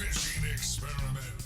fishing experiment.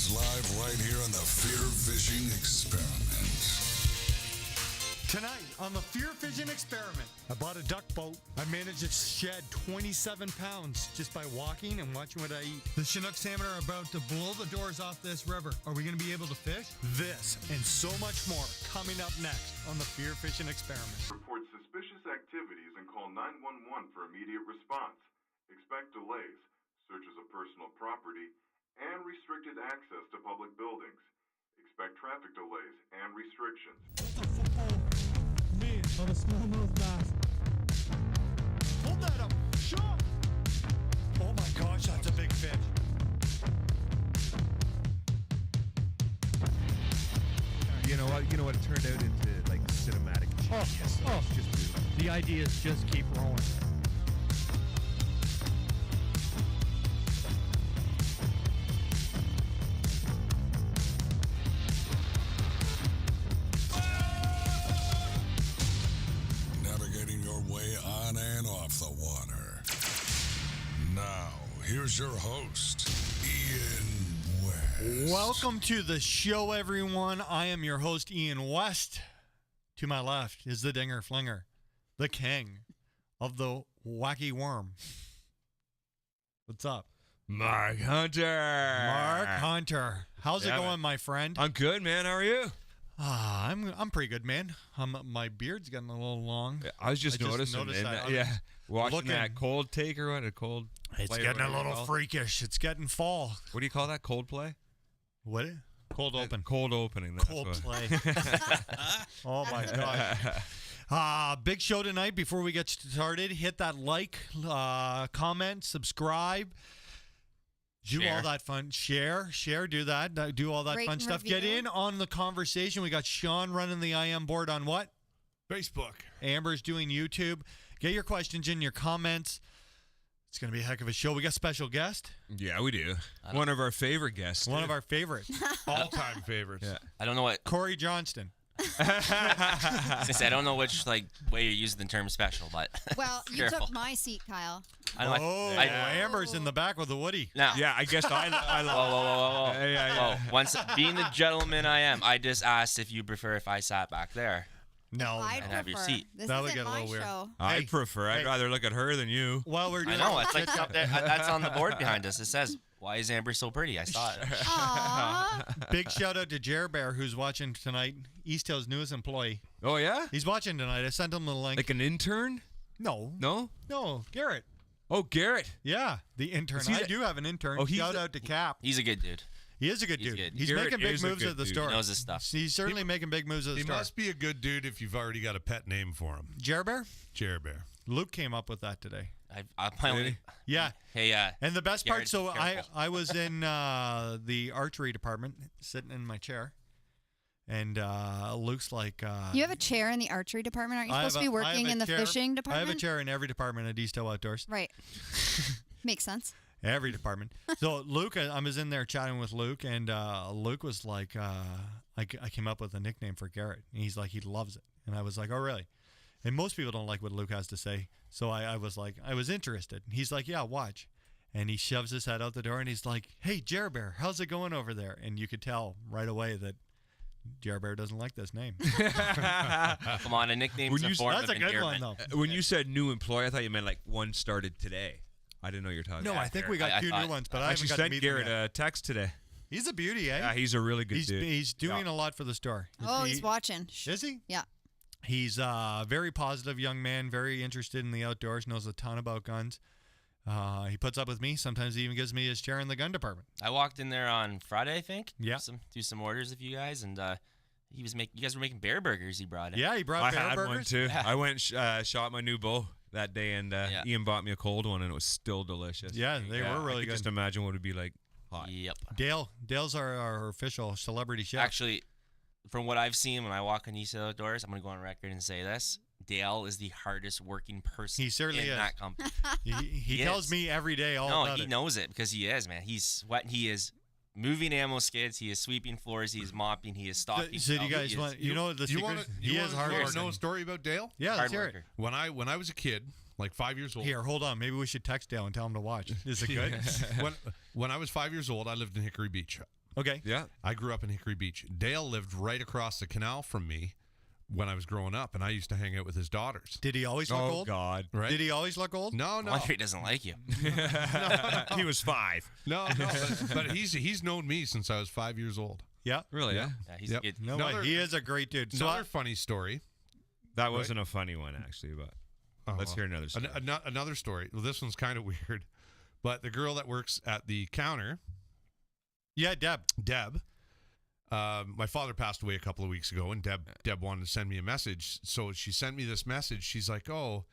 us live right here on the Fear Fishing Experiment. Tonight on the Fear Fishing Experiment, I bought a duck boat. I managed to shed 27 pounds just by walking and watching what I eat. The Chinook salmon are about to blow the doors off this river. Are we going to be able to fish? This and so much more coming up next on the Fear Fishing Experiment. Report suspicious activities and call 911 for immediate response. Expect delays, searches of personal property, and restricted access to public buildings. Expect traffic delays and restrictions. Man, on a smallmouth bass. Hold that up. Shot. Oh my gosh, that's a big fish. You know what? It turned out into like cinematic genius. Oh. It's just beautiful. The idea is just keep rolling. Navigating your way on and off the water. Now, here's your host, Ian West. Welcome to the show, everyone. I am your host, Ian West. To my left is the Dinger Flinger, the king of the wacky worm. What's up? Mark Hunter. Mark Hunter. How's it Yeah, going, man. my friend? I'm good, man. How are you? I'm pretty good, man. My beard's getting a little long. I was just I just noticing. noticed that. Yeah, watching looking- that cold take or what? A cold. It's play or getting a whatever you little call it. freakish. It's getting fall. What do you call that? Cold play? What? Cold open. Cold opening. That's Cold what. play. Oh my god. Big show tonight. Before we get started, hit that like, comment, subscribe. Do all that fun. Share, do that. Do all that Rate fun and stuff. Get review. in on the conversation. We got Sean running the IM board on what? Facebook. Amber's doing YouTube. Get your questions in, your comments. It's going to be a heck of a show. We got special guest. Yeah, we do. One of our favorite guests. One of our favorites. All-time favorites. Yeah. I don't know what. Corey Johnston. I don't know which way you're using the term special, but Well, you careful. took my seat, Kyle. I know. Amber's in the back with the Woody. Now, Yeah, I guess I whoa. Yeah. Once being the gentleman I am, I just asked if you prefer if I sat back there. No. I'd And have your prefer. seat. This That would isn't get a my little weird. show. I prefer. I'd rather look at her than you. Well, we're I doing know. It's like up there. That's on the board behind us. It says, "Why is Amber so pretty?" I saw it. Aww. Big shout out to Jer Bear, who's watching tonight. East Hill's newest employee. Oh yeah? He's watching tonight. I sent him the link. Like an intern? No, Garrett. Oh, Garrett. Yeah, the intern. Is he I the- do have an intern. Oh, he's shout the- out to Cap. He's a good dude. He is a good he's dude. good. He's Garrett making big is a moves good at the dude. store. He knows his stuff. He's certainly making big moves at the He store. must be a good dude if you've already got a pet name for him. Jer Bear? Jer Bear. Luke came up with that today. I finally. Yeah. Hey, And the best part, Garrett, so careful. I was in the archery department, sitting in my chair, and Luke's like, You have a chair in the archery department. Aren't you I have supposed to be a- I have working a in the chair- fishing I department? have a chair in every department at East Hill Outdoors. Right. Makes sense. Every department. So Luke, I was in there chatting with Luke, and Luke was like, I came up with a nickname for Garrett. And he's like, he loves it. And I was like, oh, really? And most people don't like what Luke has to say. So I was like, I was interested. He's like, yeah, watch. And he shoves his head out the door, and he's like, hey, Jer Bear, how's it going over there? And you could tell right away that Jer Bear doesn't like this name. Come on, a nickname's When a you- form That's of a good endearment. one, though. When you said new employee, I thought you meant like one started today. I didn't know you were talking No, about I think we Garrett. got I two thought- new ones, but I I haven't actually got to sent meet Garrett him yet. a text today. He's a beauty, eh? Yeah, he's a really good dude. He's doing Yeah. a lot for the store. Oh, he's watching. Shh. Is he? Yeah. He's a very positive young man, very interested in the outdoors, knows a ton about guns. He puts up with me. Sometimes he even gives me his chair in the gun department. I walked in there on Friday, I think. Yeah. Do some orders with you guys, and you guys were making bear burgers. He brought in. Yeah, he brought I bear had burgers. one too. Yeah. I went shot my new bow that day, and Yeah. Ian bought me a cold one, and it was still delicious. Yeah, they were really I could good. just imagine what it'd be like hot. Yep. Dale's our official celebrity chef. Actually, from what I've seen when I walk in East Hill Outdoors, I'm going to go on record and say this. Dale is the hardest working person He certainly in is. that company. he He tells is. me every day all No, about he it. knows it because he is, man. He's sweating. He is moving ammo skids. He is sweeping floors. He is mopping. He is stocking. So do you shelves. guys He is want? You know the You secret? want He is hard to know working. a story about Dale? Yeah, let's hard hear it. worker. When I was a kid, like 5 years old. Here, hold on. Maybe we should text Dale and tell him to watch. Is it good? when I was 5 years old, I lived in Hickory Beach. Okay. Yeah. I grew up in Hickory Beach. Dale lived right across the canal from me when I was growing up, and I used to hang out with his daughters. Did he always look Oh old? God. Right? Did he always look old? No, I no, wonder he doesn't like you. He was 5. no. But he's known me since I was 5 years old. Yeah. Really? Yeah. Yeah, he's Yep. a good. No Another- way. He is a great dude. So Another funny story. That wasn't a funny one, actually, but let's hear another story. Another story. Well, this one's kind of weird, but the girl that works at the counter, yeah, Deb. my father passed away a couple of weeks ago, and Deb wanted to send me a message. So she sent me this message. She's like, "Oh,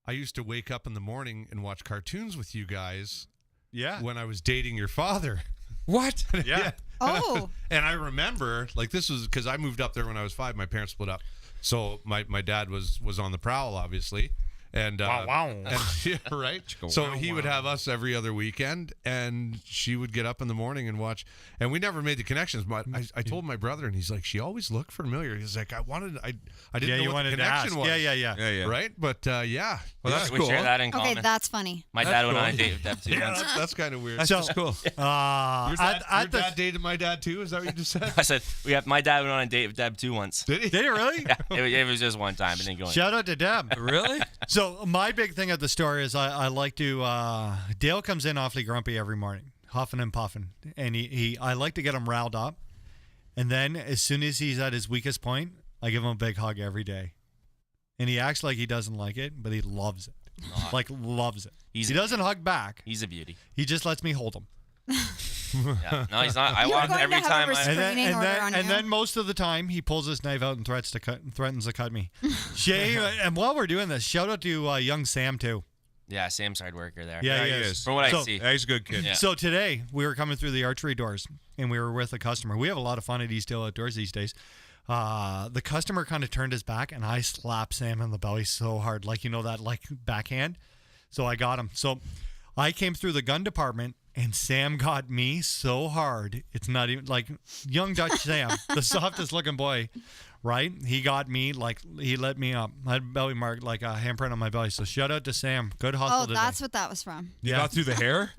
I used to wake up in the morning and watch cartoons with you guys Yeah. when I was dating your father." What? Yeah. Oh. And I remember, like, this was because I moved up there when I was 5. My parents split up, so my dad was on the prowl, obviously. And and yeah, right. So he would have us every other weekend, and she would get up in the morning and watch. And we never made the connections. But I told my brother, and he's like, she always looked familiar. He's like, I didn't Yeah, know you what wanted the to connection ask. was. Yeah. Right, but yeah. Well, that's we cool. share that in Okay, common. that's funny. My dad went on a date with Deb too. once. That's kind of weird. That's So- just cool. Your dad dated my dad too. Is that what you just said? I said my dad went on a date with Deb too once. Did he? Did it really? It was just one time. It didn't go. Shout out to Deb. Really? So my big thing at the store is I like to Dale comes in awfully grumpy every morning, huffing and puffing, and I like to get him riled up, and then as soon as he's at his weakest point, I give him a big hug every day, and he acts like he doesn't like it, but he loves it, like loves it. He doesn't hug back. He's a beauty. He just lets me hold him. Yeah. No, he's not. I You're walk going every to have a time. restraining order on and you. then most of the time he pulls his knife out and threatens to cut me. Shay, and while we're doing this, shout out to young Sam too. Yeah, Sam's hard worker there. Yeah, he he is. is. From what So- I see. Yeah, he's a good kid. Yeah. So today we were coming through the archery doors and we were with a customer. We have a lot of fun at Eastdale Outdoors these days. The customer kind of turned his back and I slapped Sam in the belly so hard, like, you know, that like backhand. So I got him. So I came through the gun department and Sam got me so hard. It's not even like young Dutch Sam, the softest looking boy, right? He got me like he let me up. I had belly mark, like a handprint on my belly. So shout out to Sam. Good hustle Oh, today. that's what that was from. You got through the hair?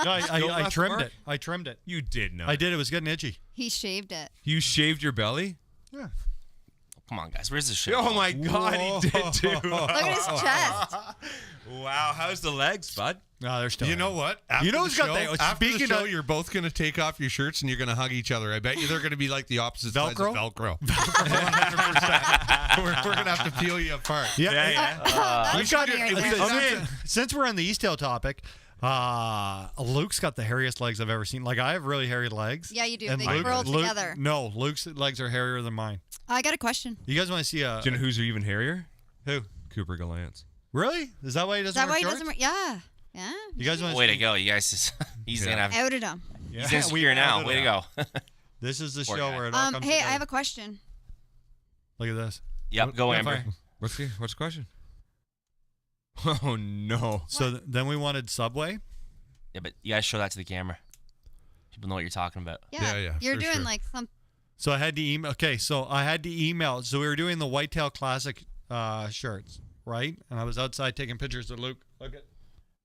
No, I left trimmed mark? it. I trimmed it. You did not. I did. It was getting itchy. He shaved it. You shaved your belly? Yeah. Come on, guys. Where's the show? Oh my God, he did too. Look at his chest. Wow, how's the legs, bud? No, they're still. You know what? After You know the who's got show, that- After the speaking show, of- you're both going to take off your shirts and you're going to hug each other. I bet you they're going to be like the opposite sides of Velcro? Velcro. 100%. We're going to have to peel you apart. Yeah. That's We've got funny right there. since we're on the Eastdale topic, Luke's got the hairiest legs I've ever seen. Like I have really hairy legs. Yeah, you do. And They Luke- curl Luke- together. No, Luke's legs are hairier than mine. I got a question. You guys want to see a Do you know who's even hairier? who? Cooper Gallant. Really? Is that why he Is doesn't that wear why he shorts? doesn't wear? Yeah. Yeah. You guys want Way to go, you guys. He's gonna have. Outed him. He's insecure now. Way to go. This is the Poor show guy. where it all comes Hey, I together. have a question. Look at this. Yep. Go, Yeah, Amber. fine. What's the question? Oh no. So then we wanted Subway. Yeah, but you guys show that to the camera. People know what you're talking about. Yeah. You're for doing sure. like some. So I had to email. Okay, so I had to email. So we were doing the Whitetail Classic shirts, right? And I was outside taking pictures of Luke. Look at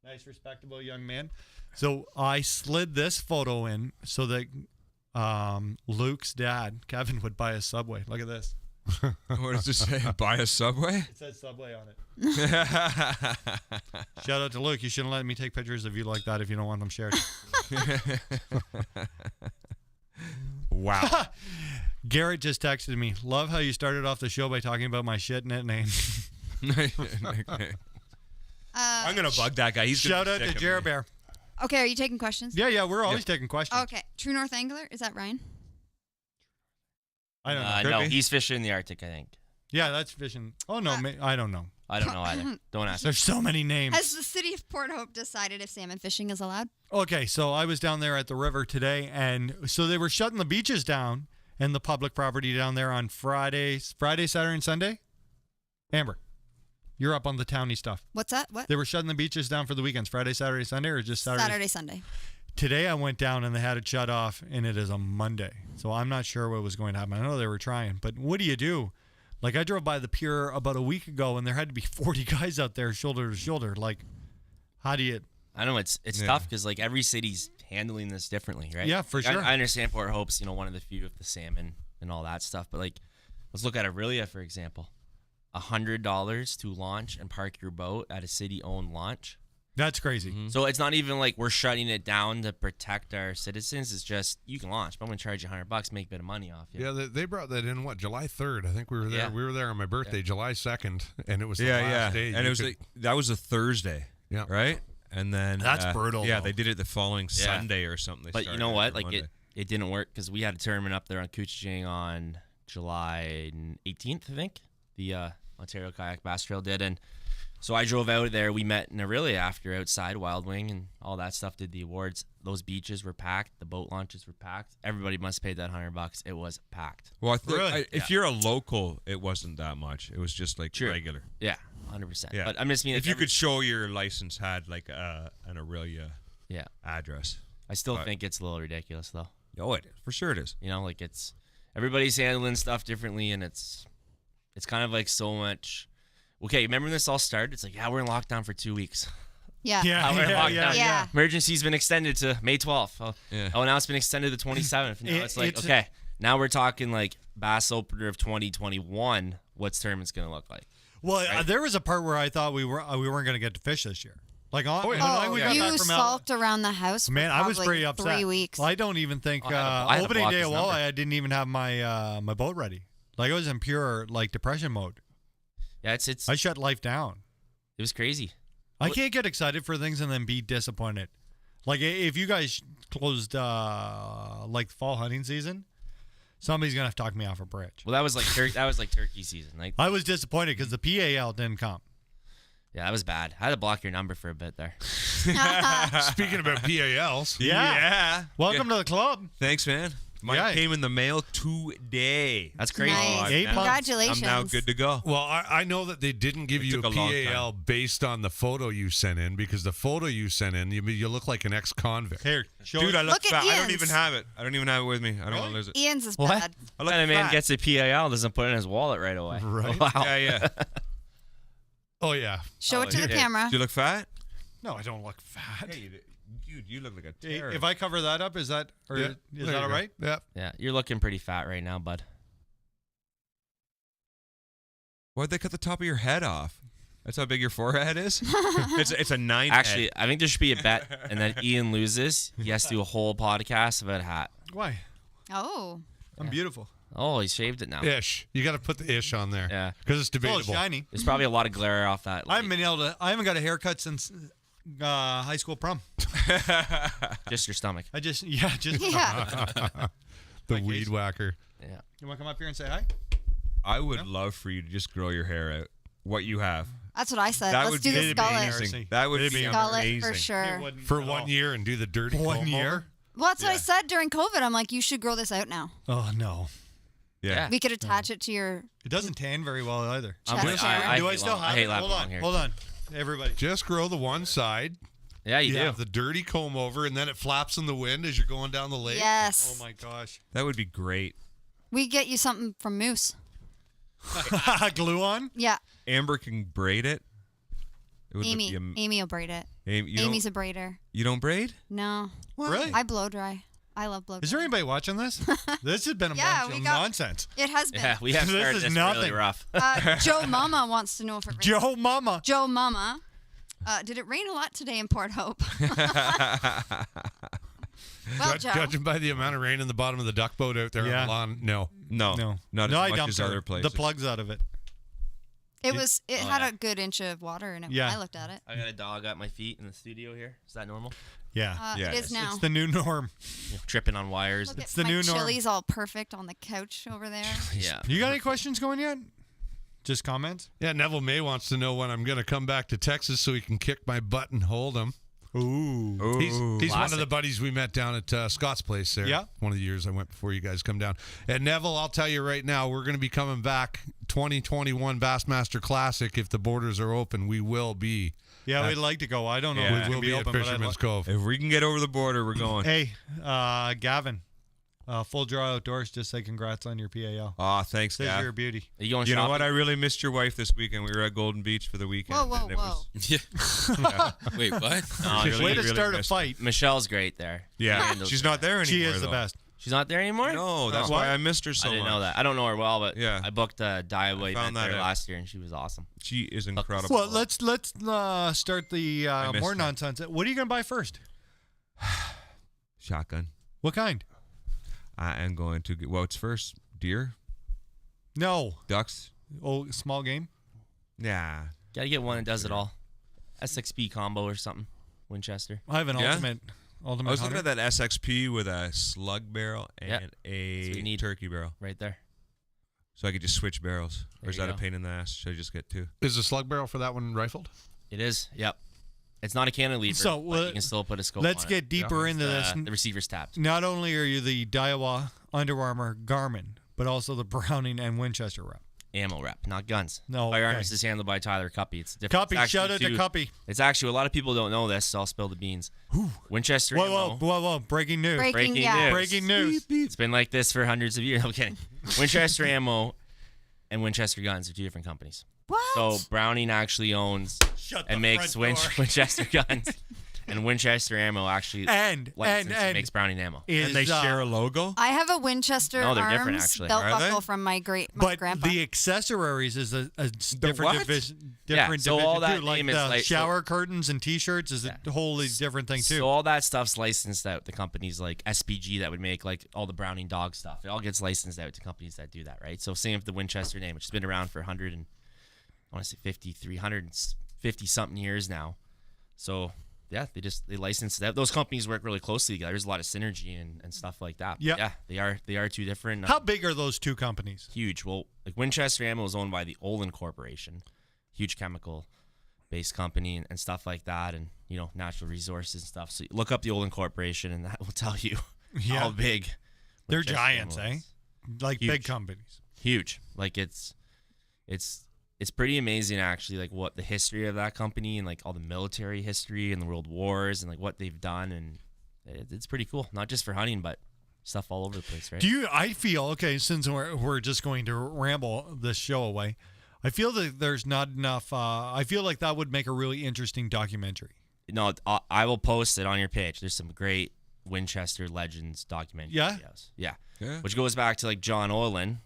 nice, respectable young man. So I slid this photo in so that Luke's dad, Kevin, would buy a Subway. Look at this. What does it say? Buy a Subway? It says Subway on it. Shout out to Luke. You shouldn't let me take pictures of you like that if you don't want them shared. Wow. Garrett just texted me. Love how you started off the show by talking about my shit nickname. I'm gonna bug that guy. He's Shout gonna out be to sick of Jared me. Bear. Okay, are you taking questions? Yeah, we're always taking questions. Okay. True North Angler? Is that Ryan? I don't know. No, Could be. he's fishing in the Arctic, I think. Yeah, that's fishing. Oh, no, I don't know. I don't know either. Don't ask. There's so many names. Has the city of Port Hope decided if salmon fishing is allowed? Okay, so I was down there at the river today, and so they were shutting the beaches down and the public property down there on Friday, Saturday, and Sunday. Amber, you're up on the towny stuff. What's that? What? They were shutting the beaches down for the weekends, Friday, Saturday, Sunday, or just Saturday? Saturday, Sunday. Today I went down and they had it shut off, and it is a Monday. So I'm not sure what was going to happen. I know they were trying, but what do you do? Like, I drove by the pier about a week ago, and there had to be 40 guys out there shoulder to shoulder. Like, how do you... I know it's Yeah. tough because like every city's handling this differently, right? Yeah, for Like, sure. I understand Port Hope's, one of the few with the salmon and all that stuff, but like, let's look at Aurelia for example. $100 to launch and park your boat at a city-owned launch. That's crazy. So it's not even like we're shutting it down to protect our citizens. It's just you can launch, but I'm gonna charge you $100, make a bit of money off you. Yeah, they brought that in July 3rd. I think we were there. Yeah. We were there on my birthday, July 2nd, and it was the last day. And You it was that was a Thursday. Yeah. Right. And then That's brutal, Yeah, though. they did it the following Yeah. Sunday or something. They But you started know it what? on Like Monday. it didn't work because we had a tournament up there on Couching on July 18th, I think. The Ontario Kayak Bass Trail did, and so I drove out there. We met in Aurelia after outside Wild Wing and all that stuff. Did the awards. Those beaches were packed. The boat launches were packed. Everybody must have paid that $100. It was packed. Well, I think Really? if you're a local, it wasn't that much. It was just like True. regular. Yeah, 100%. Yeah. But I'm just mean If you could show your license had like an Aurelia yeah, address. I still think it's a little ridiculous though. Oh, it is. For sure it is. Like it's everybody's handling stuff differently, and it's kind of like so much. Okay, remember when this all started? It's like, yeah, we're in lockdown for 2 weeks. Yeah. Yeah, we're in yeah, lockdown. yeah, Yeah. Emergency's been extended to May 12th. Oh, Yeah. now it's been extended to 27th. Now it's like, It's- okay, now we're talking like Bass Opener of 2021. What's tournament's going to look like? Well, there was a part where I thought we weren't going to get to fish this year. Like, when we Oh, got you back from sulked around the house for Man, I was probably pretty upset. 3 weeks. Well, I don't even think I had to opening block day his of number. Walleye, I didn't even have my my boat ready. Like, I was in pure like depression mode. Yeah, it's I shut life down. it was crazy. I can't get excited for things and then be disappointed. Like, if you guys closed like fall hunting season, somebody's gonna have to talk me off a bridge. Well, that was like turkey season. Like, I was disappointed because the PAL didn't come. yeah, that was bad. I had to block your number for a bit there. Speaking about PALs, Yeah. Welcome to the club. Thanks, man. Mine Yeah. came in the mail today. That's crazy. Nice. 8 months. Congratulations. I'm now good to go. well, I know that they didn't give It you a took a long PAL based on the photo you sent in, because the photo you sent in, you look like an ex-convict. Here, show Dude, it. I look Look at fat. I don't Ian's. even have it. I don't even have it with me. I don't want to lose it. Ian's is What? bad. I look What kind of man fat. gets a PAL doesn't put it in his wallet right away? Right. Wow. Yeah, yeah. Oh yeah. Show it to the camera. Do you look fat? No, I don't look fat. Yeah, dude, you look like a Hey, terror. if I cover that up, is that Yeah, is there that you all go. right? Yeah. Yeah, you're looking pretty fat right now, bud. Why'd they cut the top of your head off? That's how big your forehead is? it's a 9 Actually, head. I think there should be a bet, and then Ian loses. He has to do a whole podcast about a hat. Why? Oh. I'm beautiful. Oh, he shaved it now. Ish. You got to put the ish on there. Yeah. Because it's It's all debatable. shiny. There's probably a lot of glare off that. I haven't been able to. I haven't got a haircut since high school prom. Just your stomach. I just Yeah. The My weed case. whacker. Yeah. You want to come up here and say hi? I would love for you to just grow your hair out. What you have. That's what I said. That Let's would do be the it'd be skullet. embarrassing. That would It'd be be Skullet amazing. for sure. It wouldn't For at 1 all. year and do the dirty 1 comb year? over. Well, that's what I said during COVID. I'm like, you should grow this out now. Oh no, Yeah. We could attach it to your it doesn't tan very well either. chest hair. Do I hate still long- have I hate it? lap Hold long on, hair. hold on, everybody. Just grow the one side. Yeah, you do. have the dirty comb over, and then it flaps in the wind as you're going down the lake. Yes. Oh my gosh. That would be great. We get you something from Moose. Glue on? Yeah. Amber can braid it. It would Amy. look Amy will braid it. Amy, Amy's a braider. you don't braid? No. Really? I blow dry. I love blow dry. Is there anybody watching this? This has been a Yeah, bunch we of got- nonsense. It has been. Yeah, we have This started is this really nothing. rough. Joe Mama wants to know if it rains. Joe Mama. Joe Mama. Did it rain a lot today in Port Hope? Well, Joe. Judging by the amount of rain in the bottom of the duck boat out there Yeah. on the lawn, no. No. No, Not no, as I much dumped as her. other places. The plugs out of it. It was. It had yeah. a good inch of water in it Yeah. when I looked at it. I got a dog at my feet in the studio here. Is that normal? Yeah. Yeah, it is it's- now. It's the new norm. Tripping on wires. Look it's at the my new norm. chili's all perfect on the couch over there. Yeah. You got any questions going yet? Just comments? Yeah, Neville May wants to know when I'm going to come back to Texas so he can kick my butt and hold him. Ooh. He's one of Classic. the buddies we met down at Scott's place there. Yeah. One of the years I went before you guys come down. And Neville, I'll tell you right now, we're going to be coming back 2021 Bassmaster Classic. If the borders are open, we will be. Yeah, we'd like to go. I don't know Yeah. if We it's will gonna be be at open, but I'd Fisherman's like- Cove. If we can get over the border, we're going. Hey, Gavin, Full Draw Outdoors just say congrats on your PAL. Aw, thanks, Says Gav. you're a beauty. Are you going You know what? I shopping? really missed your wife this weekend. We were at Golden Beach for the weekend. Whoa, and it whoa. was- Wait, what? No, Really, Way to really start a missed fight. Michelle's great there. Yeah, Handles she's it. not there anymore. She is the though. best. She's not there anymore? No, that's Oh. why I missed her so I didn't much. know that. I don't know her well, but Yeah. I booked a Daiwa found event that there out. last year, and she was awesome. She is incredible. Well, let's start the I missed more her. nonsense. What are you gonna buy first? Shotgun. What kind? I am going to get. Well, it's first deer, No. ducks. Oh, small game. Yeah. Gotta get one that does it all. SXP combo or something. Winchester. I have an Yeah? ultimate I was looking hunter. at that SXP with a slug barrel and Yep. That's what a you need. turkey barrel, Right there. so I could just switch barrels. There Or is you that a go. pain in the ass? Should I just get two? Is the slug barrel for that one rifled? It is. Yep. It's not a cantilever, So, but you can still put a scope Let's on get deeper it. into this. The receiver's tapped. Not only are you the Daiwa Under Armour Garmin, but also the Browning and Winchester rep. Ammo rep, not guns. No, Firearms okay. is handled by Tyler Cuppy. It's different. Cuppy, It's shout out actually to Cuppy. It's actually, a lot of people don't know this, so I'll spill the beans. Winchester Whoa, ammo. whoa! Breaking news! Breaking Breaking news. news. Breaking news! It's been like this for hundreds of years. I'm kidding. Winchester ammo and Winchester guns are two different companies. What? So Browning actually owns Shut the and makes front door. Winchester guns, and Winchester ammo actually And makes Browning ammo. is, And they share a logo. I have a Winchester No, they're arms different, actually. belt Are they? buckle from my but grandpa. the accessories is a different what? division. Yeah, Different so division all that too. Like name is the like- shower curtains and T-shirts is Yeah. a wholly different thing too. So all that stuff's licensed out to companies like SPG that would make like all the Browning dog stuff. It all gets licensed out to companies that do that, right? So same with the Winchester name, which has been around for 100 and I want to say 350 something years now. So yeah, they license it out. Those companies work really closely together. There's a lot of synergy and stuff like that. But Yeah. yeah, they are two different. How big are those two companies? Huge. Well, like Winchester Ammo is owned by the Olin Corporation, huge chemical-based company and stuff like that, and natural resources and stuff. So you look up the Olin Corporation, and that will tell you Yeah. how big. They're Winchester giants, Ammo eh? is. Like Huge. big companies. Huge. Like it's pretty amazing actually. Like what the history of that company and like all the military history and the world wars and like what they've done, and it's pretty cool. Not just for hunting, but stuff all over the place, right? I feel okay since we're just going to ramble this show away. I feel that there's not enough. I feel like that would make a really interesting documentary. No, I will post it on your page. There's some great Winchester Legends documentary Yeah? videos. Yeah. Yeah. Which goes back to like John Olin,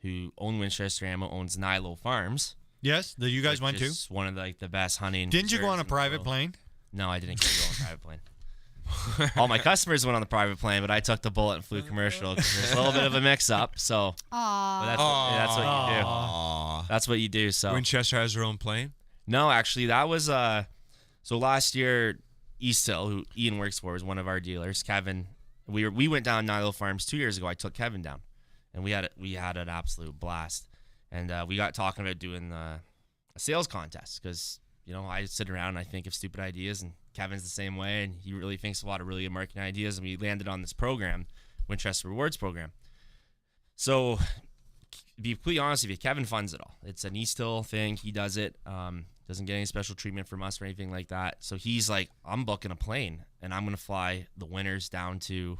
who owned Winchester Ammo, owns Nilo Farms. Yes, that you guys went to. It's one of the best hunting. Didn't you go on reserves a in the private world. plane? No, I didn't go on a private plane. All my customers went on the private plane, but I took the bullet and flew commercial because there's a little bit of a mix-up. So, but Aw. that's what you do. Aw. That's what you do. So, Winchester has their own plane. no, actually, that was so last year, East Hill, who Ian works for, was one of our dealers. Kevin, we went down Nilo Farms 2 years ago. I took Kevin down, and we had an absolute blast. And we got talking about doing a sales contest because I sit around and I think of stupid ideas, and Kevin's the same way, and he really thinks of a lot of really good marketing ideas. And we landed on this program, Winchester Rewards program. So, to be completely honest with you, Kevin funds it all. It's an East Hill thing. He does it. Doesn't get any special treatment from us or anything like that. So he's like, I'm booking a plane and I'm gonna fly the winners down to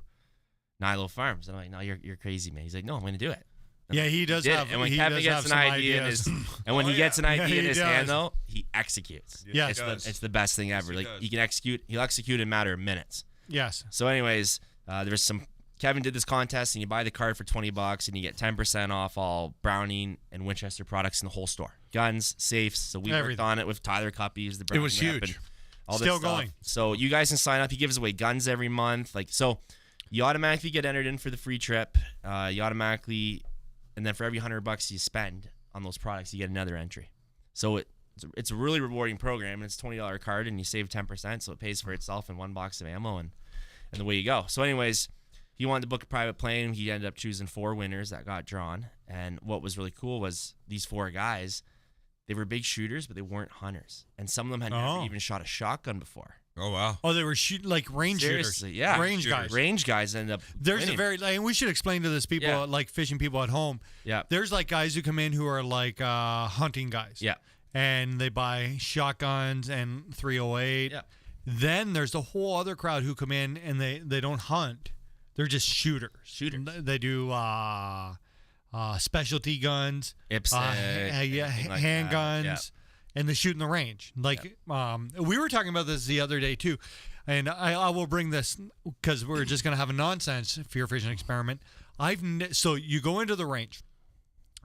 Nilo Farms. And I'm like, no, you're crazy, man. He's like, no, I'm gonna do it. Yeah, he does Did it. have. And when he Kevin does gets have an some idea in ideas. his, and when he gets an idea Yeah, in he his does. hand, though, he executes. Yes. It's the best thing ever. he Like does. he can execute. He'll execute in a matter of minutes. Yes. So, anyways, there's some. Kevin did this contest, and you buy the card for $20, and you get 10% off all Browning and Winchester products in the whole store. Guns, safes. So we worked Everything. on it with Tyler Cuppy, the It Browning was rep, huge. and all Still this stuff. going. So you guys can sign up. He gives away guns every month. Like so, you automatically get entered in for the free trip. You automatically, and then for every $100 you spend on those products, you get another entry. So it's a really rewarding program, and it's a $20 card, and you save 10%, so it pays for itself in one box of ammo, and away you go. So, anyways, he wanted to book a private plane. He ended up choosing 4 winners that got drawn, and what was really cool was these 4 guys. They were big shooters, but they weren't hunters, and some of them had never even shot a shotgun before. Oh wow. Oh, they were shooting like range Seriously, shooters. yeah, range guys. Range guys end up. There's winning. a very, and we should explain to this people, Yeah. like fishing people at home. Yeah. There's like guys who come in who are like hunting guys. Yeah. And they buy shotguns and 308. Yeah. Then there's a whole other crowd who come in and they don't hunt. They're just shooters. Shooters. They do specialty guns, handguns, and they shoot in the range. Like we were talking about this the other day too, and I will bring this because we're just gonna have a nonsense fear fishing experiment. So you go into the range,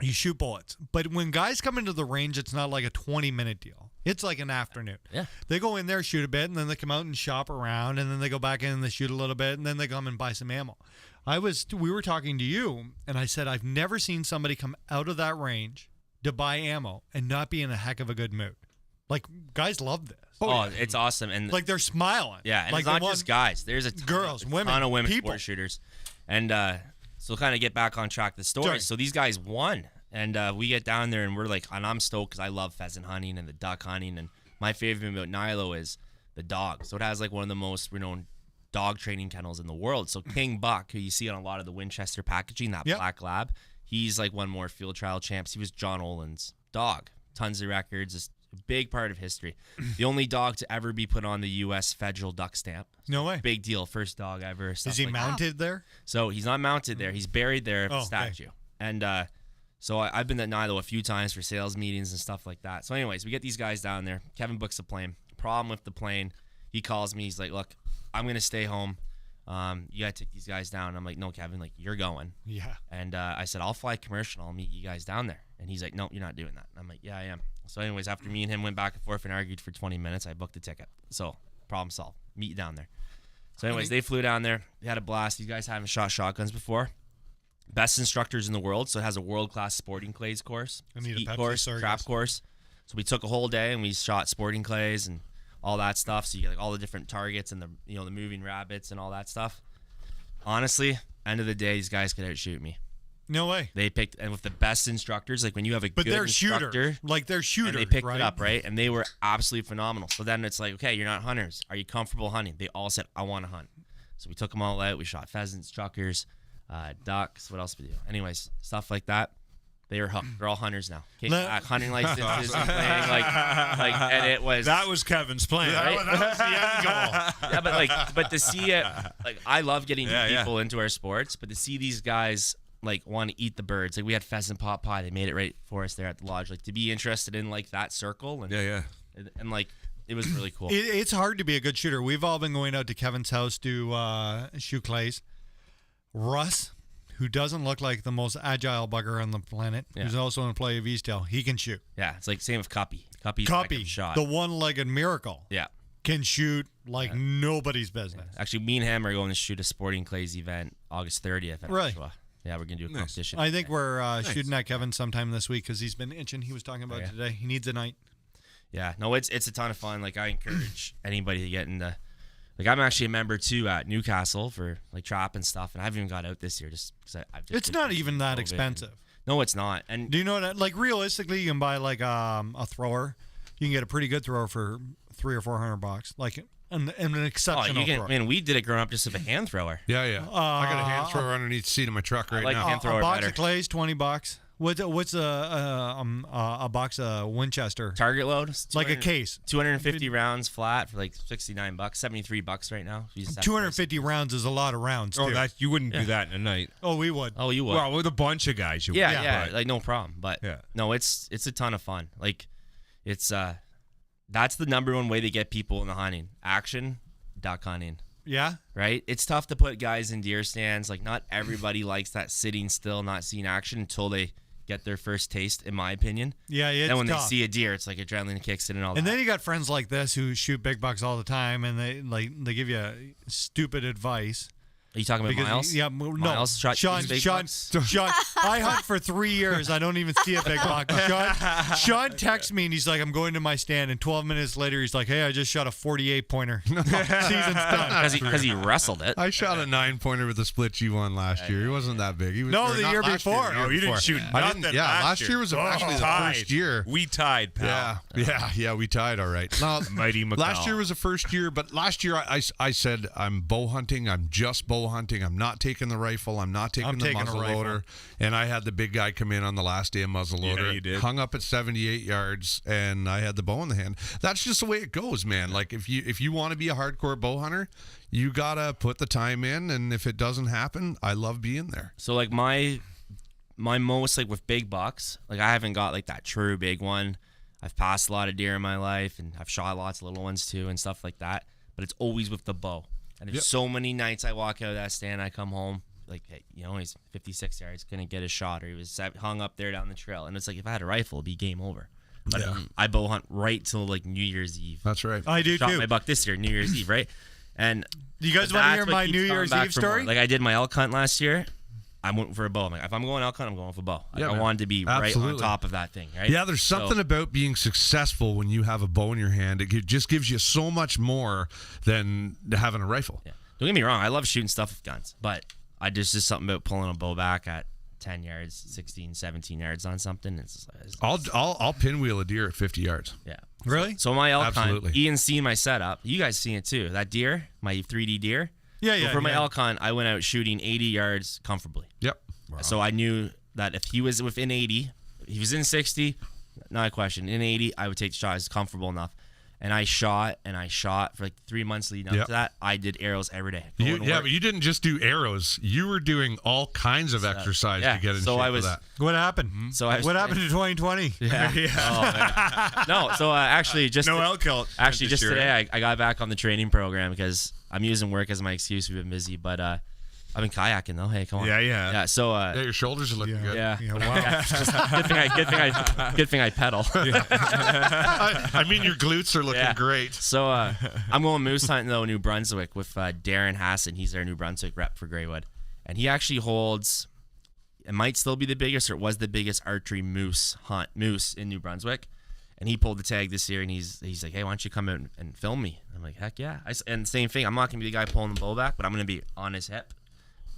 you shoot bullets, but when guys come into the range, it's not like a 20-minute deal. It's like an afternoon. Yeah. They go in there, shoot a bit, and then they come out and shop around, and then they go back in and they shoot a little bit, and then they come and buy some ammo. We were talking to you, and I said I've never seen somebody come out of that range to buy ammo and not be in a heck of a good mood. Like, guys love this. Oh, it's awesome, and like they're smiling. Yeah, and like it's not just guys. There's a ton, girls, women, ton of women people. sport shooters, and so kind of get back on track the story. Sorry. So these guys won, and we get down there, and we're like, and I'm stoked because I love pheasant hunting and the duck hunting, and my favorite about Nilo is the dog. So it has like one of the most renowned dog training kennels in the world. So King Buck, who you see on a lot of the Winchester packaging, that black lab, he's like one more field trial champs. He was John Olin's dog. Tons of records. It's a big part of history. The only dog to ever be put on the U.S. federal duck stamp. No way. Big deal. First dog ever. Is he like mounted there? So he's not mounted there. He's buried there at the statue. Okay. And so I've been at Nilo a few times for sales meetings and stuff like that. So anyways, we get these guys down there. Kevin books a plane. Problem with the plane, he calls me. He's like, look, I'm going to stay home. You got to take these guys down. I'm like, no, Kevin, like, you're going. Yeah. And I said, I'll fly commercial. I'll meet you guys down there. And he's like, no, you're not doing that. And I'm like, yeah, I am. So anyways, after me and him went back and forth and argued for 20 minutes, I booked a ticket. So problem solved. Meet you down there. So anyways, they flew down there. They had a blast. These guys haven't shot shotguns before. Best instructors in the world. So it has a world-class sporting clays course, skeet course, trap course. So we took a whole day and we shot sporting clays and all that stuff. So you get like all the different targets and the the moving rabbits and all that stuff. Honestly, end of the day, these guys could outshoot me. No way. They picked, and with the best instructors, like when you have a good instructor, shooters. Like they're shooters, and they picked right? it up, right? And they were absolutely phenomenal. So then it's like, okay, you're not hunters. Are you comfortable hunting? They all said, I want to hunt. So we took them all out. We shot pheasants, chuckers, ducks. What else did we do? Anyways, stuff like that. They were hooked. They're all hunters now. Hunting licenses and playing like, and it was that was Kevin's plan. Right? That was the end goal. Yeah, but to see it, like I love getting people into our sports, but to see these guys like want to eat the birds, like we had pheasant pot pie. They made it right for us there at the lodge. Like to be interested in like that circle and and like it was really cool. It's hard to be a good shooter. We've all been going out to Kevin's house to shoot clays. Russ, who doesn't look like the most agile bugger on the planet, who's also in play of Easttail, he can shoot. Yeah, it's like same with Cuppy. Cuppy, shot. The one-legged miracle. Yeah. Can shoot like nobody's business. Actually, me and him are going to shoot a sporting clays event August 30th at Oshawa. Yeah, we're going to do a competition. I think we're shooting at Kevin sometime this week because he's been itching. He was talking about it today. He needs a night. Yeah, no, it's a ton of fun. Like I encourage anybody to get into. Like I'm actually a member too at Newcastle for like trap and stuff, and I haven't even got out this year just because I've just. It's not even that expensive. No, it's not. And do you know that? Like realistically, you can buy like a thrower. You can get a pretty good thrower for $300 or $400. Like an exceptional thrower. I mean, we did it growing up just with a hand thrower. Yeah. I got a hand thrower underneath the seat of my truck right now. Hand thrower a box better. of clays, $20. What's a box of Winchester? Target load? Like a case. 250 rounds flat for like $69, $73 right now. 250 rounds is a lot of rounds. Oh, too. that you wouldn't do that in a night. Oh, we would. Oh, you would. Well, with a bunch of guys, you would. Yeah, like no problem. But no, it's a ton of fun. Like it's that's the number one way to get people in the hunting. Action, duck hunting. Yeah. Right? It's tough to put guys in deer stands. Like not everybody likes that sitting still, not seeing action until they get their first taste, in my opinion. Yeah, it's then when tough. they see a deer, it's like adrenaline kicks in and all that. And then you got friends like this who shoot big bucks all the time, and they give you stupid advice. Are you talking about Miles? Yeah, no. Miles shot Sean, I hunt for 3 years. I don't even see a big buck. Sean texts me and he's like, I'm going to my stand. And 12 minutes later, he's like, hey, I just shot a 48-pointer. Season's done. Because he wrestled it. I shot a 9-pointer with a split G1 last year. He wasn't that big. He was, the year before. No, you didn't shoot nothing. Last year was actually the first year. We tied, pal. Yeah, we tied all right. Now, Mighty McCall. Last year was the first year, but last year I said I'm bow hunting. I'm just bow bow hunting. I'm not taking the rifle. I'm not taking the muzzle loader. And I had the big guy come in on the last day of muzzle loader. Yeah, you did. Hung up at 78 yards, and I had the bow in the hand. That's just the way it goes, man. Like if you want to be a hardcore bow hunter, you gotta put the time in. And if it doesn't happen, I love being there. So like my most like with big bucks, like I haven't got like that true big one. I've passed a lot of deer in my life, and I've shot lots of little ones too and stuff like that. But it's always with the bow. And there's so many nights I walk out of that stand, I come home, like, hey, you know, he's 56 yards, couldn't get a shot, or he was hung up there down the trail. And it's like, if I had a rifle, it'd be game over. But I bow hunt right till like New Year's Eve. That's right. I do Shot too. my buck this year, New Year's Eve, right? And you guys want to hear my New Year's Eve story? Like I did my elk hunt last year. I went for a bow. I'm like, if I'm going elk hunt, I'm going for a bow. Like, I wanted to be right on top of that thing, right? Yeah, there's something about being successful when you have a bow in your hand. It just gives you so much more than having a rifle. Yeah. Don't get me wrong. I love shooting stuff with guns, but there's just something about pulling a bow back at 10 yards, 16, 17 yards on something. It's I'll pinwheel a deer at 50 yards. Yeah. Really? So my elk Absolutely. hunt, Ian's seen my setup. You guys seen it too. That deer, my 3D deer. Yeah. For my elk hunt, I went out shooting 80 yards comfortably. Yep. Wow. So I knew that if he was within 80, if he was in 60, not a question. In 80, I would take the shot. It's comfortable enough. And I shot for like 3 months leading up to that. I did arrows every day. But you didn't just do arrows. You were doing all kinds of exercise to get in shape for that. What happened? What happened in 2020? Yeah. Oh, no. So actually, just no elk hunt. Actually, just today, I got back on the training program because I'm using work as my excuse. We've been busy, but I've been kayaking though. Hey, come on. Yeah. So your shoulders are looking good. Yeah. Wow. Good thing I pedal. I mean, your glutes are looking great. So I'm going moose hunting though, New Brunswick with Darren Hassan. He's our New Brunswick rep for Greywood, and he actually holds. It might still be the biggest, or it was the biggest archery moose in New Brunswick. And he pulled the tag this year, and he's like, hey, why don't you come out and film me? I'm like, heck yeah. And same thing. I'm not gonna be the guy pulling the bow back, but I'm gonna be on his hip.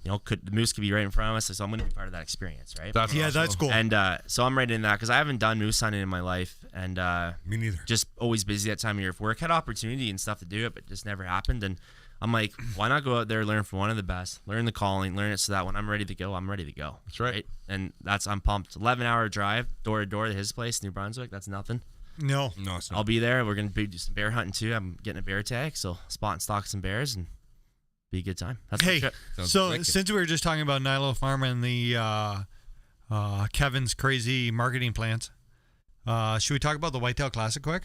You know, the moose could be right in front of us, so I'm going to be part of that experience, right? That's cool. And so I'm right in that because I haven't done moose hunting in my life, and me neither. Just always busy that time of year. If work had opportunity and stuff to do it, but just never happened. And I'm like, why not go out there, learn from one of the best, learn the calling, learn it so that when I'm ready to go, I'm ready to go. That's right. And I'm pumped. 11-hour drive, door to door to his place, New Brunswick. That's nothing. No, it's not. I'll be there. We're going to do some bear hunting too. I'm getting a bear tag, so spot and stalk some bears and be a good time. That's so since we were just talking about Nilo Farm and the Kevin's crazy marketing plans, should we talk about the Whitetail Classic quick?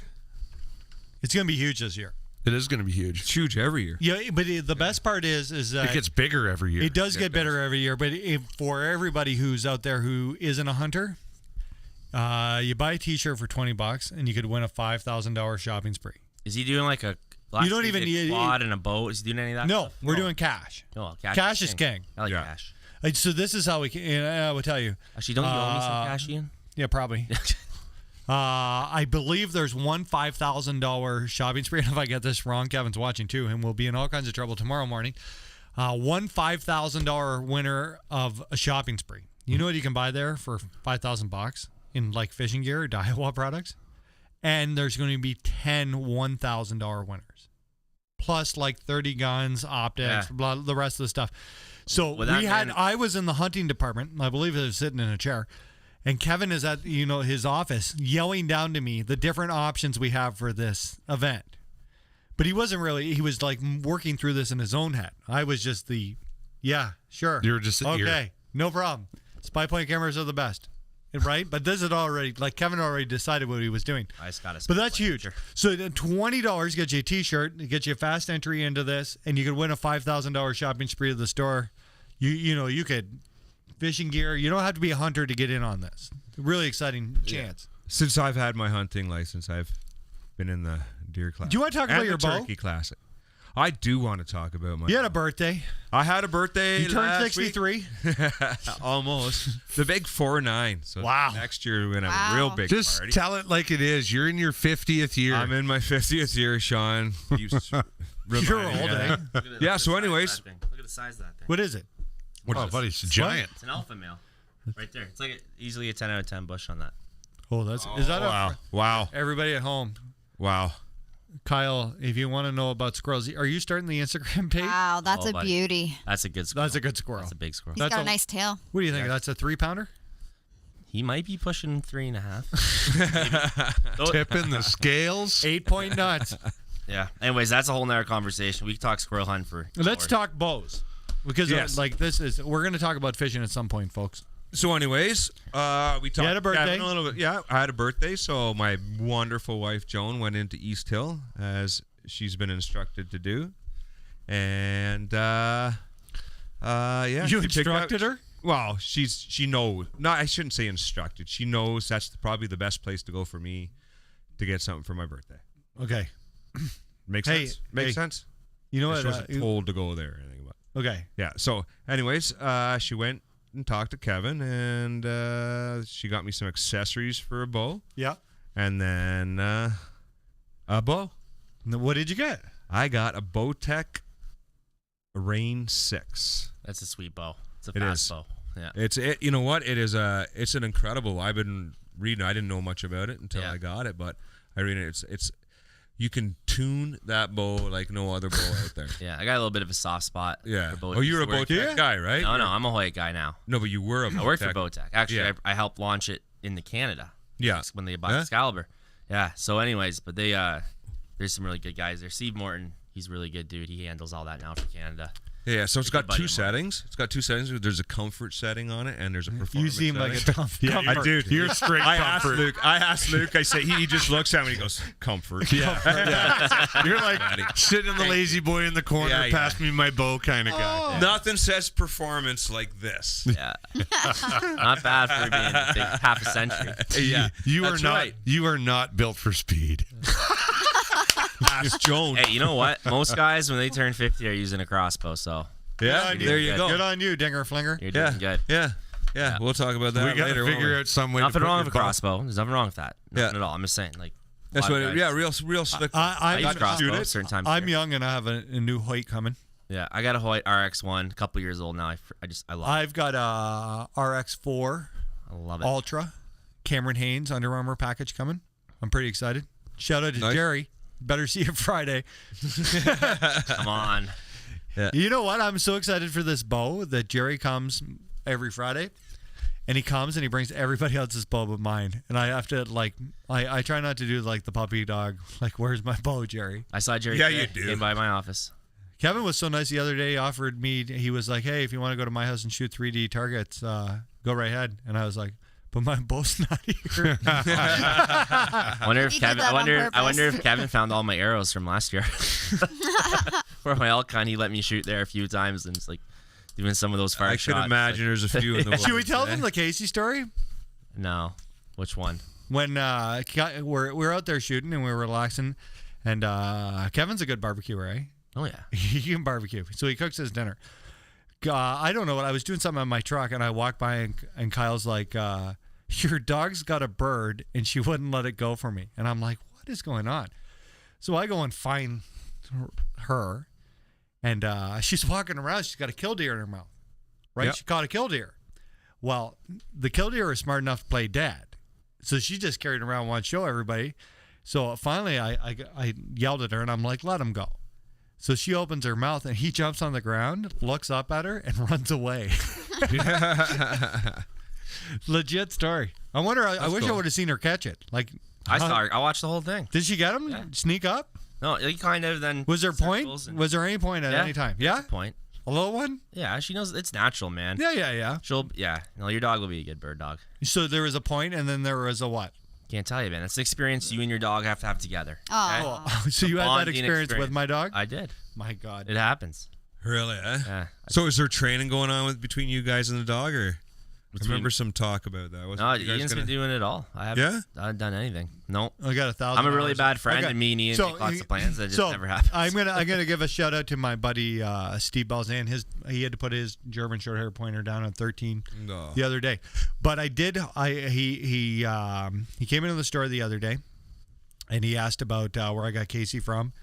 It's going to be huge this year. It is going to be huge. It's huge every year. Yeah, but the best part is that it gets bigger every year. It does get better every year, but for everybody who's out there who isn't a hunter, you buy a T-shirt for $20 and you could win a $5,000 shopping spree. Is he doing like a? You don't even need a quad and a boat. Is he doing any of that? No, we're doing cash. Oh, cash is king. I like cash. So this is how we can. I will tell you. Actually, don't you owe me some cash, Ian? Yeah, probably. I believe there's one $5,000 shopping spree. And if I get this wrong, Kevin's watching too, and we'll be in all kinds of trouble tomorrow morning. One $5,000 winner of a shopping spree. You know what you can buy there for $5,000 in like fishing gear or Daiwa products? And there's going to be 10 $1,000 winners. Plus like 30 guns, optics, blah, the rest of the stuff. So I was in the hunting department. I believe I was sitting in a chair. And Kevin is at his office yelling down to me the different options we have for this event. But he wasn't really, he was like working through this in his own head. I was just sure. You were just sitting here. Okay, no problem. Spy point cameras are the best. Right? But this is already, like Kevin already decided what he was doing. I just got But that's huge. So $20 gets you a T-shirt, it gets you a fast entry into this, and you could win a $5,000 shopping spree at the store. You could fishing gear. You don't have to be a hunter to get in on this. Really exciting chance. Since I've had my hunting license, I've been in the deer class. Do you want to talk about your bow? Turkey classic. I do want to talk about my. You had a birthday. I had a birthday. You turned 63. Almost. The big 4-9. So next year we're gonna have a real big Just party. tell it like it is. You're in your 50th year. I'm in my 50th year, Sean. You're old, eh? Yeah. So, anyways, look at the size of that thing. What is it? Buddy, it's a giant. It's an alpha male, right there. It's like easily a 10 out of 10 bush on that. Oh, is that wow. everybody at home? Wow. Kyle, if you want to know about squirrels, are you starting the Instagram page? Wow, that's a buddy. beauty. That's a good squirrel. That's a good squirrel. That's a big squirrel. He's got a nice tail. What do you think? That's a 3-pounder? He might be pushing 3.5. Tipping the scales. 8-point nuts. Yeah. Anyways, that's a whole nother conversation. We can talk squirrel hunt for. Let's hours. talk bows. Because we're going to talk about fishing at some point, folks. So, anyways, we talked. You had a birthday? Kevin a little bit. Yeah, I had a birthday. So my wonderful wife Joan went into East Hill as she's been instructed to do, and You instructed her? Well, she knows. No, I shouldn't say instructed. She knows that's probably the best place to go for me to get something for my birthday. Okay. Makes sense. Makes sense. You know I what? wasn't told to go there or anything, but Okay. yeah. So, anyways, she went and talked to Kevin, and she got me some accessories for a bow, Yeah. and then a bow. Now, what did you get? I got a Bowtech Rain 6. That's a sweet bow. It's a It fast is. bow. Yeah. You know what? It's an incredible. I've been reading. I didn't know much about it until I got it, but I read it. It's you can tune that bow like no other bow out there. Yeah, I got a little bit of a soft spot. Yeah. For bow. Oh, you're a Used to work- Bowtech guy, right? No, I'm a Hoyt guy now. No, but you were a Bowtech. I work for Bowtech. Actually, Yeah. I helped launch it in Canada. Yeah. When they bought Excalibur. Yeah. So, anyways, but they there's some really good guys there. Steve Morton, he's a really good dude. He handles all that now for Canada. Yeah, so it's got buddy two of mine. settings. It's got two settings. There's a comfort setting on it, and there's a performance. You seem setting. like a tough. Yeah, I do. You're straight I comfort. asked Luke. I say he just looks at me and he goes, "Comfort." Yeah. You're like sitting in the lazy boy in the corner, Yeah, yeah. pass me my bow kind of guy. Nothing says performance like this. Yeah. Not bad for being half a century. Yeah, You are that's not. right. You are not built for speed. Ask Joan. Hey, you know what? Most guys, when they turn 50, are using a crossbow, so Yeah, You're there doing you good. go. Good on you, Dinger Flinger. you're Yeah, doing good. yeah. We'll talk about that We got later. to won't figure we? out some way. Nothing to put wrong your with a bow- crossbow. There's nothing wrong with that. Nothing Yeah. at all. I'm just saying, like, That's a lot what. of Yeah, guys- real slick. I use I'm crossbow shoot at it. certain times. of I'm year. young and I have a new Hoyt coming. Yeah, I got a Hoyt RX1, a couple years old now. I love it. I've got a RX4 I love it. Ultra Cameron Haynes Under Armour package coming. I'm pretty excited. Shout out to Nice. Jerry. Better see you Friday. Come on. You know what? I'm so excited for this bow that Jerry comes every Friday. And he comes and he brings everybody else's bow but mine. And I have to, I try not to do like the puppy dog. Like, where's my bow, Jerry? I saw Jerry. Yeah, today. you do. Came by my office. Kevin was so nice the other day. He offered me, he was like, hey, if you want to go to my house and shoot 3D targets, go right ahead. And I was like, but my bow's not here. I wonder if He did Kevin. that on I wonder purpose. if Kevin found all my arrows from last year. For my elk hunt, he let me shoot there a few times, and it's like doing some of those fire I shots. could imagine there's a few in the. Should we woods, tell eh? them the Casey story? No, which one? When we're out there shooting and we were relaxing, and Kevin's a good barbecuer, eh? Oh yeah. He can barbecue, so he cooks his dinner. I don't know what I was doing something on my truck, and I walked by, and Kyle's like, "Your dog's got a bird, and she wouldn't let it go for me." And I'm like, "What is going on?" So I go and find her, and she's walking around. She's got a killdeer in her mouth, right? Yep. She caught a killdeer. Well, the killdeer is smart enough to play dead, so she just carried it around, wanted to show everybody. So finally, I yelled at her, and I'm like, "Let him go." So she opens her mouth, and he jumps on the ground, looks up at her, and runs away. Legit story. I wonder. I wish I cool. would have seen her catch it. Like, I watched the whole thing. did she get him? Yeah. Sneak up? No, he kind of then. Was there point? circles and- Was there any point at Yeah. any time? Yeah, Point. a little one. Yeah, she knows it's natural, man. Yeah. No, your dog will be a good bird dog. So there was a point, and then there was a what? Can't tell you, man. It's an experience you and your dog have to have together. Oh. okay? So you had that Bonding experience with experience. my dog? I did. My God. It happens. Really? Eh? Yeah. So is there training going on between you guys and the dog, or? I Between- remember some talk about that. Wasn't No, you guys Ian's gonna- been doing it all. I haven't done anything. No. I got 1,000. I'm a really hours. bad friend, Okay. and me and Ian So, make lots of plans that just so never happens. I'm gonna give a shout out to my buddy Steve Balzan. He had to put his German short hair pointer down on 13 No. the other day, but I did. He came into the store the other day, and he asked about where I got Casey from,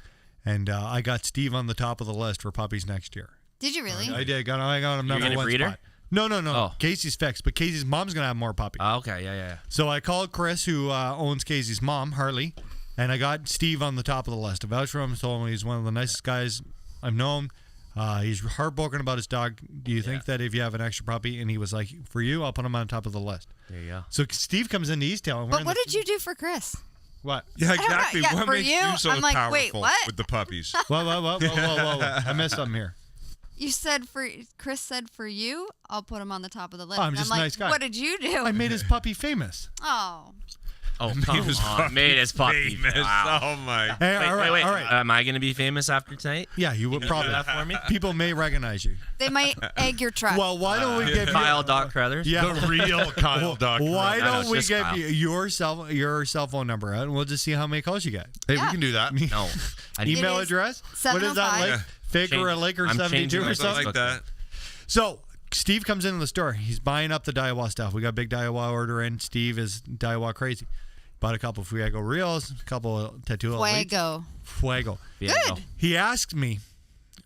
and I got Steve on the top of the list for puppies next year. Did you really? I did. I got him number gonna one breed her? spot. No. Oh. Casey's fixed, but Casey's mom's gonna have more puppies. Oh, okay, yeah. So I called Chris, who owns Casey's mom, Harley, And I got Steve on the top of the list. I vouched for him. Told him he's one of the nicest guys I've known. He's heartbroken about his dog. Do you think that if you have an extra puppy? And he was like, for you, I'll put him on top of the list. There you go. So Steve comes into Easttail. But what did you do for Chris? What? Yeah, I don't know. exactly. Yeah, What for makes you, you so I'm like, powerful wait, what? with the puppies? Whoa. I missed something here. You said Chris said for you, I'll put him on the top of the list. Oh, I'm And just like, a nice guy. What did you do? I made his puppy famous. Oh. Oh, come on. Made his puppy Famous. Wow. Oh my. Hey, Wait. all right. Am I going to be famous after tonight? Yeah, you would probably. that for me? People may recognize you. They might egg your truck. Well, why don't we give you Kyle Doc Crothers? Yeah. The real Kyle Doc. Why No, don't it's we just get Kyle. your cell phone number out and we'll just see how many calls you get? Hey, Yeah. we can do that. No. I need Email is address? What is that 705. like? Fake or a Laker I'm 72 changing or my something? Like that. So Steve comes into the store. He's buying up the Daiwa stuff. We got a big Daiwa order in. Steve is Daiwa crazy. Bought a couple Fuego Reels, a couple of Tattoo Elites. Fuego. Good. He asked me,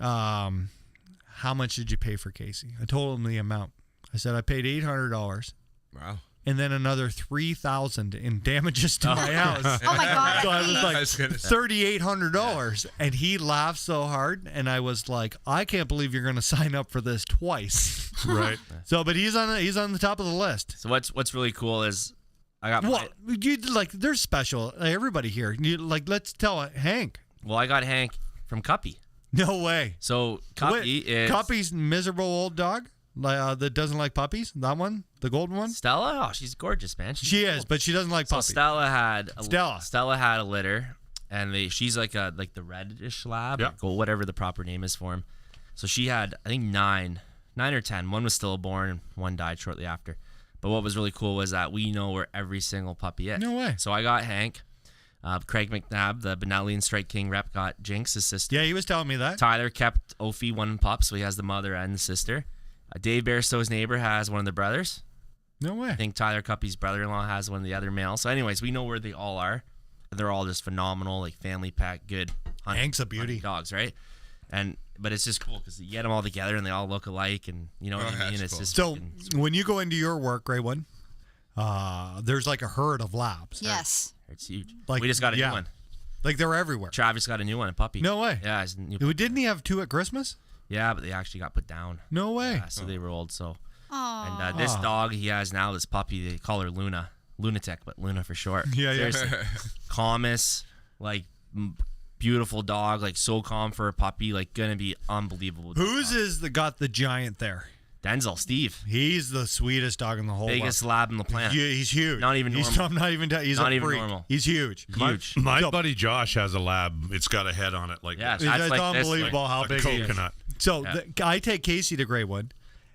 how much did you pay for Casey? I told him the amount. I said I paid $800 Wow. and then another $3,000 in damages to my house. Oh my God. So I was I was like gonna say. $3,800, and he laughed so hard, and I was like, I can't believe you're going to sign up for this twice. Right. So, but he's on the top of the list. So what's really cool is I got Well, you like they're special. Everybody here, you like. Let's tell Hank. I got Hank from Cuppy. No way. So Cuppy is Cuppy's miserable old dog that doesn't like puppies. That one, the golden one. Stella. Oh, she's gorgeous, man. She is, but she doesn't like So puppies. Stella had Stella. a litter, and she's like the reddish lab, Yeah. or gold, whatever the proper name is for him. So she had, I think, nine or 10. One was stillborn, and one died shortly after. But what was really cool was that we know where every single puppy is. No way. So I got Hank. Craig McNabb, the Benelli and Strike King rep, got Jinx, his sister. Yeah, he was telling me that. Tyler kept Ophi one pup, so he has the mother and the sister. Dave Bairstow's neighbor has one of the brothers. No way. I think Tyler Cuppy's brother-in-law has one of the other males. So anyways, we know where they all are. They're all just phenomenal, like family pack, good hunting, Hank's a beauty. hunting dogs, right? But it's just cool because you get them all together and they all look alike, and you know what I mean. that's It's cool. just So freaking- when you go into your work, Grey One, there's like a herd of labs. Yes. it's huge. Like, We just got a yeah. new one. Like they're everywhere. Travis got a new one, a puppy. No way. Yeah, his new. Didn't he have two at Christmas? Yeah, but they actually got put down. No way. Yeah, so they were old. So Oh. and this dog he has now, this puppy, they call her Luna, Lunatic, but Luna for short. Yeah, yeah. Seriously. Calmest, like beautiful dog, like so calm for a puppy, like gonna be unbelievable. Whose is got the giant there? Denzel, Steve, He's the sweetest dog in the whole biggest world. lab on the planet. He's huge. Not even He's normal. not even. He's Not a even freak. normal. He's huge. Huge. My So- buddy Josh has a lab. It's got a head on it like Yeah, this. that's It's like this, unbelievable like, how like a big he is. coconut. So Yeah. I take Casey to Greywood,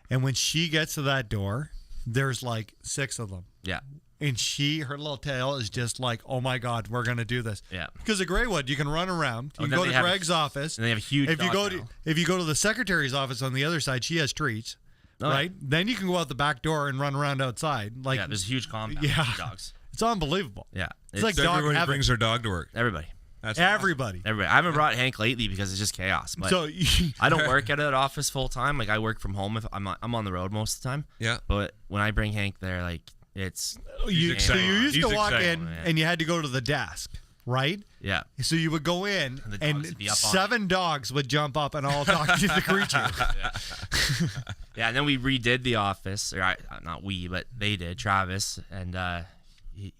and when she gets to that door, there's like 6 of them. Yeah, And her little tail is just like, oh my God, we're gonna do this. yeah. Because at Greywood, you can run around. You Oh, can then go they to have- Greg's office. And they have a huge. If you dog go now. to the secretary's office on the other side, she has treats, Oh, yeah. right? Then you can go out the back door and run around outside. Like, yeah, there's a huge compound. Yeah. For dogs. it's unbelievable. Yeah, It's like So dog everybody heaven. brings their dog to work. everybody. That's Everybody. I haven't brought Hank lately because it's just chaos. But So I don't work at an office full time. Like I work from home if I'm on the road most of the time. Yeah. But when I bring Hank there, like it's you used He's to walk excited. in Yeah. and you had to go to the desk, right? yeah. So you would go in And the and dogs would be up on 7 dogs would jump up and all talk to the creature. Yeah, and then we redid the office, or not we, but they did. Travis, and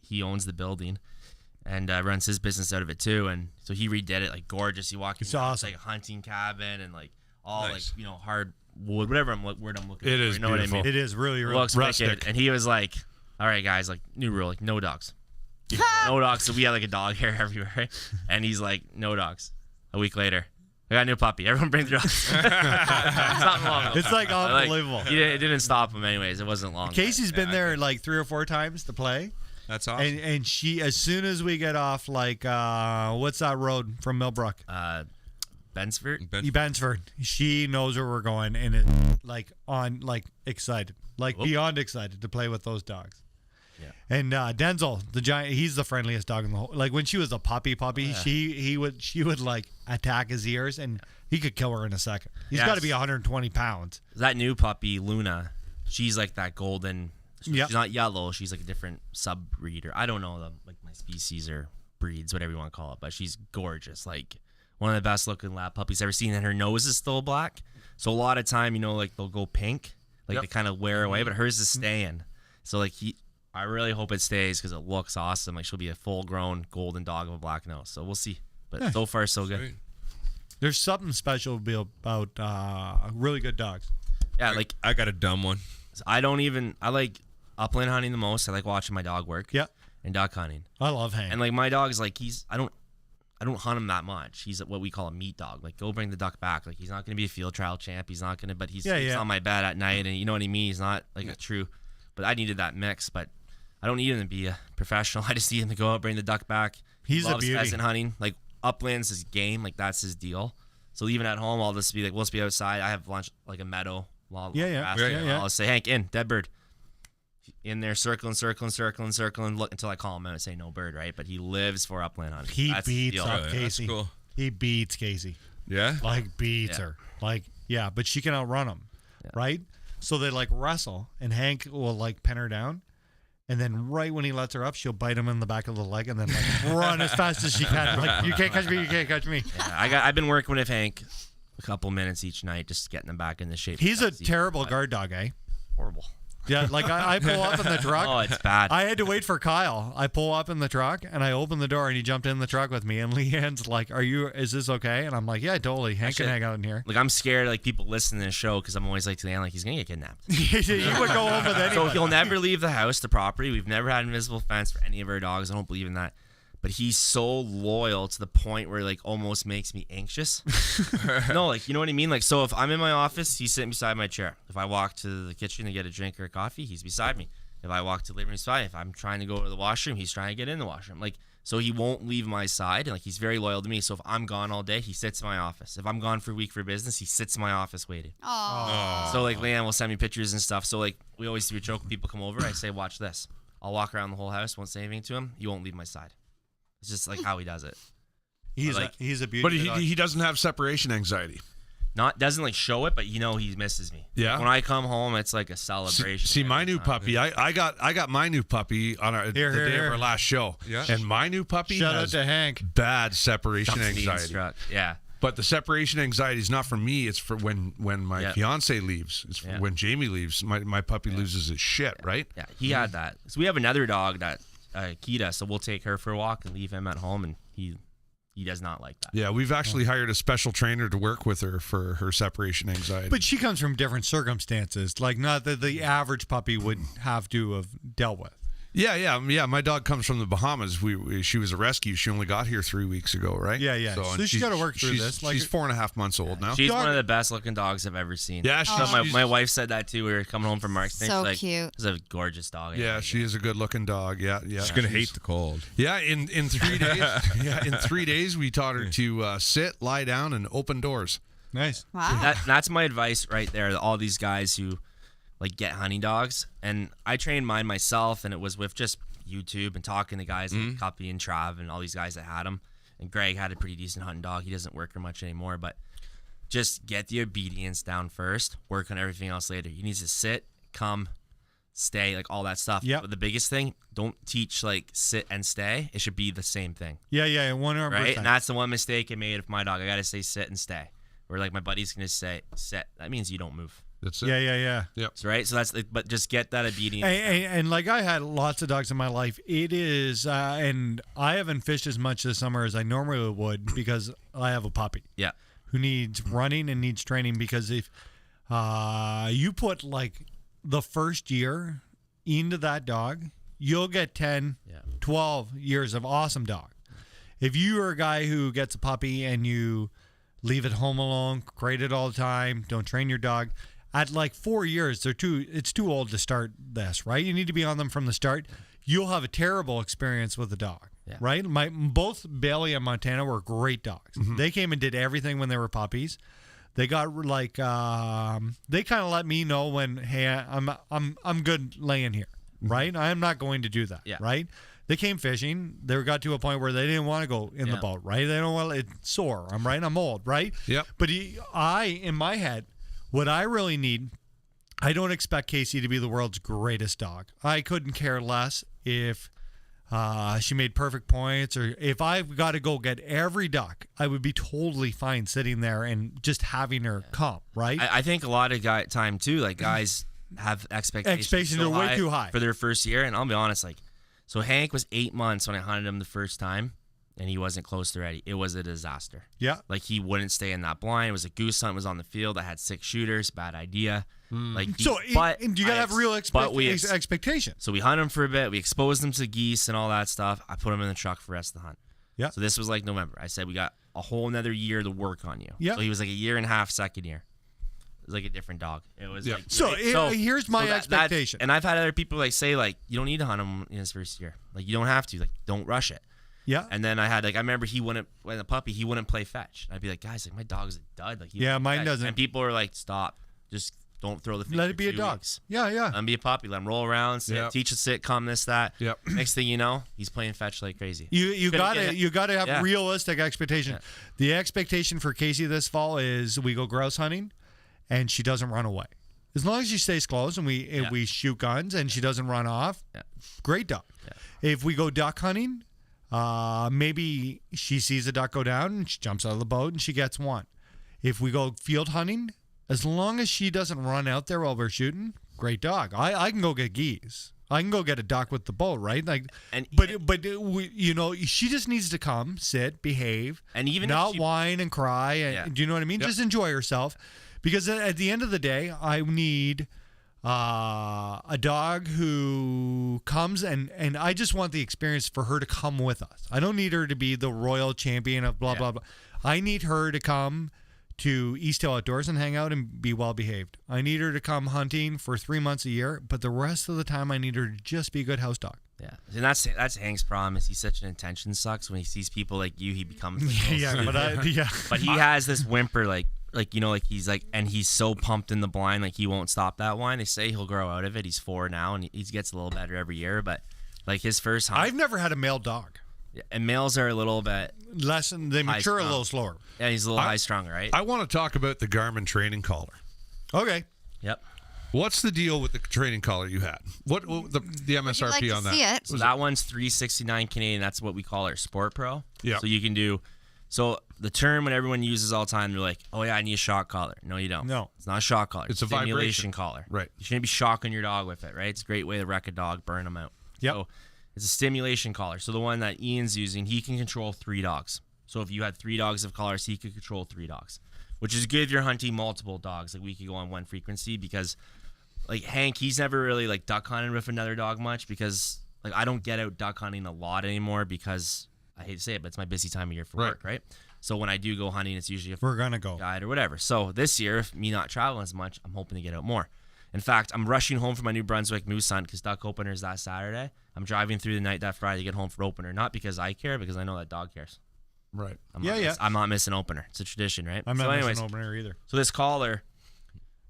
he owns the building, and runs his business out of it too. And so he redid it, like gorgeous. You walk in, It's awesome. It's like a hunting cabin, and like all Nice. like hard wood, whatever word I'm looking for. It is You know what I beautiful. mean? It is really, It really looks rustic. wicked. And he was like, "All right, guys, like new rule, like no dogs, no dogs." So we had like a dog hair everywhere, right? And he's like, "No dogs." A week later, I got a new puppy. Everyone brings their dogs. It's not long. It's like unbelievable. It didn't stop him anyways. It wasn't long. Casey's been there like 3 or 4 times to play. That's awesome. And she, as soon as we get off, like, what's that road from Millbrook? Bensford. Bensford. She knows where we're going and is excited, beyond excited to play with those dogs. Yeah. And Denzel, the giant, he's the friendliest dog in the whole. Like when she was a puppy, she would like attack his ears and he could kill her in a second. He's Yes. got to be 120 pounds. That new puppy, Luna, she's like that golden. Yep. She's not yellow. She's like a different sub breed, or I don't know my species or breeds, whatever you want to call it, but she's gorgeous. Like one of the best looking lab puppies I've ever seen, and her nose is still black. So a lot of time, like they'll go pink, like they kind of wear away, but hers is staying. So like I really hope it stays because it looks awesome. Like she'll be a full grown golden dog with a black nose. So we'll see. But so far so good. There's something special about really good dogs. Yeah, like I got a dumb one. I like upland hunting the most. I like watching my dog work. Yeah. And duck hunting. I love Hank. And like my dog is like I don't hunt him that much. He's what we call a meat dog. Like go bring the duck back. Like he's not gonna be a field trial champ. He's not gonna, but he's on my bed at night, and you know what I mean. He's not like a true. But I needed that mix. But I don't need him to be a professional. I just need him to go out, bring the duck back. He's loves a beauty. pheasant hunting. Like upland's his game. Like that's his deal. So even at home, I'll just be like, we'll just be outside. I have lunch like a meadow. I'll say, Hank, in, dead bird. In there, circling, look until I call him out and say no bird, right? But he lives for upland hunting. He beats up Casey. Cool. He beats Casey. Yeah? Like beats her. Like, yeah, but she can outrun him, right? So they like wrestle, and Hank will like pin her down. And then right when he lets her up, she'll bite him in the back of the leg and then like run as fast as she can. Like, you can't catch me, you can't catch me. Yeah, I've been working with Hank a couple minutes each night, just getting him back in the shape. He's a terrible guard dog, eh? Horrible. Yeah, like I pull up in the truck. Oh, it's bad. I had to wait for Kyle. I pull up in the truck and I open the door and he jumped in the truck with me. And Leanne's like, is this okay? And I'm like, yeah, totally. Hank can hang out in here. Like, I'm scared, like, people listen to the show because I'm always like to Leanne, like, he's going to get kidnapped. He would go home with anyone. So he'll never leave the house, the property. We've never had an invisible fence for any of our dogs. I don't believe in that. But he's so loyal to the point where, like, almost makes me anxious. No, like, you know what I mean? Like, so if I'm in my office, he's sitting beside my chair. If I walk to the kitchen to get a drink or a coffee, he's beside me. If I walk to the living room, he's fine. If I'm trying to go to the washroom, he's trying to get in the washroom. Like, so he won't leave my side. And, like, he's very loyal to me. So if I'm gone all day, he sits in my office. If I'm gone for a week for business, he sits in my office waiting. Aww. So, like, Leanne will send me pictures and stuff. So, like, we always do a joke when people come over. I say, watch this. I'll walk around the whole house, won't say anything to him. He won't leave my side. It's just like how he does it. He's a beauty. But he doesn't have separation anxiety. Doesn't like show it, but you know he misses me. Yeah. When I come home, it's like a celebration. See my new puppy. I got my new puppy on the day of our last show. Yeah. And my new puppy Shout out has to Hank. bad separation anxiety. Yeah. But the separation anxiety is not for me. It's for when my fiance leaves. It's for when Jamie leaves. My puppy loses his shit, right? Yeah, he had that. So we have another dog that Kita, so we'll take her for a walk and leave him at home, and he does not like that. Yeah, we've actually hired a special trainer to work with her for her separation anxiety. But she comes from different circumstances, like not that the average puppy would have to have dealt with. Yeah. My dog comes from the Bahamas. She was a rescue. She only got here 3 weeks ago, right? Yeah. So she's got to work through this. Like, she's 4.5 months old now. She's one of the best looking dogs I've ever seen. Yeah, my wife said that too. We were coming home from Mark's. So like, cute. She's a gorgeous dog. Yeah, she is a good looking dog. Yeah. She's gonna hate the cold. Yeah, in 3 days. In 3 days, we taught her to sit, lie down, and open doors. Nice. Wow. That's my advice right there. All these guys who like get hunting dogs, and I trained mine myself, and it was with just YouTube and talking to guys like Cuppy and Trav and all these guys that had him. And Greg had a pretty decent hunting dog. He doesn't work her much anymore, but just get the obedience down first, work on everything else later. You need to sit, come, stay, like all that stuff. Yeah. But the biggest thing, don't teach like sit and stay. It should be the same thing. Yeah, 100%. Right? And that's the one mistake I made with my dog. I got to say sit and stay. Where like my buddy's going to say sit. That means you don't move. That's it. Yeah. Yep. Right? So that's, but just get that obedience. And like I had lots of dogs in my life. It is, and I haven't fished as much this summer as I normally would because I have a puppy. Yeah. Who needs running and needs training, because if you put like the first year into that dog, you'll get 10, 12 years of awesome dog. If you are a guy who gets a puppy and you leave it home alone, crate it all the time, don't train your dog, at like 4 years, it's too old to start this, right? You need to be on them from the start. You'll have a terrible experience with the dog, right? Both Bailey and Montana were great dogs. Mm-hmm. They came and did everything when they were puppies. They got like they kind of let me know when, hey, I'm good laying here, right? I'm not going to do that, right? They came fishing. They got to a point where they didn't want to go in the boat, right? They don't want it's sore. I'm old, right? Yep. But in my head, what I really need, I don't expect Casey to be the world's greatest dog. I couldn't care less if She made perfect points. Or if I've got to go get every duck, I would be totally fine sitting there and just having her comp, right? I think a lot of time too, like guys have expectations are way too high for their first year. And I'll be honest, like, so Hank was 8 months when I hunted him the first time, and he wasn't close to ready. It was a disaster. Yeah. Like, he wouldn't stay in that blind. It was a goose hunt, was on the field. I had 6 shooters. Bad idea. Like, but you gotta have real expectations. So we hunted him for a bit. We exposed him to geese and all that stuff. I put him in the truck for the rest of the hunt. Yeah. So this was like November. I said, we got a whole another year to work on you. Yeah. So he was like a year and a half second year. It was like a different dog. It was like, here's my expectation. And I've had other people like say, like, you don't need to hunt him in his first year. Like, you don't have to. Like, don't rush it. Yeah. And then I had, like, I remember when a puppy, he wouldn't play fetch. I'd be like, guys, like, my dog's a dud. Like, mine doesn't. And people are like, stop. Just don't throw the thing. Let it be a dog. Yeah. Let him be a puppy. Let him roll around, sit, teach a sit, come, this, that. Yep. Next thing you know, he's playing fetch like crazy. You gotta have realistic expectation. Yeah. The expectation for Casey this fall is we go grouse hunting, and she doesn't run away. As long as she stays close and we shoot guns and she doesn't run off, great dog. Yeah. If we go duck hunting, maybe she sees a duck go down and she jumps out of the boat and she gets one. If we go field hunting, as long as she doesn't run out there while we're shooting, great dog. I can go get geese. I can go get a duck with the boat, right? Like, she just needs to come, sit, behave, and even not whine and cry. And do you know what I mean? Just enjoy herself, because at the end of the day, I need a dog who comes and I just want the experience for her to come with us. I don't need her to be the royal champion of blah blah blah. I need her to come to East Hill Outdoors and hang out and be well behaved. I need her to come hunting for 3 months a year, but the rest of the time I need her to just be a good house dog. Yeah, and that's Hank's problem. Is he's such an attention sucks. When he sees people like you, he becomes But he has this whimper, like he's like, and he's so pumped in the blind, like he won't stop that whine. They say he'll grow out of it. He's 4 now, and he gets a little better every year. But like his first hunt, I've never had a male dog. Yeah, and males are a little bit less, they mature a little slower. Yeah, he's a little high strung, right? I want to talk about the Garmin training collar. Okay. Yep. What's the deal with the training collar you had? What the MSRP on that? See it. So that one's $369 Canadian. That's what we call our Sport Pro. Yeah. So you can do. So the term when everyone uses all the time, they're like, "Oh yeah, I need a shock collar." No, you don't. No, it's not a shock collar. It's a stimulation vibration collar. Right. You shouldn't be shocking your dog with it. Right. It's a great way to wreck a dog, burn them out. Yep. So it's a stimulation collar. So the one that Ian's using, he can control 3 dogs. So if you had 3 dogs of collars, he could control 3 dogs, which is good if you're hunting multiple dogs. Like we could go on one frequency because, like Hank, he's never really like duck hunted with another dog much because like I don't get out duck hunting a lot anymore because I hate to say it, but it's my busy time of year for work, right? So when I do go hunting, it's usually we're gonna go guide or whatever. So this year, if me not traveling as much, I'm hoping to get out more. In fact, I'm rushing home for my New Brunswick moose hunt because duck opener is that Saturday. I'm driving through the night that Friday to get home for opener, not because I care, because I know that dog cares. Right. I'm not missing opener. It's a tradition, right? I'm not missing opener either. So this collar,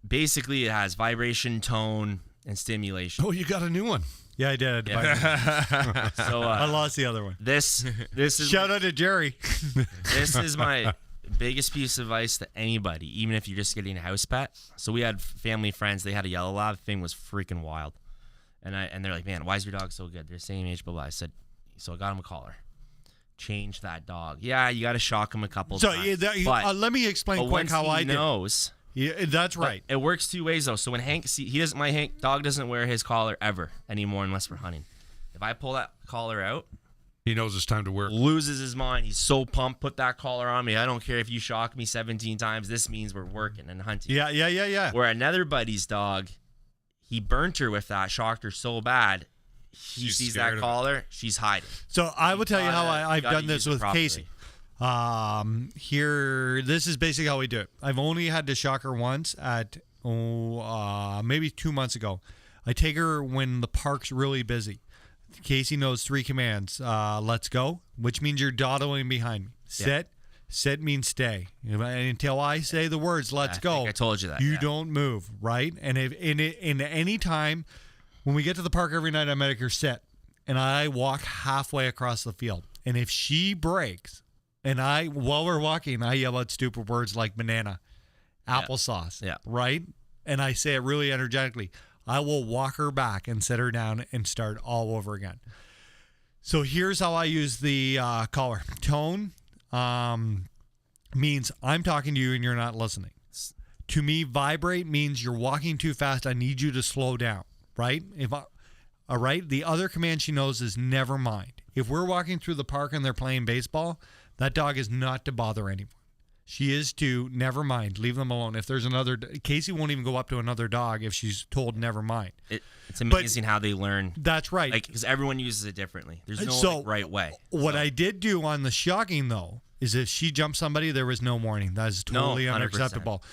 basically, it has vibration, tone, and stimulation. Oh, you got a new one. Yeah, I did. Yeah. So I lost the other one. This is shout out to Jerry. This is my biggest piece of advice to anybody, even if you're just getting a house pet. So we had family friends. They had a yellow lab. The thing was freaking wild, and they're like, "Man, why is your dog so good? They're the same age, blah blah." I said, "So I got him a collar. Change that dog. Yeah, you got to shock him a couple times. Let me explain quick how I knows. Yeah, that's right. It works 2 ways though. So when Hank my dog doesn't wear his collar ever anymore unless we're hunting. If I pull that collar out, he knows it's time to work. Loses his mind. He's so pumped. Put that collar on me. I don't care if you shock me 17 times. This means we're working and hunting. Yeah. Where another buddy's dog, he burnt her with that, shocked her so bad. She sees that collar, she's hiding. So I will tell you how I've done this with Casey. Here, this is basically how we do it. I've only had to shock her once at maybe 2 months ago. I take her when the park's really busy. Casey knows 3 commands. Let's go, which means you're dawdling behind me. Sit. Sit means stay. Until I say the words, let's go. I told you that. You don't move, right? And if in any time when we get to the park every night, I make her sit. And I walk halfway across the field. And if she breaks, and while we're walking, I yell out stupid words like banana, applesauce, right? And I say it really energetically. I will walk her back and set her down and start all over again. So here's how I use the collar. Tone means I'm talking to you and you're not listening. To me, vibrate means you're walking too fast. I need you to slow down, right? All right. The other command she knows is never mind. If we're walking through the park and they're playing baseball, that dog is not to bother anyone. She is to never mind, leave them alone. If there's another, Casey won't even go up to another dog if she's told never mind. It's amazing how they learn. That's right. Like, because everyone uses it differently. There's no right way. What I did do on the shocking though is if she jumped somebody, there was no warning. That is totally unacceptable.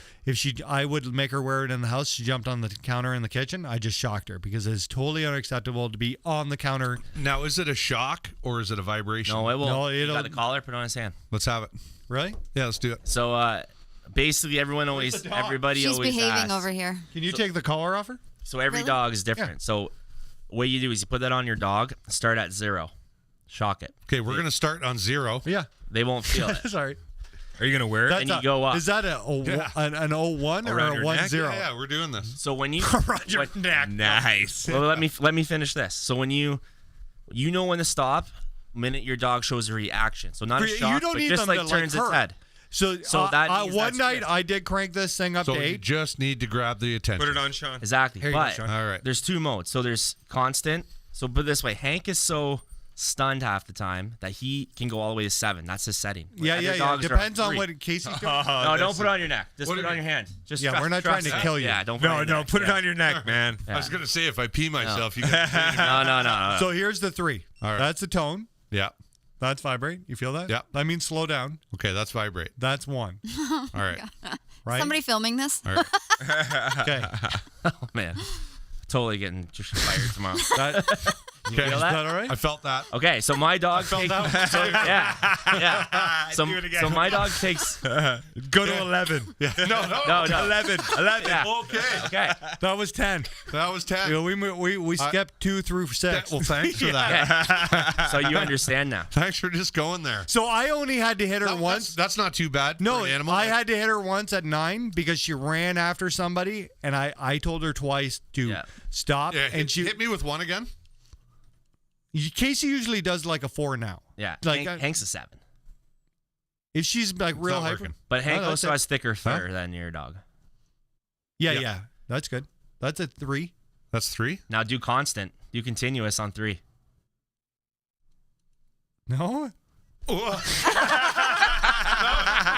I would make her wear it in the house. She jumped on the counter in the kitchen. I just shocked her because it's totally unacceptable to be on the counter. Now, is it a shock or is it a vibration? No, it will. No, You got the collar, put it on his hand. Let's have it. Really? Yeah, let's do it. So basically, everybody She's always behaving asks, over here. Can you take the collar off her? So every Really? dog is different. Yeah. So what you do is you put that on your dog, start at 0, shock it. Okay, we're going to start on 0. Yeah. They won't feel it. Sorry. Are you gonna wear it? Then you go up. Is that an 01 or Around a your 10? neck? Yeah, we're doing this. So when you Around your neck. Nice. well, let me finish this. So when you know when to stop, the minute your dog shows a reaction. So not a You shock, don't but need just them like to, turns like, its hurt. head. So that means one that's night good. I did crank this thing up So to you 8. just need to grab the attention. Put it on, Sean. Exactly. Here you go, But Sean. All right. there's 2 modes. So there's constant. So put it this way, Hank is so stunned half the time that he can go all the way to 7. That's his setting. Yeah. Other dogs are Depends on 3. what Casey's doing. No, don't put it on your neck. Just put it on your hand. Just Yeah, we're not trying to kill you. Yeah, don't put it No, on your no, neck. put it Yeah. on your neck, man. Yeah. I was going to say, if I pee myself, you can. No. So here's the 3. All right. That's the tone. Yeah. That's vibrate. You feel that? Yeah. That means slow down. Okay, that's vibrate. That's 1. All right. Right? Somebody filming this? All right. Okay. Oh, man. Totally getting just fired tomorrow. Okay. feel Is that? that all right? I felt that. Okay, so my dog takes. Yeah. So my dog takes. Go to 11. Yeah. No. 11. Yeah. Okay. Okay. That was 10. That was 10. You know, we skipped 2 through 6. Well, thanks for that. Okay. So you understand now. Thanks for just going there. So I only had to hit her once. That's not too bad. No, for an animal. I had to hit her once at 9 because she ran after somebody, and I told her twice to stop. Yeah, and she hit me with 1 again. Casey usually does like a 4 now. Yeah. Like Hank's a 7. if she's like real not hyper. working. But Hank that's also it. has thicker fur than your dog. Yeah, that's good. That's a 3. That's 3. Now do constant. Do continuous on 3. No.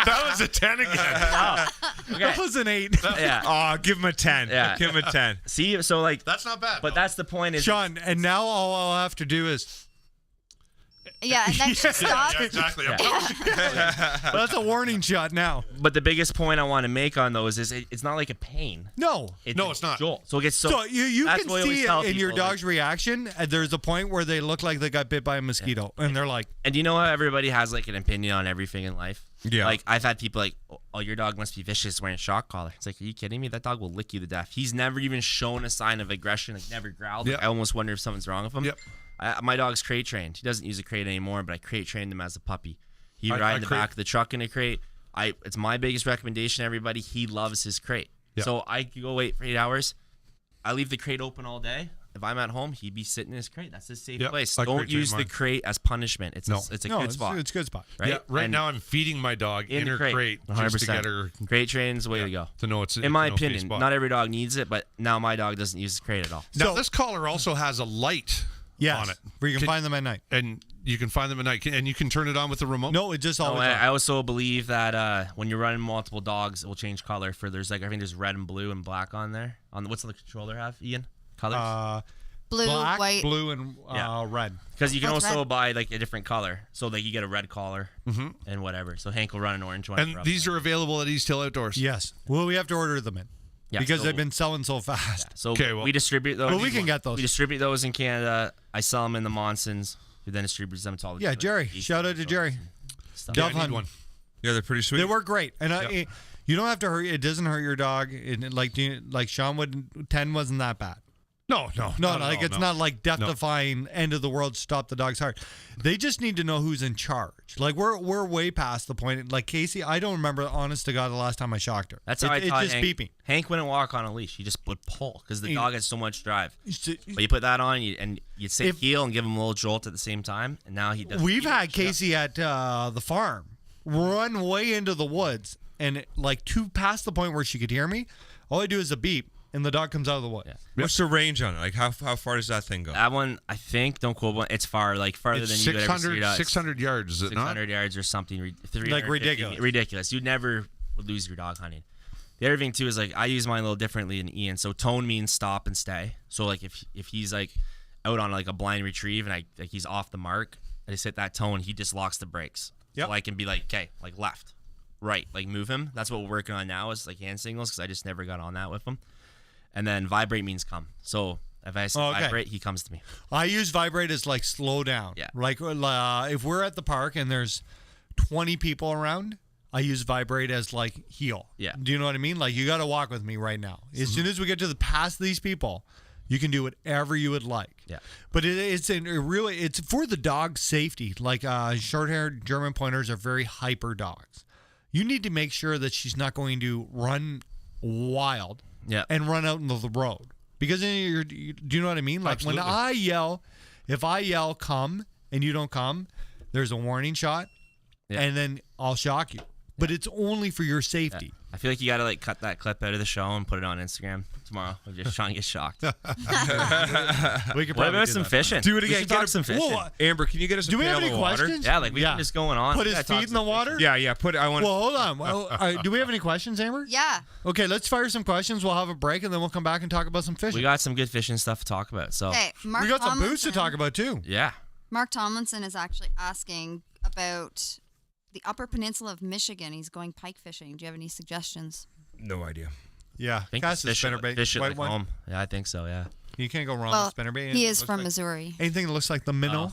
That was a 10 again. Okay. That was an 8. Yeah. Oh, give him a 10. Yeah. Give him a 10. See, so like, That's not bad. but that's the point. Is Sean, and now all I'll have to do is Yeah, and then she stopped. Yeah, exactly. that's a warning shot now. But the biggest point I want to make on those is it's not like a pain. No. No, it's not. Jolt. So it gets So you that's can what I always see tell in your people, like- dog's reaction, there's a point where they look like they got bit by a mosquito, and they're like, And you know how everybody has like an opinion on everything in life? Yeah. Like I've had people like, oh, your dog must be vicious wearing a shock collar. It's like, are you kidding me? That dog will lick you to death. He's never even shown a sign of aggression, like never growled. Like, Yep. I almost wonder if something's wrong with him. Yep. My dog's crate trained. He doesn't use a crate anymore, but I crate trained him as a puppy. He I ride in the crate- back of the truck in a crate. It's my biggest recommendation to everybody. He loves his crate. Yep. So I could go wait for 8 hours. I leave the crate open all day. If I'm at home, he'd be sitting in his crate. That's his safe Yep, place. I Don't crate use train the mine. crate as punishment. It's No. a no, good spot. it's a good spot. Right? Yeah, right And now I'm feeding my dog in in the her crate just 100%. to get her Crate train's the way to go. to know it's In my an okay opinion, spot. not every dog needs it, but now my dog doesn't use the crate at all. Now So- this collar also has a light Yes, on it, where you can find them at night. and you can find them at night, and you can turn it on with the remote. No, it just No, always. I also believe that when you're running multiple dogs, it will change color. There's I think there's red and blue and black on there. What's the controller have, Ian? Colors? Blue, black, white. blue, and Yeah. red. Because you can What's also red? buy like a different color, so like you get a red collar and whatever. So Hank will run an orange one. And these are available at East Hill Outdoors. Yes. Well, we have to order them in because so- they've been selling so fast. So Okay, well- we distribute those. But we can get those. We distribute those in Canada. I sell them in the Monsons, who then distributes them to all the Yeah, different Jerry. East Shout out to stores Jerry. and stuff. Yeah, I Dove need Hunt. one. Yeah, they're pretty sweet. They work great, and Yep. you don't have to hurt. It doesn't hurt your dog. Like Sean would. 10 wasn't that bad. No, Like it's not like death-defying end of the world. Stop the dog's heart. They just need to know who's in charge. Like we're way past the point. Like Casey, I don't remember, honest to God, the last time I shocked her. That's how I taught it's just Hank. beeping. Hank wouldn't walk on a leash. He just would pull because the dog has so much drive. But you put that on, and you say heel and give him a little jolt at the same time, and now he does. We've had Casey at the farm run way into the woods, and like past the point where she could hear me. All I do is a beep, and the dog comes out of the woods. Yeah. What's the range on it? Like how far does that thing go? That one, I think, don't quote me, it's far, like farther It's than you could ever see. 600 yards, is it 600 yards or something. Like ridiculous. Ridiculous. You never would lose your dog hunting. The other thing too is like I use mine a little differently than Ian. So tone means stop and stay. So like if he's like out on like a blind retrieve and he's off the mark, I just hit that tone, he just locks the brakes. Yep. So I can be like, okay, like left, right, like move him. That's what we're working on now is like hand signals because I just never got on that with him. And then vibrate means come. So if I say vibrate, he comes to me. I use vibrate as like slow down. Yeah. Like if we're at the park and there's 20 people around, I use vibrate as like heel. Yeah. Do you know what I mean? Like you got to walk with me right now. As soon as we get to past these people, you can do whatever you would like. Yeah. But it's for the dog's safety. Like short-haired German pointers are very hyper dogs. You need to make sure that she's not going to run wild. Yeah. And run out into the road. Because then do you know what I mean? Like Absolutely. when I yell, if I yell come and you don't come, there's a warning shot, and then I'll shock you. But it's only for your safety. Yeah. I feel like you got to like cut that clip out of the show and put it on Instagram tomorrow. We're just trying to get shocked. We could What probably about do some that. fishing? Do it We again. should Get talk a- some fishing. Whoa, Amber, can you get us a do we pail have any of water? questions? Yeah, like we can just going on. Put We his gotta talk feet in some the fishing. water? Yeah. Put it. I want. Well, hold on. Well, do we have any questions, Amber? Yeah. Okay, let's fire some questions. We'll have a break, and then we'll come back and talk about some fishing. We got some good fishing stuff to talk about. So Okay, Mark We got some boots to Tomlinson- talk about, too. yeah, Mark Tomlinson is actually asking about the Upper Peninsula of Michigan. He's going pike fishing. Do you have any suggestions? No idea. Yeah, I think cast a fish it, spinnerbait. fish it White like one. home. Yeah, I think so. Yeah, You can't go wrong Well, with spinnerbait. he It is looks from like Missouri. anything that looks like the minnow.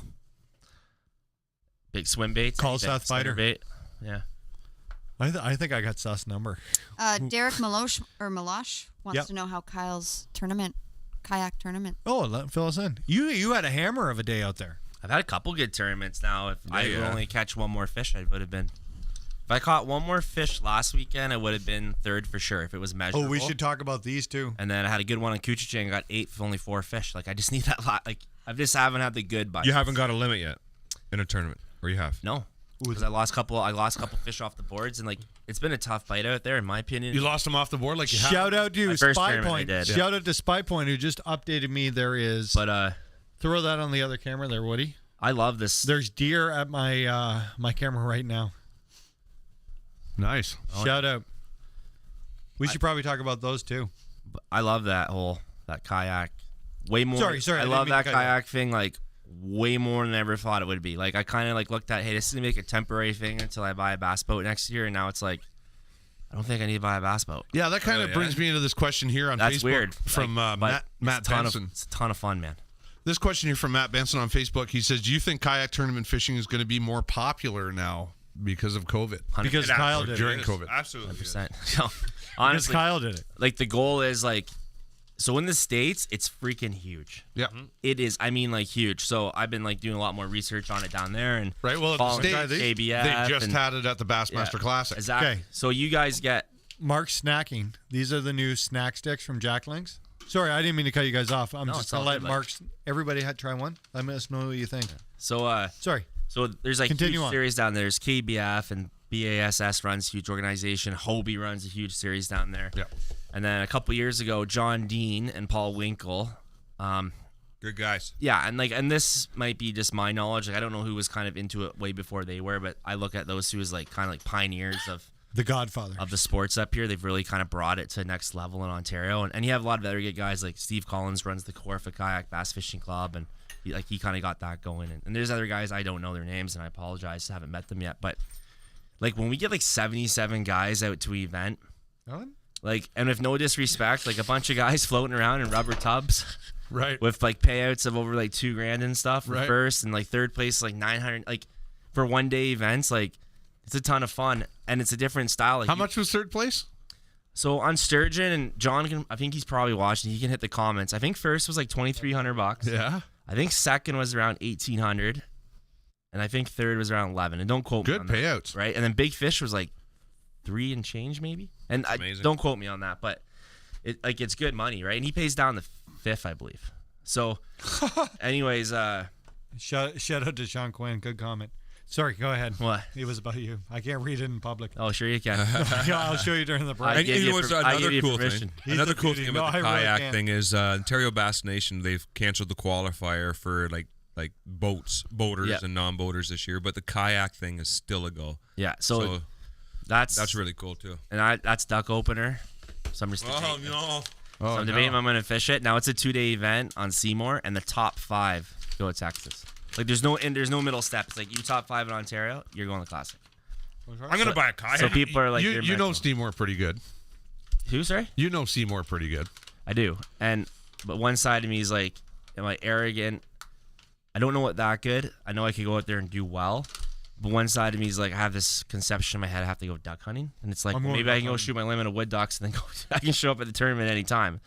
big swim baits. Call anything, South Fighter. spinnerbait. Yeah. I think I got sus number. Derek Malosh wants Yep. to know how Kyle's kayak tournament. Oh, fill us in. You had a hammer of a day out there. I've had a couple good tournaments now. If I Yeah. would only catch one more fish, I would have been. If I caught one more fish last weekend, I would have been third for sure if it was measurable. Oh, we should talk about these two. And then I had a good one on Coochie and got 8 with only 4 fish. Like I just need that lot. Like I just haven't had the good bites. You haven't got a limit yet in a tournament, or you have? No. Because I lost a couple fish off the boards, and like it's been a tough bite out there, in my opinion. You lost them off the board like you have. Shout out to My first Spy tournament I Point. did. Shout out to Spy Point who just updated me. There is. But throw that on the other camera there, Woody. I love this. There's deer at my my camera right now. Nice. Shout out. We should probably talk about those too. I love that kayak. Way more. Sorry, I I didn't love mean to that cut you off. kayak thing like way more than I ever thought it would be. Like I kind of like looked at, hey, this is gonna make a temporary thing until I buy a bass boat next year, and now it's like, I don't think I need to buy a bass boat. Yeah, that kind of brings me into this question here on That's Facebook weird. from Like, but Matt it's a ton Benson. it's a ton of fun, man. This question here from Matt Benson on Facebook. He says, "Do you think kayak tournament fishing is going to be more popular now because of COVID?" Because Kyle did during it. COVID. Absolutely. 100%. Because Honestly, Kyle did it. like the goal is like, so in the States, it's freaking huge. Yeah. It is. I mean, like huge. So I've been like doing a lot more research on it down there, and Right. Well, at the following States, KBF they just and- had it at the Bassmaster Classic. Exactly. Okay. So you guys get Mark's snacking. These are the new snack sticks from Jack Link's. Sorry, I didn't mean to cut you guys off. I'm No, just it's gonna all let good, Mark's. Everybody try one. Let us know what you think. so Sorry. So there's like Continue huge on. series down there. There's KBF and BASS runs a huge organization. Hobie runs a huge series down there. Yeah. And then a couple years ago, John Dean and Paul Winkle. Good guys. Yeah, and this might be just my knowledge. Like I don't know who was kind of into it way before they were, but I look at those two as like kind of like pioneers The Godfather. of the sports up here. They've really kind of brought it to the next level in Ontario. And you have a lot of other good guys like Steve Collins runs the Corfa Kayak Bass Fishing Club, and he kind of got that going. And there's other guys, I don't know their names, and I apologize, I haven't met them yet. But like when we get like 77 guys out to an event, like, and with no disrespect, like a bunch of guys floating around in rubber tubs. Right. With like payouts of over like $2,000 and stuff for Right. first, and like third place like 900, like for one day events. Like it's a ton of fun, and it's a different style. Like How much was third place? So on sturgeon, and John can, I think he's probably watching. He can hit the comments. I think first was like $2,300. Yeah. I think second was around 1,800, and I think third was around 11. And don't quote me Good on payouts. that, right? And then big fish was like 3 and change maybe. And don't quote me on that, but it's good money, right? And he pays down the 5th, I believe. So, anyways, shout out to Sean Quinn. Good comment. Sorry, go ahead. What? It was about you. I can't read it in public. Oh, sure you can. Yeah, I'll show you during the break. And you know what's another cool permission. thing? Another cool thing about the kayak really thing is Ontario Bass Nation, they've canceled the qualifier for like boaters and non-boaters this year, but the kayak thing is still a go. Yeah, so that's really cool too. And that's duck opener. So I'm just debating. So I'm debating if I'm going to fish it. Now it's a 2-day event on Seymour, and the top 5 go to Texas. Like there's no middle step. It's like you top 5 in Ontario, you're going to the Classic. I'm gonna buy a kayak. So people are like, you know Seymour pretty good. Who, sorry? You know Seymour pretty good. I do. But one side of me is like, am I arrogant? I don't know what that good. I know I could go out there and do well. But one side of me is like, I have this conception in my head I have to go duck hunting. And it's like, maybe I can go shoot my limit of wood ducks and then I can show up at the tournament anytime.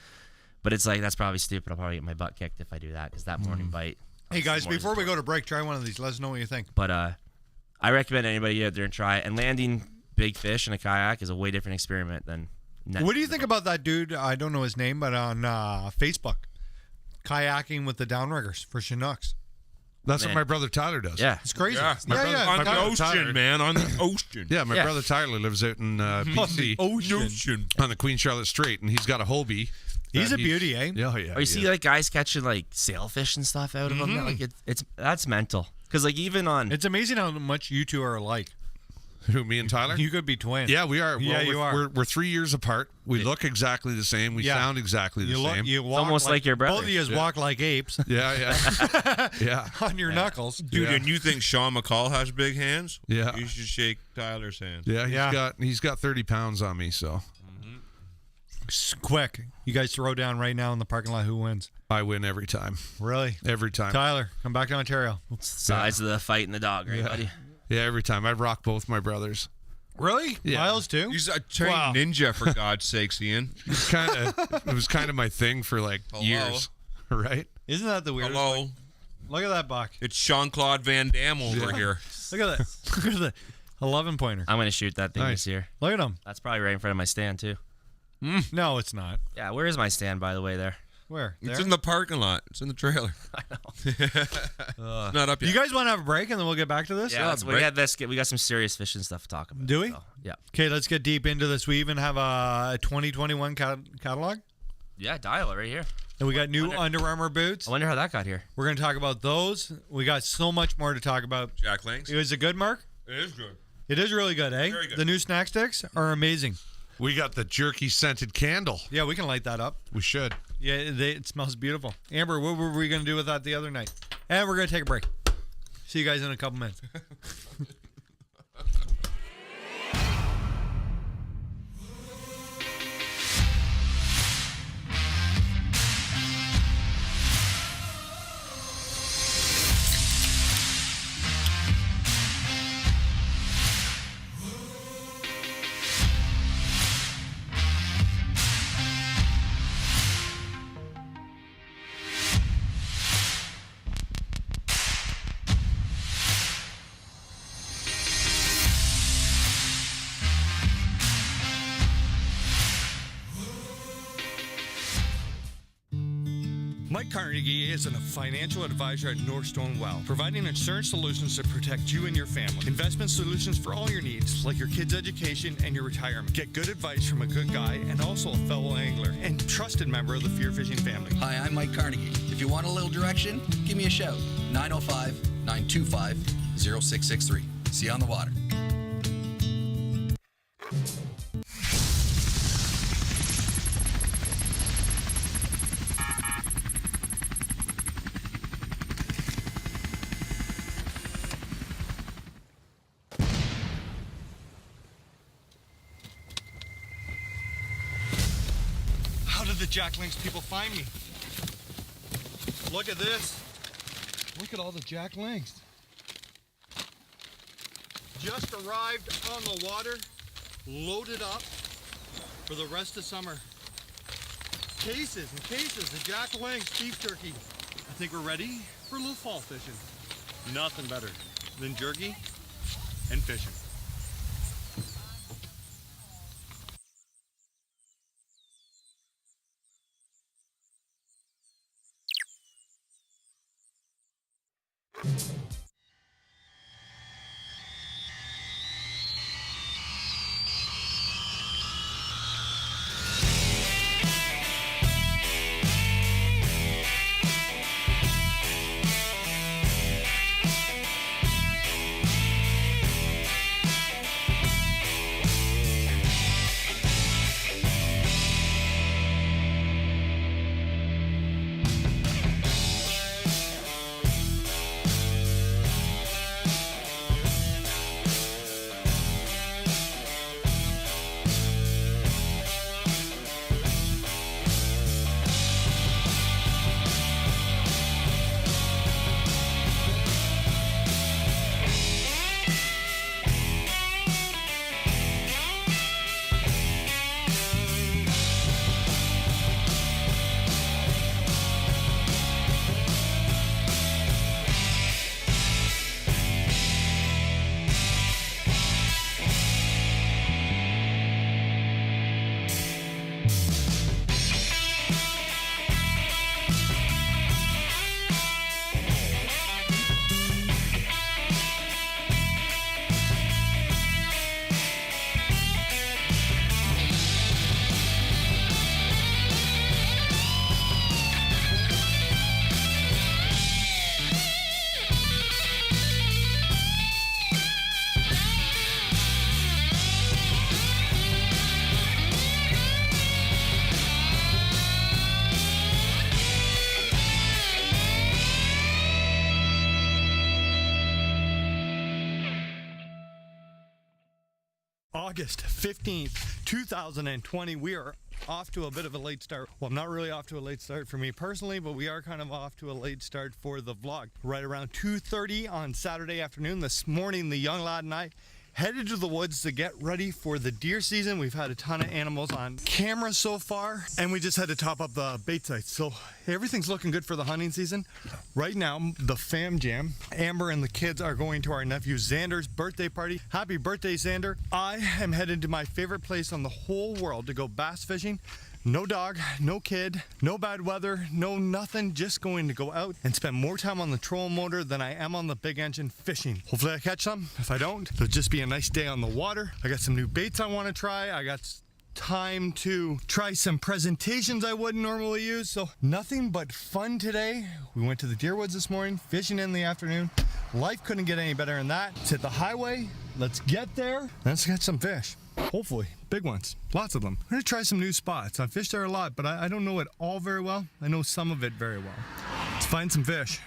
But it's like, that's probably stupid. I'll probably get my butt kicked if I do that because that morning bite. Hey, guys, before we go to break, try one of these. Let us know what you think. But I recommend anybody get out there and try it. And landing big fish in a kayak is a way different experiment than What do you think about that dude? I don't know his name, but on Facebook, kayaking with the downriggers for Chinooks. That's what my brother Tyler does. Yeah. It's crazy. Yeah, on the ocean, man, on the ocean. Yeah, my brother Tyler lives out in BC. Ocean. On the Queen Charlotte Strait, and he's got a Hobie. He's a beauty, eh? Yeah, yeah. Or you see like guys catching like sailfish and stuff out of them. Like that's mental. Because like even on It's amazing how much you two are alike. Who, me and Tyler? You could be twins. Yeah, we are. Well, Yeah, you are. We're 3 years apart. We look exactly the same. We sound exactly the same. You walk almost like your brother. Both of you walk like apes. Yeah. Yeah. On your knuckles. Dude, and you think Sean McCall has big hands? Yeah. You should shake Tyler's hand. Yeah, he's got 30 pounds on me, so. Quick. You guys throw down right now in the parking lot. Who wins? I win every time. Really? Every time. Tyler, come back to Ontario. size of the fight and the dog, right, buddy? Yeah, every time. I rock both my brothers. Really? Yeah. Miles too? He's a trained ninja, for God's sakes, Ian. It was kind of my thing for like years. Right? Isn't that the weirdest? Hello. Look at that buck. It's Jean-Claude Van Damme over here. Look at that. Look at the 11-pointer. I'm gonna shoot that thing this year. Look at him. That's probably right in front of my stand too. No, it's not. Yeah, where is my stand, by the way? There. Where? There? It's in the parking lot. It's in the trailer. I know. Not up yet. You guys want to have a break and then we'll get back to this? Yeah, we had this. We got some serious fishing stuff to talk about. Do we? So, yeah. Okay, let's get deep into this. We even have a 2021 catalog. Yeah, dial it right here. And we got new Under Armour boots. I wonder how that got here. We're going to talk about those. We got so much more to talk about. Jack Links. Is it good, Mark? It is good. It is really good, eh? Very good. The new snack sticks are amazing. We got the jerky scented candle. Yeah, we can light that up. We should. Yeah, it smells beautiful. Amber, what were we going to do with that the other night? And we're going to take a break. See you guys in a couple minutes. Mike Carnegie is a financial advisor at Northstone Wealth, providing insurance solutions to protect you and your family. Investment solutions for all your needs, like your kids' education and your retirement. Get good advice from a good guy and also a fellow angler and trusted member of the FearFishing family. Hi, I'm Mike Carnegie. If you want a little direction, give me a shout. 905-925-0663. See you on the water. How did the Jack Links people find me? Look at this. Look at all the Jack Links. Just arrived on the water, loaded up, for the rest of summer. Cases and cases of Jack Wings beef jerky. I think we're ready for a little fall fishing. Nothing better than jerky and fishing. August 15th, 2020. We are off to a bit of a late start. Well, I'm not really off to a late start for me personally, but we are kind of off to a late start for the vlog. Right around 2:30 on Saturday afternoon. This morning, the young lad and I headed to the woods to get ready for the deer season. We've had a ton of animals on camera so far, and we just had to top up the bait sites. So everything's looking good for the hunting season. Right now, the fam jam, Amber and the kids are going to our nephew Xander's birthday party. Happy birthday, Xander. I am headed to my favorite place on the whole world to go bass fishing. No dog, no kid, no bad weather, no nothing, just going to go out and spend more time on the trolling motor than I am on the big engine fishing. Hopefully I catch some. If I don't, it'll just be a nice day on the water. I got some new baits I want to try. I got time to try some presentations I wouldn't normally use. So nothing but fun today. We went to the deer woods this morning, fishing in the afternoon. Life couldn't get any better than that. Let's hit the highway. Let's get there. Let's catch some fish. Hopefully, big ones, lots of them. I'm gonna try some new spots. I've fished there a lot, but I don't know it all very well. I know some of it very well. Let's find some fish.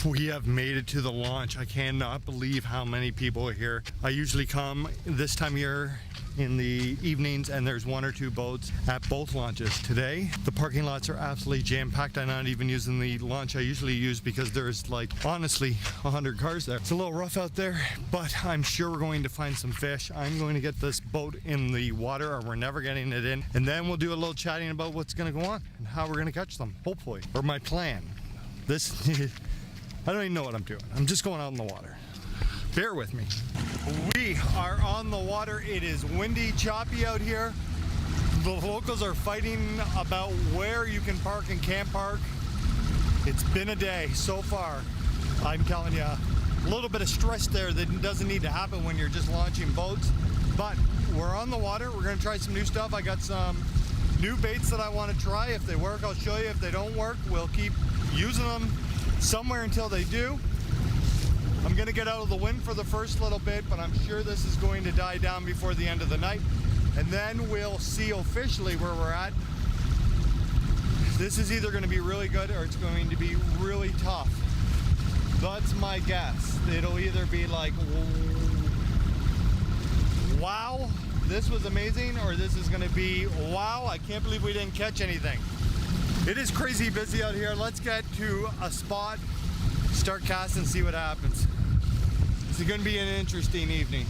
We have made it to the launch. I cannot believe how many people are here. I usually come this time of year in the evenings and there's one or two boats at both launches. Today, the parking lots are absolutely jam-packed. I'm not even using the launch I usually use because there's like, honestly, 100 cars there. It's a little rough out there, but I'm sure we're going to find some fish. I'm going to get this boat in the water or we're never getting it in. And then we'll do a little chatting about what's gonna go on and how we're gonna catch them, hopefully. Or my plan. I don't even know what I'm doing. I'm just going out in the water. Bear with me. We are on the water. It is windy, choppy out here. The locals are fighting about where you can park and can't park. It's been a day so far. I'm telling you, a little bit of stress there that doesn't need to happen when you're just launching boats. But we're on the water. We're gonna try some new stuff. I got some new baits that I want to try. If they work, I'll show you. If they don't work, we'll keep using them somewhere until they do. I'm gonna get out of the wind for the first little bit, but I'm sure this is going to die down before the end of the night. And then we'll see officially where we're at. This is either gonna be really good or it's going to be really tough. That's my guess. It'll either be like, wow, this was amazing, or this is gonna be, wow, I can't believe we didn't catch anything. It is crazy busy out here. Let's get to a spot, start casting, and see what happens. It's going to be an interesting evening.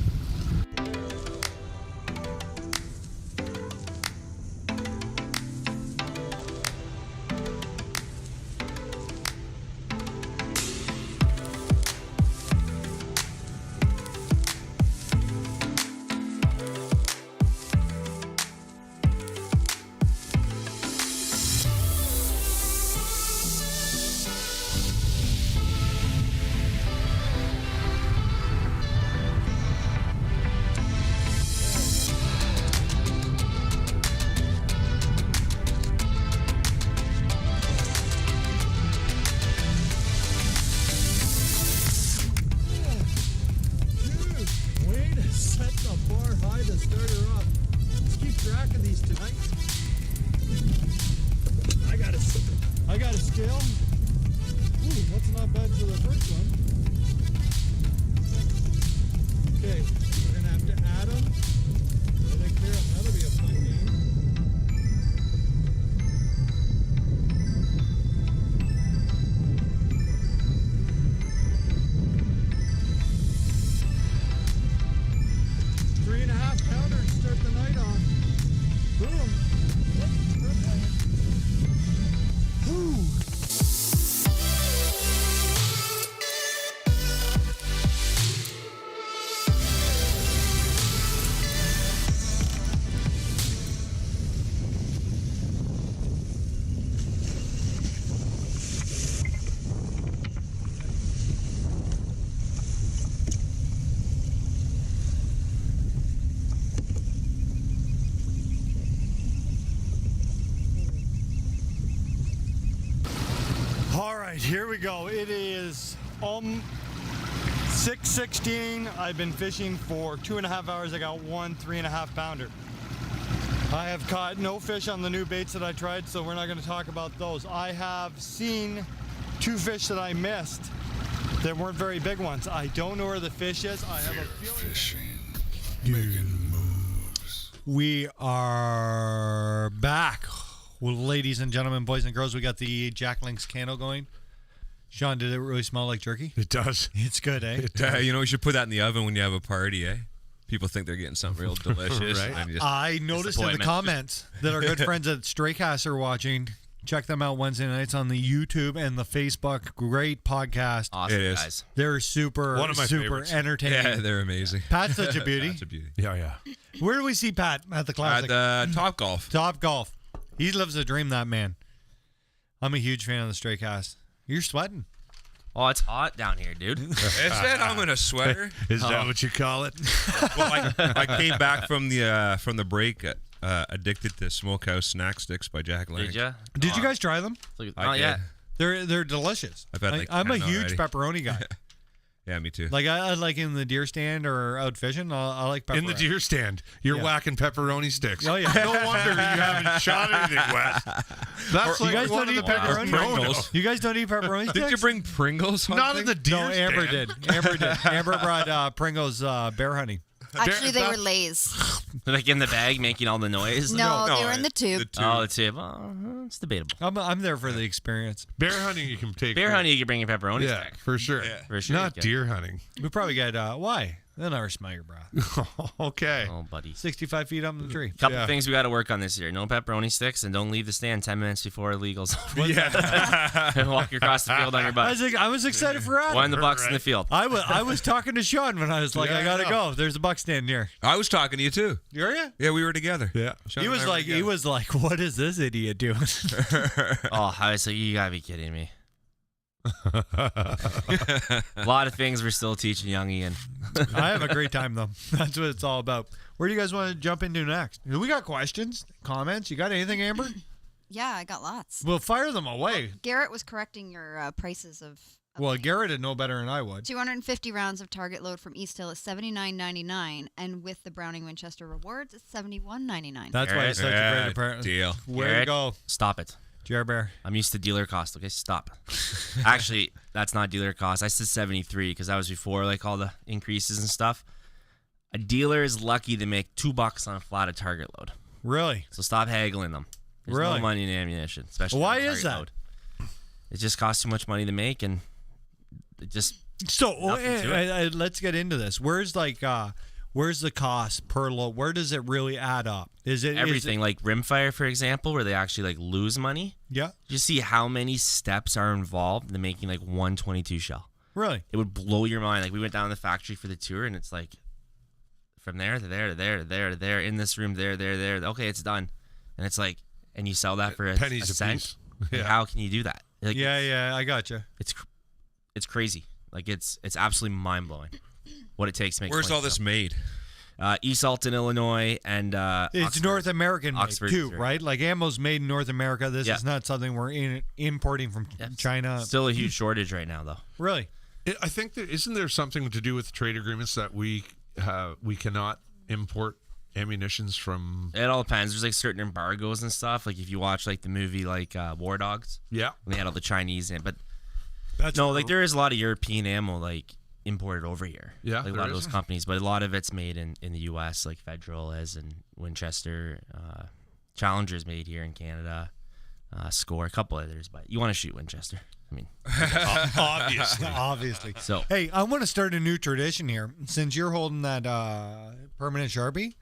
I got a scale. Ooh, that's not bad for the first one. Okay, we're gonna have to add them. And then clear up. That'll be a fun game. $3.5 pounder to start the night off. Boom. Whew. All right, here we go. It is 6:16. I've been fishing for 2.5 hours. I got one 3.5 pounder. I have caught no fish on the new baits that I tried, so we're not going to talk about those. I have seen 2 fish that I missed that weren't very big ones. I don't know where the fish is. I have a feeling. Fishing, making moves. We are back. Well, ladies and gentlemen, boys and girls, we got the Jack Link's candle going. Sean, did it really smell like jerky? It does. It's good, eh? You know, you should put that in the oven when you have a party, eh? People think they're getting something real delicious. Right. and just- I noticed in the comments that our good friends at Straycast are watching. Check them out Wednesday nights on the YouTube and the Facebook. Great podcast. Awesome, It is. guys. They're super, One of my super favorites. entertaining. Yeah, they're amazing. Pat's such a beauty. That's a beauty. Yeah. Where do we see Pat at the At classic? the Top Golf. Top Golf. He lives a dream, that man. I'm a huge fan of the Straycast. You're sweating. Oh, it's hot down here, dude. Is it? I'm in a sweater. Is that what you call it? Well, I came back from the break addicted to Smokehouse Snack Sticks by Jack Lang. Did ya? Did you guys try them? Not yet. They're delicious. I've had like I'm a 10 huge already. pepperoni guy. Yeah, me too. Like I like in the deer stand or out fishing. I like pepperoni. In the deer stand, you're whacking pepperoni sticks. Oh yeah. No wonder you haven't shot anything, Wes. That's You like guys one don't of eat the pepperoni? Pringles. You guys don't eat pepperoni sticks? Did you bring Pringles? Not in the deer No, Amber stand. did. Amber did. Amber brought Pringles bear honey. Actually, they were Lay's. Like in the bag, making all the noise. No, they were in the tube. Oh, the tube. It's debatable. I'm there for the experience. Bear hunting, you can take. Bear hunting, you can bring a pepperoni Yeah, stick. for sure. For sure. Not you can. deer hunting. We probably get why? They'll never smell your breath. Okay. Oh, buddy. 65 feet up in the tree. Couple things we got to work on this year. No pepperoni sticks, and don't leave the stand 10 minutes before illegals. Yeah. Walk across the field on your butt. I was excited for Adam. One of the bucks in the field. I was talking to Sean when I was like, Yeah, I gotta I go. There's a buck stand here. I was talking to you too. Are you? Yeah, we were together. Yeah. Sean He and was I were like, together. what is this idiot doing? Oh, I was like, you gotta be kidding me. A lot of things we're still teaching young Ian. I have a great time though. That's what it's all about. Where do you guys want to jump into next? We got questions, comments. You got anything, Amber? Yeah, I got lots. We'll fire them away. Garrett was correcting your prices of. Well, Garrett would know better than I would. 250 rounds of target load from East Hill is $79.99, and with the Browning Winchester rewards, it's $71.99. That's why it's such a great apparent. Deal. Where to Garrett, go, Stop it. Jer Bear? I'm used to dealer cost. Okay, stop. Actually, that's not dealer cost. I said 73 because that was before like all the increases and stuff. A dealer is lucky to make $2 on a flat of target load. Really? So stop haggling them. There's Really? no money in ammunition, especially. Why on is target that? mode. It just costs too much money to make, and it just So nothing to it. let's get into this. Where's the cost per load? Where does it really add up? Is it everything like rimfire, for example, where they actually like lose money? Yeah. You see how many steps are involved in making like 122 shell. Really? It would blow your mind. Like we went down to the factory for the tour, and it's like from there to there to there to there to there in this room there. Okay, it's done, and it's like, and you sell that for a pennies a cent. piece. Like, how can you do that? Like, Yeah, I gotcha. it's crazy. Like it's absolutely mind blowing what it takes to make. Where's 20 all this shell. made? East Alton, Illinois, and It's Oxford. North American made Oxford, too, Missouri. right? Like ammo's made in North America. This is not something we're importing from China. Still a huge shortage right now, though. Really? I think isn't there something to do with trade agreements that we cannot import ammunitions from? It all depends. There's like certain embargoes and stuff. Like if you watch like the movie like War Dogs, Yeah. they had all the Chinese in, but That's no, like there is a lot of European ammo like imported over here. Yeah, like a there lot of is. those companies, but a lot of it's made in the U.S. Like Federal is and Winchester, Challenger's made here in Canada, Score, a couple others. But you want to shoot Winchester. I mean, Obviously. So hey, I want to start a new tradition here. Since you're holding that permanent Sharpie,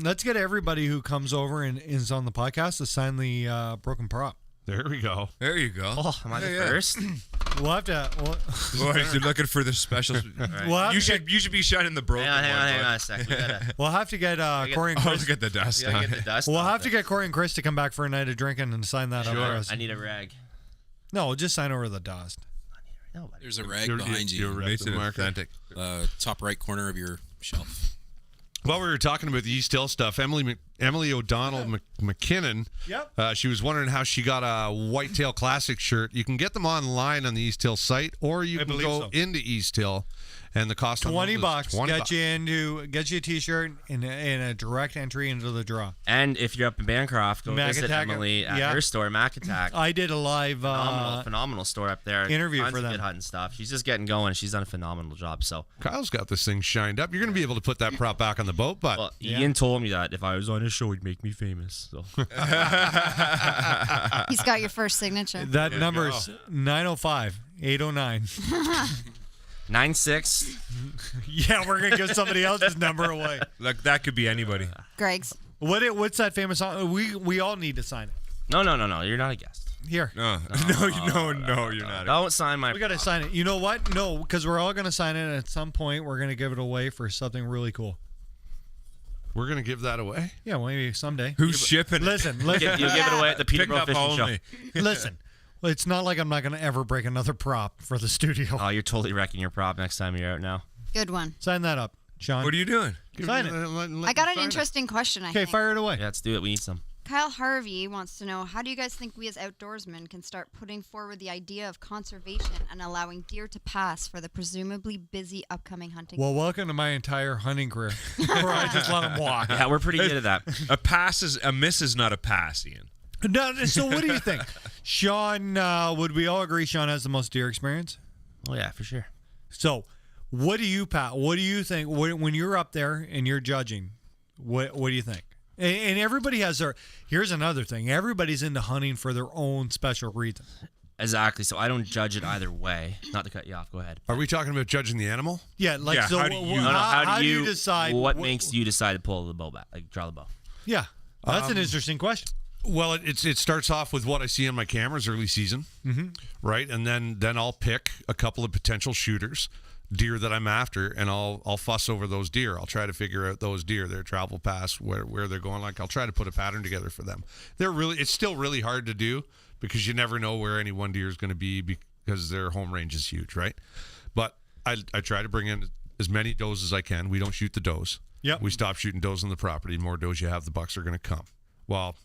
let's get everybody who comes over and is on the podcast to sign the broken prop. There we go. There you go. oh, am I the first? We'll have to. Boy, you're looking for the specials. We'll have You to should be shining the broken Hang on one, bud. a sec. We gotta, We'll have to get Corey and Oh, Chris. look at the dust. we gotta on get the it. dust. We'll off have to it. get Corey and Chris to come back for a night of drinking and sign that up for us. I need a rag. No, we'll just sign over the dust. Nobody. There's a rag You're- behind you, you're Makes it Mark. authentic. top right corner of your shelf. While we were talking about the East Hill stuff, Emily O'Donnell McKinnon, Yep. she was wondering how she got a Whitetail Classic shirt. You can get them online on the East Hill site, or you can believe go so. into East Hill, and the cost on $20 those is bucks. $20. Get you a T-shirt and a direct entry into the draw. And if you're up in Bancroft, go Mac visit Attack, Emily at yeah. her store, Mac Attack. I did a live Phenomenal store up there. interview Tons for of them. good hunting stuff. She's just getting going. She's done a phenomenal job. So, Kyle's got this thing shined up. You're going to be able to put that prop back on the boat, but well, Ian told me that if I was on his show, he'd make me famous. So, He's got your first signature. that number is 905-809. 9-6. Yeah, we're gonna give somebody else's number away. Like that could be anybody. Greg's. What's that famous song? We all need to sign it. No. You're not a guest. Here, No, no, you're not. Don't sign my. we gotta sign it. You know what? No, because we're all gonna sign it. And at some point, we're gonna give it away for something really cool. we're going to give that away. Yeah, well, maybe someday. Who's shipping? Listen. You'll give it away at the Peterborough Pick up Fishing Show. only. Listen. Well, it's not like I'm not gonna ever break another prop for the studio. Oh, you're totally wrecking your prop next time you're out now. Good one. Sign that up, Sean. What are you doing? Sign it. I got an interesting question, I Okay, think. fire it away. Yeah, let's do it. We need some. Kyle Harvey wants to know, how do you guys think we as outdoorsmen can start putting forward the idea of conservation and allowing deer to pass for the presumably busy upcoming hunting? Well, welcome to my entire hunting career, where I just let them walk. Yeah, we're pretty good at that. A miss is not a pass, Ian. No, so what do you think, Sean? Would we all agree Sean has the most deer experience? Oh yeah, for sure. So, what do you, Pat? What do you think when you're up there and you're judging? What do you think? And everybody has their. Here's another thing. Everybody's into hunting for their own special reason. Exactly. So I don't judge it either way. Not to cut you off. Go ahead. Are we talking about judging the animal? Yeah, like Yeah, so. how do you- How do you decide what makes you decide to pull the bow back, like draw the bow? Yeah, that's an interesting question. Well, it starts off with what I see on my cameras early season, right? And then I'll pick a couple of potential shooters, deer that I'm after, and I'll fuss over those deer. I'll try to figure out those deer, their travel paths, where they're going. Like I'll try to put a pattern together for them. It's still really hard to do because you never know where any one deer is going to be because their home range is huge, right? But I try to bring in as many does as I can. We don't shoot the does. Yep. We stop shooting does on the property. The more does you have, the bucks are going to come. Well,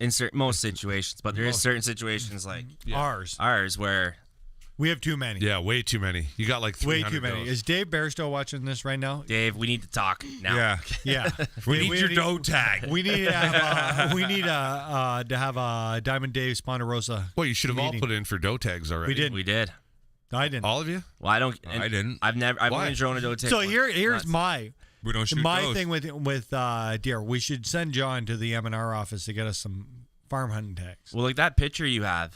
In most situations, but there is certain situations like ours where We have too many. yeah, way too many. You got like Way 300 too many. does. Is Dave Bairstow watching this right now? Dave, we need to talk now. Yeah. Yeah. We need your doe tag. We need to have a Diamond Dave Ponderosa. Well, you should have all meeting. put in for doe tags already. We did. We did. I didn't. All of you? Well, I don't. I didn't. I've Why? only drawn a doe tag. So once. here's Nuts. my We don't shoot my does. thing with deer. We should send John to the M&R office to get us some farm hunting tags. Well, like that picture you have.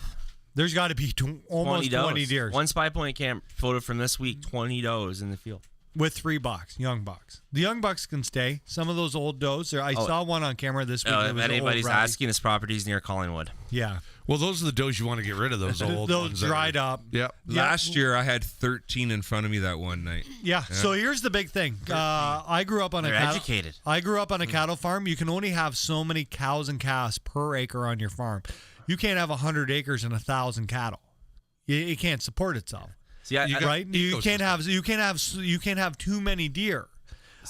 There's got to be almost 20 deer. One Spy Point camp photo from this week, 20 does in the field. With 3 bucks, young bucks. The young bucks can stay. Some of those old does. I saw one on camera this week. If anybody's asking, this property's near Collingwood. Yeah. Well, those are the does you want to get rid of. Those old those ones dried up. Yeah. Last year, I had 13 in front of me that one night. Yeah. So here's the big thing. I grew up on They're educated. I grew up on a cattle farm. You can only have so many cows and calves per acre on your farm. You can't have 100 acres and 1,000 cattle. It can't support itself. See, right? You can't have too many deer.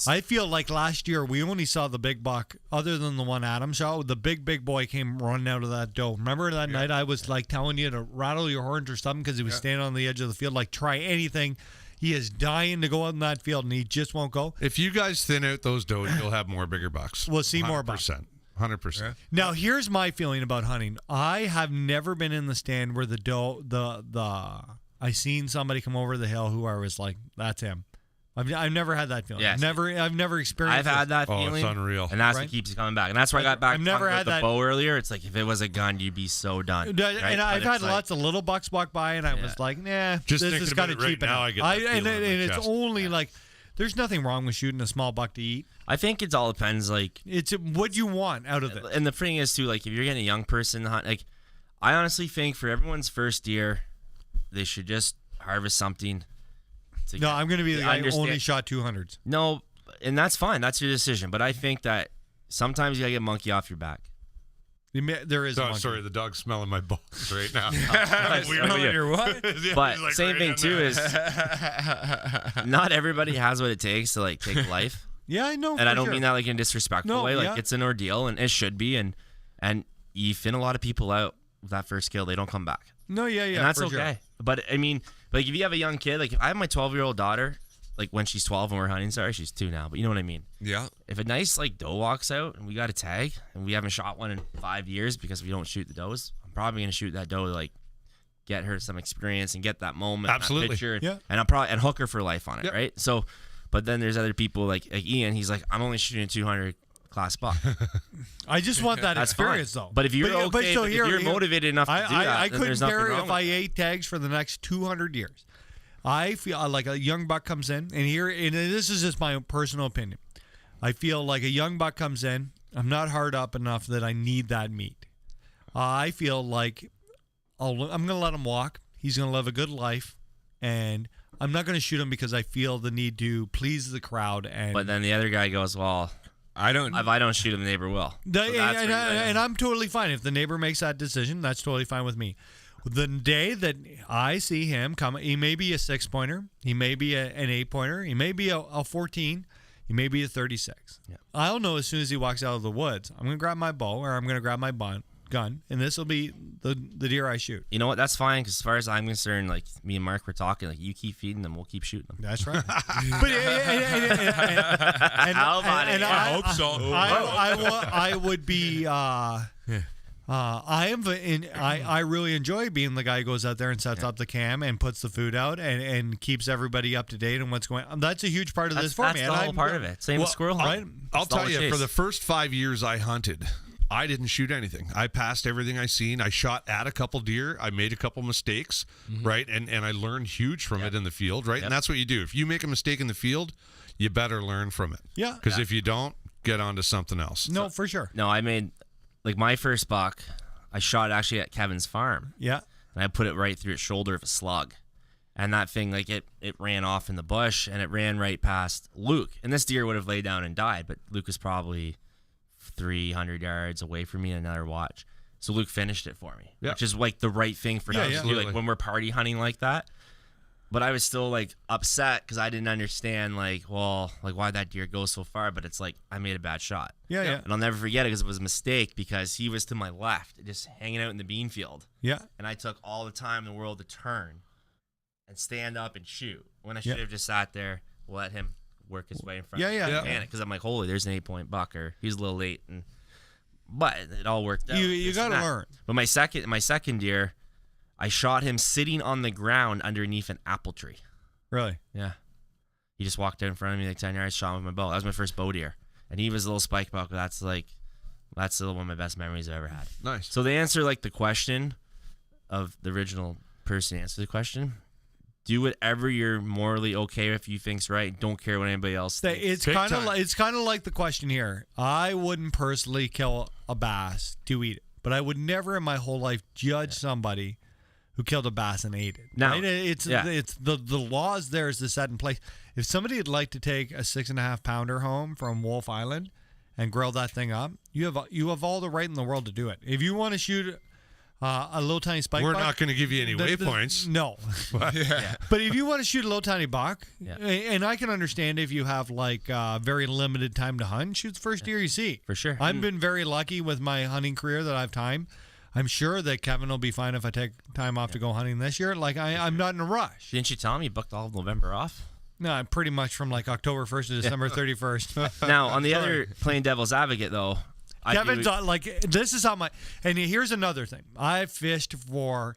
I feel like last year we only saw the big buck, other than the one Adam shot. The big boy came running out of that doe. Remember that night I was like telling you to rattle your horns or something because he was standing on the edge of the field, like try anything. He is dying to go out in that field and he just won't go. If you guys thin out those does, you'll have more bigger bucks. We'll see more bucks. 100%. Yeah. Now, here's my feeling about hunting. I have never been in the stand where I seen somebody come over the hill who I was like, that's him. I've never had that feeling. Yes. I've never experienced. I've had that feeling. Oh, it's unreal. And that's what keeps coming back. And that's where I got back. I've never had the that bow earlier. It's like if it was a gun, you'd be so done. And right? I've had lots of little bucks walk by, and I was like, nah, just this is kind of cheap. Now I get that and it's chest. only like, there's nothing wrong with shooting a small buck to eat. I think it all depends. Like it's what you want out of it. And the thing is too, like if you're getting a young person to hunt, like I honestly think for everyone's first deer, they should just harvest something. No, I'm going to be the guy who only shot 200s. No, and that's fine. That's your decision. But I think that sometimes you got to get a monkey off your back. There is a monkey. Sorry, the dog's smelling my balls right now. What? But same thing too is not everybody has what it takes to like take life. Yeah, I know. And I don't mean that like in a disrespectful way. Like it's an ordeal, and it should be. And you thin a lot of people out with that first kill. They don't come back. No, yeah, and that's okay. Sure. But I mean, like if you have a young kid, like if I have my 12-year-old daughter, like when she's 12 and we're hunting, sorry, she's 2 now, but you know what I mean. Yeah. If a nice like doe walks out and we got a tag and we haven't shot one in 5 years because we don't shoot the does, I'm probably gonna shoot that doe to like get her some experience and get that moment, absolutely, that picture, yeah. And I'll probably hook her for life on it, yep. right? So, but then there's other people like Ian. He's like, I'm only shooting a 200 class buck. I just want that That's experience, fine. though. But if you're if you're motivated enough to do that, I then couldn't there's nothing care wrong if with I it. ate tags for the next 200 years. I feel like a young buck comes in, and this is just my personal opinion. I feel like a young buck comes in. I'm not hard up enough that I need that meat. I feel like I'm going to let him walk. He's going to live a good life, and I'm not going to shoot him because I feel the need to please the crowd. But then the other guy goes, well, if I don't shoot him, the neighbor will. And I'm totally fine. If the neighbor makes that decision, that's totally fine with me. The day that I see him come, he may be a 6-pointer, he may be an 8-pointer, he may be a 14, he may be a 36. Yeah. I'll know as soon as he walks out of the woods. I'm going to grab my bow or I'm going to grab my gun, and this will be the deer I shoot. You know what? That's fine, because as far as I'm concerned, like me and Mark were talking, like you keep feeding them, we'll keep shooting them. That's right. I hope so. I would be. I really enjoy being the guy who goes out there and sets up the cam and puts the food out and keeps everybody up to date on what's going on. That's a huge part of this for me. That's the whole part of it. Same with squirrel hunting. I'll tell you, for the first 5 years I hunted, I didn't shoot anything. I passed everything I seen. I shot at a couple deer. I made a couple mistakes, right? And I learned huge from it in the field, right? And that's what you do. If you make a mistake in the field, you better learn from it. Yeah. Because if you don't, get on to something else. No, for sure. No, I made, like my first buck, I shot actually at Kevin's farm. Yeah. And I put it right through its shoulder of a slug. And that thing, like it ran off in the bush and it ran right past Luke. And this deer would have laid down and died, but Luke was probably 300 yards away from me in another watch. So Luke finished it for me, which is like the right thing for him to do, like when we're party hunting like that. But I was still like upset because I didn't understand like why that deer goes so far. But it's like I made a bad shot. Yeah. And I'll never forget it because it was a mistake because he was to my left, just hanging out in the bean field. Yeah. And I took all the time in the world to turn and stand up and shoot when I should have just sat there, let him work his way in front. Yeah. Because I'm like, holy, there's an 8-point buck, or he was a little late, but it all worked out. You got to learn. But my second deer, I shot him sitting on the ground underneath an apple tree. Really? Yeah. He just walked out in front of me like 10 yards, shot him with my bow. That was my first bow deer, and he was a little spike buck. That's like That's still one of my best memories I've ever had. Nice. So they answer like the question of the original person answer the question. Do whatever you're morally okay if you think's right. Don't care what anybody else thinks. It's kind of like the question here. I wouldn't personally kill a bass to eat it, but I would never in my whole life judge somebody who killed a bass and ate it. Now, right? It's the laws there is to set in place. If somebody would like to take a 6.5 pounder home from Wolf Island and grill that thing up, you have all the right in the world to do it. If you want to shoot a little tiny spike We're buck, not going to give you any waypoints. No. But if you want to shoot a little tiny buck, and I can understand if you have like very limited time to hunt, shoot the first deer you see. For sure. I've been very lucky with my hunting career that I have time. I'm sure that Kevin will be fine if I take time off to go hunting this year. Like I'm not in a rush. Didn't you tell me you booked all of November off? No, I'm pretty much from like October 1st to December 31st. Now, on the other, playing devil's advocate though, Kevin's like, this is how and here's another thing. I've fished for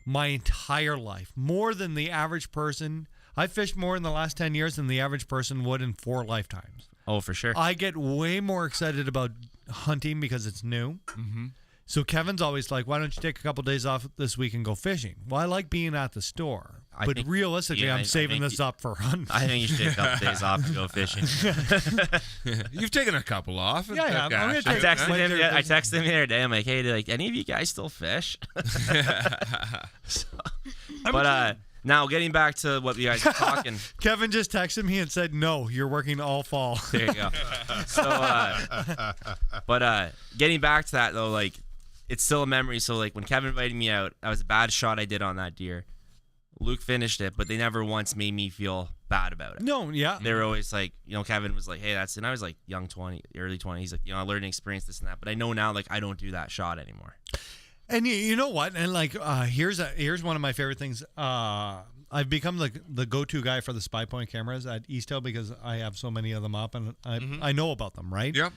my entire life, more than the average person. I've fished more in the last 10 years than the average person would in 4 lifetimes. Oh, for sure. I get way more excited about hunting because it's new. Mm-hmm. So Kevin's always like, why don't you take a couple days off this week and go fishing? Well, I like being at the store. But realistically, I'm saving this up for hunting. I think you should take a couple days off to go fishing. You've taken a couple off. Yeah, I texted him the other day. I'm like, hey, like, any of you guys still fish? Now, getting back to what you guys are talking. Kevin just texted me and said, no, you're working all fall. There you go. So, getting back to that, though, like, it's still a memory. So, like, when Kevin invited me out, that was a bad shot I did on that deer. Luke finished it, but they never once made me feel bad about it. No, yeah. They were always like, Kevin was like, hey, and I was like young 20, early 20s. He's like, I learned and experienced this and that. But I know now, like, I don't do that shot anymore. And you know what? And like, here's one of my favorite things. I've become the go-to guy for the spy point cameras at Easttail because I have so many of them up and I know about them, right? Yep.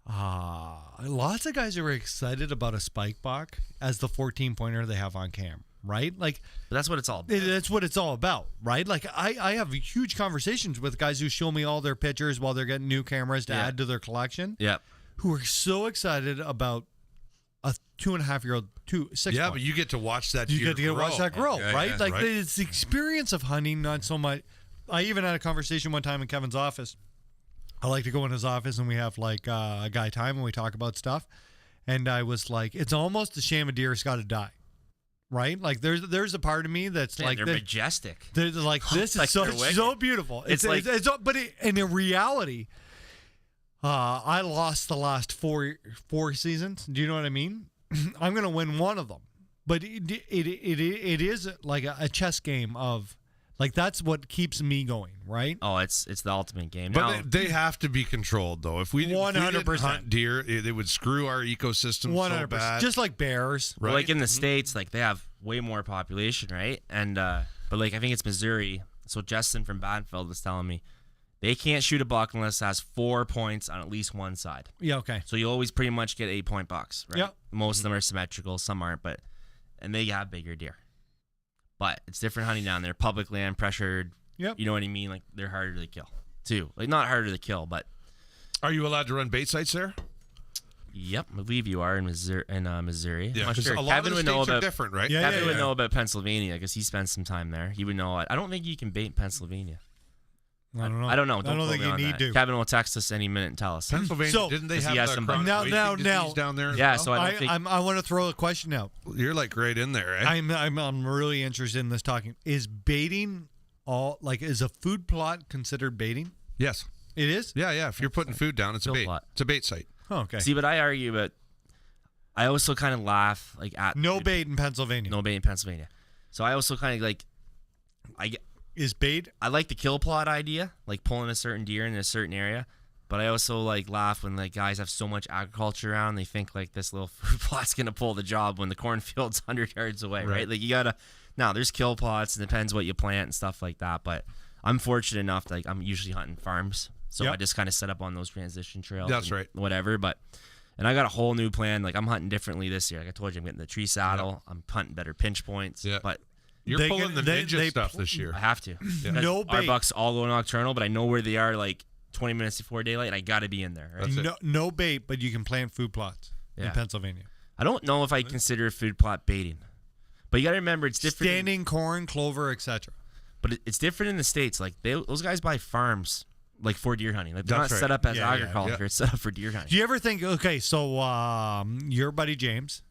Lots of guys are excited about a spike buck as the 14-pointer they have on cam, right? Like, but that's what it's all about. That's what it's all about, right? Like, I have huge conversations with guys who show me all their pictures while they're getting new cameras to add to their collection. Yep. Who are so excited about a 2.5-year-old 6 Yeah, but you get to watch that. You get to watch that grow, right? Like right. It's the experience of hunting, not so much. I even had a conversation one time in Kevin's office. I like to go in his office and we have like a guy time and we talk about stuff. And I was like, it's almost a shame a deer's got to die, right? Like there's a part of me that's like they're majestic. They're like, this is like so beautiful. But in reality, I lost the last four seasons. Do you know what I mean? I'm gonna win one of them, but it is like a chess game of. Like, that's what keeps me going, right? Oh, it's the ultimate game. But now, they have to be controlled, though. If we 100% hunt deer, it would screw our ecosystem 100%. So bad. Just like bears. Right? Like in the States, like they have way more population, right? And but like I think it's Missouri. So Justin from Badfield was telling me they can't shoot a buck unless it has 4 points on at least one side. Yeah, okay. So you always pretty much get 8-point bucks, right? Yeah. Most of them are symmetrical, some aren't, and they have bigger deer. But it's different hunting down there. Public land, pressured. Yep. You know what I mean? Like, they're harder to kill, too. Like, not harder to kill, but... Are you allowed to run bait sites there? Yep. I believe you are in Missouri. Yeah, because a lot of the states are different, right? Yeah, Kevin would know about Pennsylvania because he spent some time there. He would know it. I don't think you can bait in Pennsylvania. I don't know. I don't know. I don't think you need to. Kevin will text us any minute and tell us. Pennsylvania, didn't they have some now down there? Yeah, well? so I don't think... I want to throw a question out. You're like right in there, eh? I'm really interested in this talking. Is baiting is a food plot considered baiting? Yes. It is? Yeah. If you're putting food down, it's a bait. Plot. It's a bait site. Oh, okay. See, but I argue, but I also kind of laugh like at no bait in Pennsylvania. No bait in Pennsylvania. So I also kind of like is bait. I like the kill plot idea, like pulling a certain deer in a certain area, but I also like laugh when like guys have so much agriculture around, they think like this little food plot's gonna pull the job when the cornfield's 100 yards away, right? Like you gotta. Now there's kill plots, and it depends what you plant and stuff like that. But I'm fortunate enough that like, I'm usually hunting farms, so I just kind of set up on those transition trails. That's right. Whatever, and I got a whole new plan. Like I'm hunting differently this year. Like I told you, I'm getting the tree saddle. I'm hunting better pinch points. Yeah. But you're pulling the ninja stuff this year. I have to. No bait. Our bucks all go nocturnal, but I know where they are. Like 20 minutes before daylight, and I got to be in there. Right? No bait, but you can plant food plots in Pennsylvania. I don't know if I consider food plot baiting, but you got to remember it's different. Standing corn, clover, etc. But it's different in the States. Like those guys buy farms like for deer hunting. Like they're not That's set right. up as Yeah, agriculture. It's set up for deer hunting. Do you ever think? Okay, so your buddy James,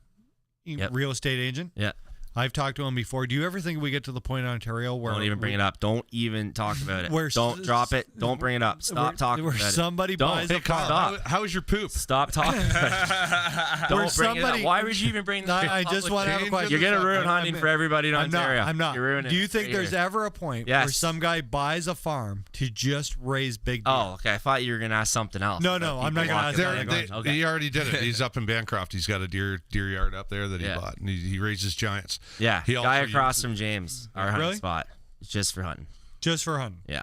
real estate agent. Yeah. I've talked to him before. Do you ever think we get to the point in Ontario where Don't even bring it up. Don't even talk about it. Where Don't drop it. Don't bring it up. Stop talking where about it. somebody buys Don't. a farm. Stop. How is your poop? Stop talking about it. Don't bring it up. Why would you even bring this up? I just want to have a question. You're going to ruin hunting for everybody in Ontario. I'm not. You're ruining Do you it think right there's here. ever a point where some guy buys a farm to just raise big deer? Oh, okay. I thought you were going to ask something else. No, I'm not going to ask that. He already did it. He's up in Bancroft. He's got a deer yard up there that he bought, and he raises giants. Yeah, He guy also across from James, our hunting Really? spot. It's just for hunting. Just for hunting. Yeah.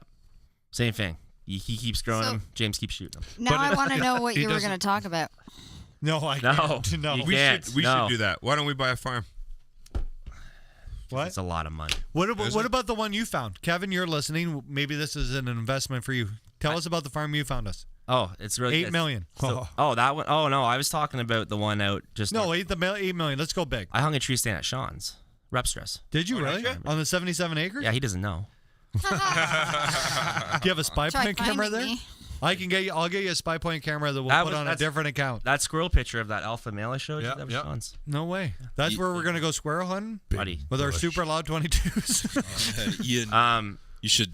Same thing. He keeps growing them. James keeps shooting them. Now I want to know what he you were doesn't- going to talk about. No, I No, can't. No. you We can't. should do that. Why don't we buy a farm? What? It's a lot of money. What about the one you found? Kevin, you're listening. Maybe this is an investment for you. Tell us about the farm you found us. Oh, it's really $8 million. So, that one. Oh no, I was talking about the one out just. No, north. $8 million. Let's go big. I hung a tree stand at Sean's. Rep stress. Did you really? On the 77 acres? Yeah, he doesn't know. Do you have a spy Try point camera finding there? me. I'll get you a spy point camera that we'll That put was- on a that's- different account. That squirrel picture of that alpha male I showed you. Yeah, That was yeah. Sean's. No way. That's where we're gonna go squirrel hunting Buddy. with our super loud 22s. Ian, you should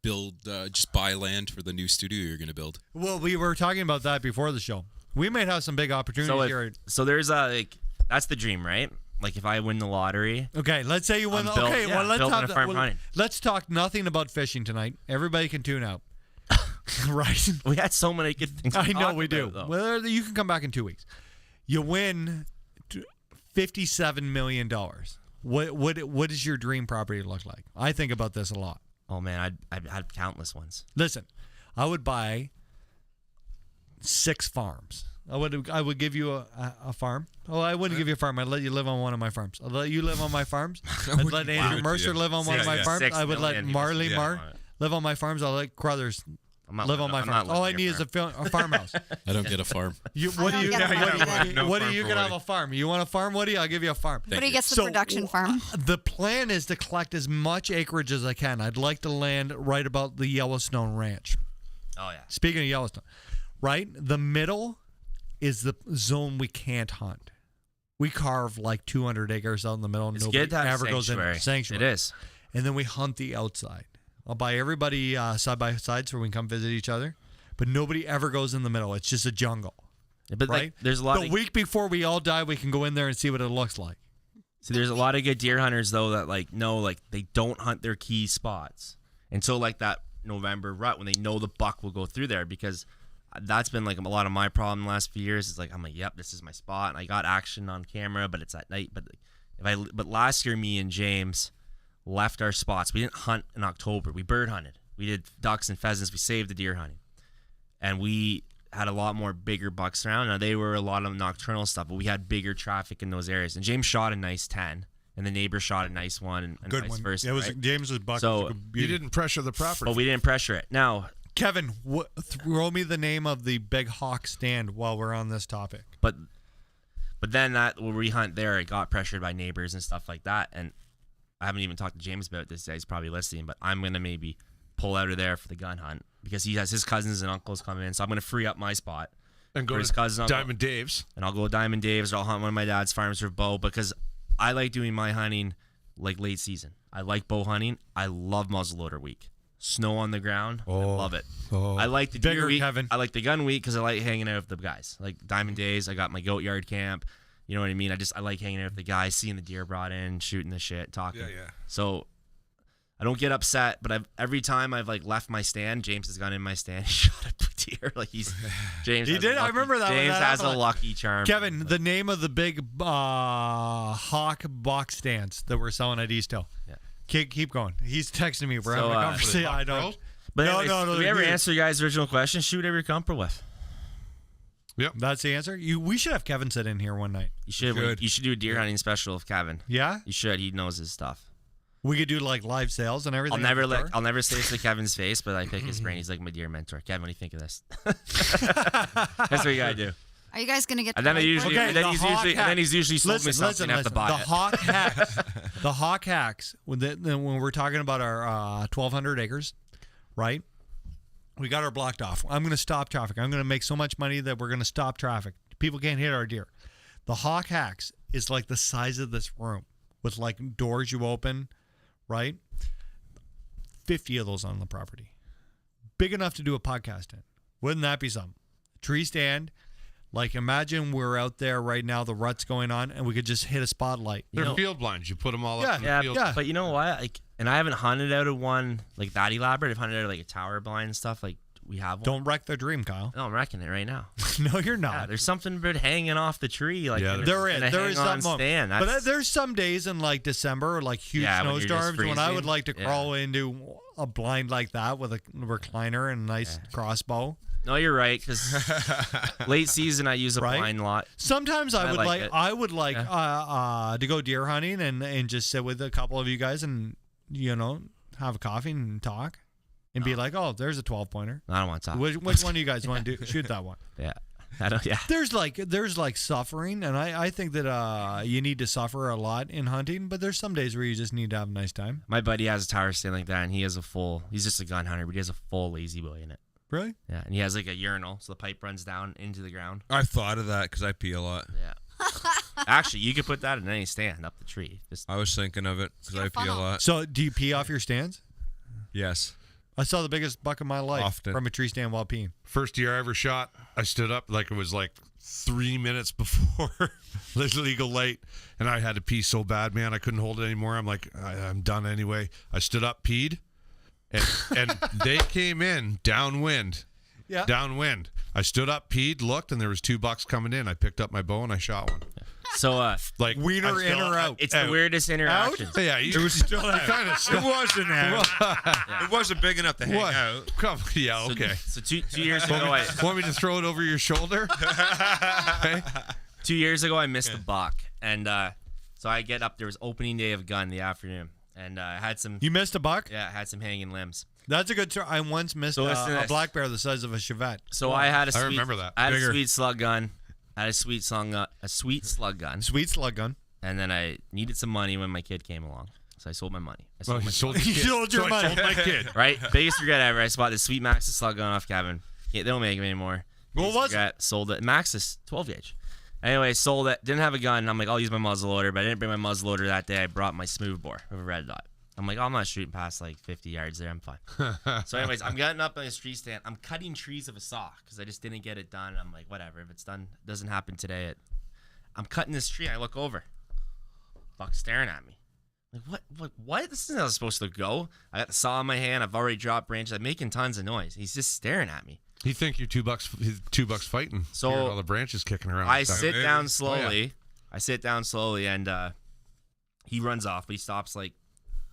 build, just buy land for the new studio you're going to build. Well, we were talking about that before the show. We might have some big opportunities here. So there's that's the dream, right? Like if I win the lottery. Okay, let's say you win. I'm built- Okay, yeah, well let's building have a farm well, hunting. let's talk nothing about fishing tonight. Everybody can tune out. Right? We had so many good things. I to know talk we do. about, though. Well, you can come back in 2 weeks. You win $57 million. What does your dream property look like? I think about this a lot. Oh man, I've had countless ones. Listen, I would buy 6 farms. I would give you a farm. Oh, I wouldn't give you a farm. I'd let you live on one of my farms. I'd let you live on my farms. I'd let Andrew Mercer live on one of my farms. I would let Marley Marr live on my farms. I'll let Crothers live on my farm. All I need is a farmhouse. I don't get a farm. What do you get a farm. What are you gonna have a farm? You want a farm, Woody? I'll give you a farm. But he gets the production farm. The plan is to collect as much acreage as I can. I'd like to land right about the Yellowstone Ranch. Oh yeah. Speaking of Yellowstone, right? The middle is the zone we can't hunt. We carve like 200 acres out in the middle. And It's nobody good to have ever goes in sanctuary. sanctuary. It is. And then we hunt the outside. I'll buy everybody side by side so we can come visit each other. But nobody ever goes in the middle. It's just a jungle. Yeah, but right? like, there's a lot. The of, week before we all die, we can go in there and see what it looks like. See, there's a lot of good deer hunters though that know they don't hunt their key spots until like that November rut when they know the buck will go through there, because that's been like a lot of my problem the last few years. It's like I'm like, yep, this is my spot, and I got action on camera, but it's at night. But last year, me and James left our spots. We didn't hunt in October. We bird hunted. We did ducks and pheasants. We saved the deer hunting, and we had a lot more bigger bucks around. Now they were a lot of nocturnal stuff, but we had bigger traffic in those areas. And James shot a nice 10, and the neighbor shot a nice one, and Good vice one. versa. It was right? James's buck. So was a good You didn't pressure the property. but we didn't pressure it. Now, Kevin, throw me the name of the big hawk stand while we're on this topic. but then that when we hunt there, it got pressured by neighbors and stuff like that. And I haven't even talked to James about this. He's probably listening, but I'm gonna maybe pull out of there for the gun hunt because he has his cousins and uncles coming in. So I'm gonna free up my spot and go for his to cousin, uncle. Diamond Dave's. And I'll go to Diamond Dave's, or I'll hunt one of my dad's farms for bow, because I like doing my hunting like late season. I like bow hunting. I love muzzleloader week. Snow on the ground. I love it. I like the deer Bigger, week. Kevin. I like the gun week because I like hanging out with the guys. Like Diamond Days, I got my goat yard camp. You know what I mean? I like hanging out with the guys, seeing the deer brought in, shooting the shit, talking. Yeah. So I don't get upset, but every time I've like left my stand, James has gone in my stand, shot a deer. Like James. He has did? a I remember that when James that has a happened. lucky charm. Kevin, the name of the big hawk box stands that we're selling at East Hill. Yeah. Keep going. He's texting me. We're So, having a conversation. I don't. But No, anyways, no, did we ever dude. answer your guys' original question? Shoot whatever you're comfortable with. Yep. That's the answer. We should have Kevin sit in here one night. You should do a deer hunting special with Kevin. Yeah? You should. He knows his stuff. We could do like live sales and everything. I'll never say this to Kevin's face, but I pick his brain. He's like my dear mentor. Kevin, what do you think of this? That's what you gotta do. Are you guys gonna get? And then he's usually sold me something. I have to buy the it. hawk hacks. The hawk hacks. When we're talking about our 1,200 acres, right? We got her blocked off. I'm gonna stop traffic. I'm gonna make so much money that we're gonna stop traffic. People can't hit our deer. The hawk hacks is like the size of this room with like doors you open, right? 50 of those on the property. Big enough to do a podcast in. Wouldn't that be something? Tree stand. Like, imagine we're out there right now, the rut's going on, and we could just hit a spotlight. They're field blinds. You put them all up in the field. Yeah. But you know what? Like, and I haven't hunted out of one like that elaborate. I've hunted out of like a tower blind and stuff. Like, we have one. Don't wreck their dream, Kyle. No, I'm wrecking it right now. No, you're not. Yeah, there's something about hanging off the tree. Like, there is that moment. Stand. But there's some days in like December, like huge snowstorms, when I would like to crawl into a blind like that with a recliner and a nice crossbow. No, you're right. Because late season, I use a blind lot. Sometimes I would like to go deer hunting and just sit with a couple of you guys and have a coffee and talk and be like, oh, there's a 12-pointer. I don't want to talk. Which one do you guys want to shoot that one? Yeah. I don't. Yeah. There's like suffering, and I think that you need to suffer a lot in hunting, but there's some days where you just need to have a nice time. My buddy has a tower stand like that, and he's just a gun hunter, but he has a full lazy boy in it. Really? Yeah, and he has like a urinal, so the pipe runs down into the ground. I've thought of that because I pee a lot. Yeah. Actually, you could put that in any stand up the tree. I was thinking of it because I pee a lot. So, do you pee off your stands? Yes. I saw the biggest buck of my life from a tree stand while peeing. First deer I ever shot, I stood up like it was like 3 minutes before the legal late, and I had to pee so bad, man. I couldn't hold it anymore. I'm like, I'm done anyway. I stood up, peed, and they came in downwind. Yeah. Downwind. I stood up, peed, looked, and there was 2 bucks coming in. I picked up my bow and I shot one. So, like wiener in or out? It's the weirdest interaction. Yeah, it was still kind of. It wasn't out. It wasn't big enough to hang out. Come, yeah, okay. So 2 years ago, want me to throw it over your shoulder? Okay. 2 years ago, I missed a buck, and so I get up. There was opening day of gun in the afternoon, and I had some. You missed a buck? Yeah, I had some hanging limbs. That's a good story. I once missed a black bear the size of a Chevette. So I had a. I remember that. I had a sweet slug gun. I had a sweet slug gun. Sweet slug gun. And then I needed some money when my kid came along. So I sold my money. You sold your money. I sold my kid. Right? Biggest regret ever. I bought this sweet Maxis slug gun off Kevin. Yeah, they don't make them anymore. What was it? Sold it. Maxis 12 gauge. Anyway, sold it. Didn't have a gun. I'm like, I'll use my muzzle loader. But I didn't bring my muzzle loader that day. I brought my smooth bore with a red dot. I'm like, I'm not shooting past like 50 yards there. I'm fine. So anyways, I'm getting up on this tree stand. I'm cutting trees with a saw because I just didn't get it done. I'm like, whatever. If it's done, it doesn't happen today. I'm cutting this tree. I look over. Buck staring at me. Like, what? This isn't how it's supposed to go. I got the saw in my hand. I've already dropped branches. I'm making tons of noise. He's just staring at me. You think you're $2 fighting. So hearing all the branches kicking around. I sit down slowly. I sit down slowly, and he runs off. But he stops like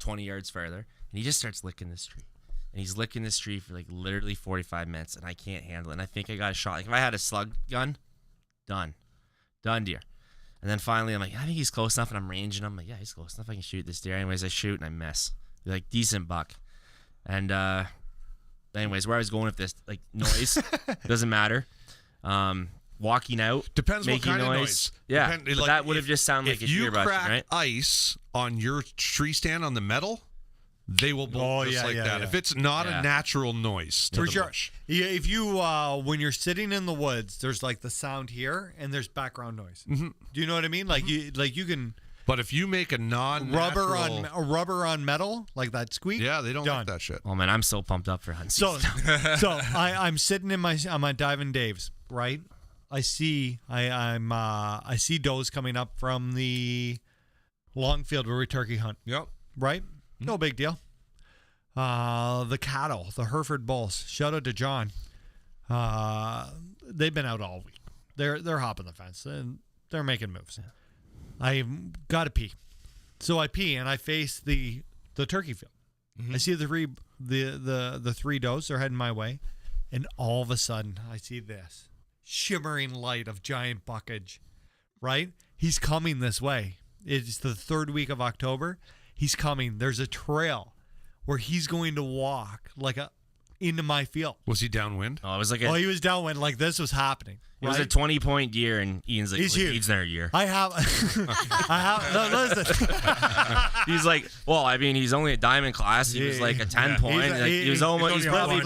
20 yards further, and he just starts licking this tree. And he's licking this tree for like literally 45 minutes, and I can't handle it. And I think I got a shot. Like if I had a slug gun, done deer. And then finally, I'm like, I think he's close enough, and I'm ranging him. I'm like, yeah, he's close enough. I can shoot this deer. Anyways, I shoot and I miss. Like decent buck. And anyways, where I was going with this, like noise, doesn't matter. Walking out, depends making what kind noise. of noise. Yeah, but that would have just sounded like a deer brushing, right? If you crack ice on your tree stand on the metal, they will blow just like that. Yeah. If it's not a natural noise to the bush. Yeah, if you when you're sitting in the woods, there's like the sound here and there's background noise. Mm-hmm. Do you know what I mean? Like you can. But if you make a rubber on metal like that squeak, they don't like that shit. Oh man, I'm so pumped up for hunting. So I'm sitting in my diving Dave's, right? I see does coming up from the long field where we turkey hunt. Yep. Right? No big deal. The cattle, the Hereford bulls. Shout out to John. They've been out all week. They're hopping the fence and they're making moves. I got to pee, so I pee and I face the turkey field. Mm-hmm. I see the three does. They're heading my way, and all of a sudden I see this shimmering light of giant buckage. Right? He's coming this way. It's the 3rd week of October. he's coming. There's a trail where he's going to walk into my field. Was he downwind? Oh, it was like he was downwind. Like this was happening. It was a 20-point deer, and Ian's like, He's huge. He's there a year. I have. No, listen. He's like, well, I mean, he's only a diamond class. He was like a 10-point. He was almost. He's probably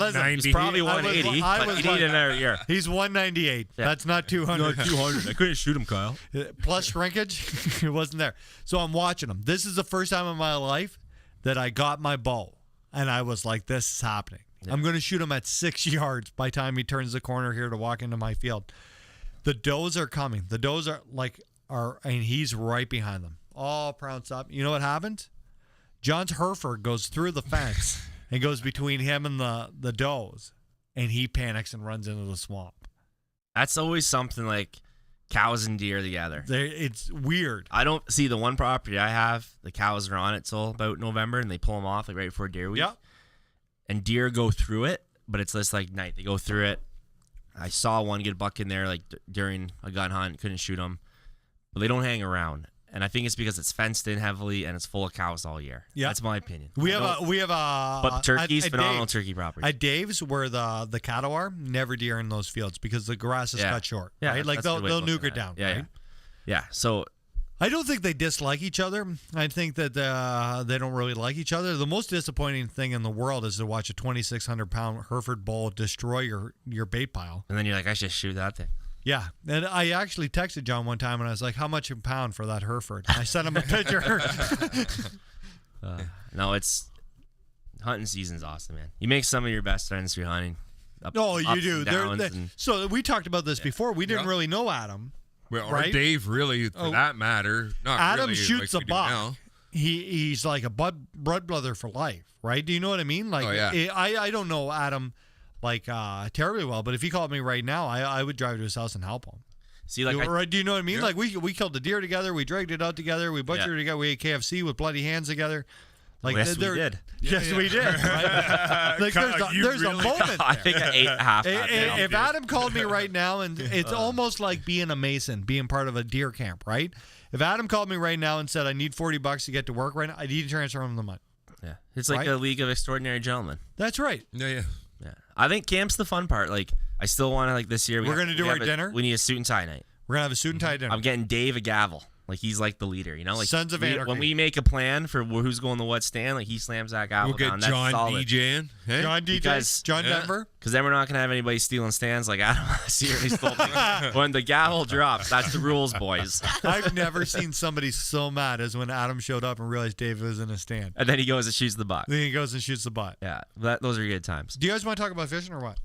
180. But he needed another year. He's 198. Yeah. That's not 200. No, 200. I couldn't shoot him, Kyle. Plus shrinkage, it wasn't there. So I'm watching him. This is the first time in my life that I got my bow, and I was like, "This is happening." Yeah. I'm going to shoot him at 6 yards by the time he turns the corner here to walk into my field. The does are coming. The does and he's right behind them, all pounced up. You know what happens? John's Hereford goes through the fence and goes between him and the does, and he panics and runs into the swamp. That's always something like cows and deer together. It's weird. I don't see the one property I have. The cows are on it till about November, and they pull them off like right before deer week. Yep. And deer go through it, but it's just like night. They go through it. I saw one get a buck in there like during a gun hunt. Couldn't shoot them, but they don't hang around. And I think it's because it's fenced in heavily and it's full of cows all year. Yeah, that's my opinion. We have a. But turkeys, phenomenal Dave, turkey property. At Dave's, where the cattle are, never deer in those fields because the grass is cut short. Yeah, right? Like they'll nuke it down. Yeah, right? yeah. So I don't think they dislike each other. I think that they don't really like each other. The most disappointing thing in the world is to watch a 2,600-pound Hereford bull destroy your bait pile. And then you're like, I should shoot that thing. Yeah, and I actually texted John one time, and I was like, how much a pound for that Hereford? And I sent him a picture. No, it's hunting season's awesome, man. You make some of your best friends through hunting. You do. So we talked about this before. We didn't really know Adam. Well, right? Or Dave, really, for that matter. Not Adam really, shoots like a buck. He's like a blood brother for life, right? Do you know what I mean? Like, I don't know Adam like terribly well, but if he called me right now, I would drive to his house and help him. See, like, do you know what I mean? Yeah. Like we killed the deer together, we dragged it out together, we butchered it together, we ate KFC with bloody hands together. Like yes, we did. Yes, we did. Right? Like, there's a moment there. I think I ate half. If Adam called me right now, and it's almost like being a Mason, being part of a deer camp, right? If Adam called me right now and said, I need $40 to get to work right now, I need to transfer him the money. Yeah. It's like a League of Extraordinary Gentlemen. That's right. Yeah. I think camp's the fun part. Like, I still want to, like, this year. We're going to do our dinner. We need a suit and tie night. We're going to have a suit and tie dinner. I'm getting Dave a gavel. Like, he's like the leader, you know? Like, Sons of Anarchy. When we make a plan for who's going to what stand, like, he slams that gavel we'll down. Get John solid. DJing. Hey? John DJ. John Denver. Because then we're not going to have anybody stealing stands like Adam last year. When the gavel drops, that's the rules, boys. I've never seen somebody so mad as when Adam showed up and realized Dave was in a stand. And then he goes and shoots the butt. Then he goes and shoots the butt. Yeah, those are good times. Do you guys want to talk about fishing or what?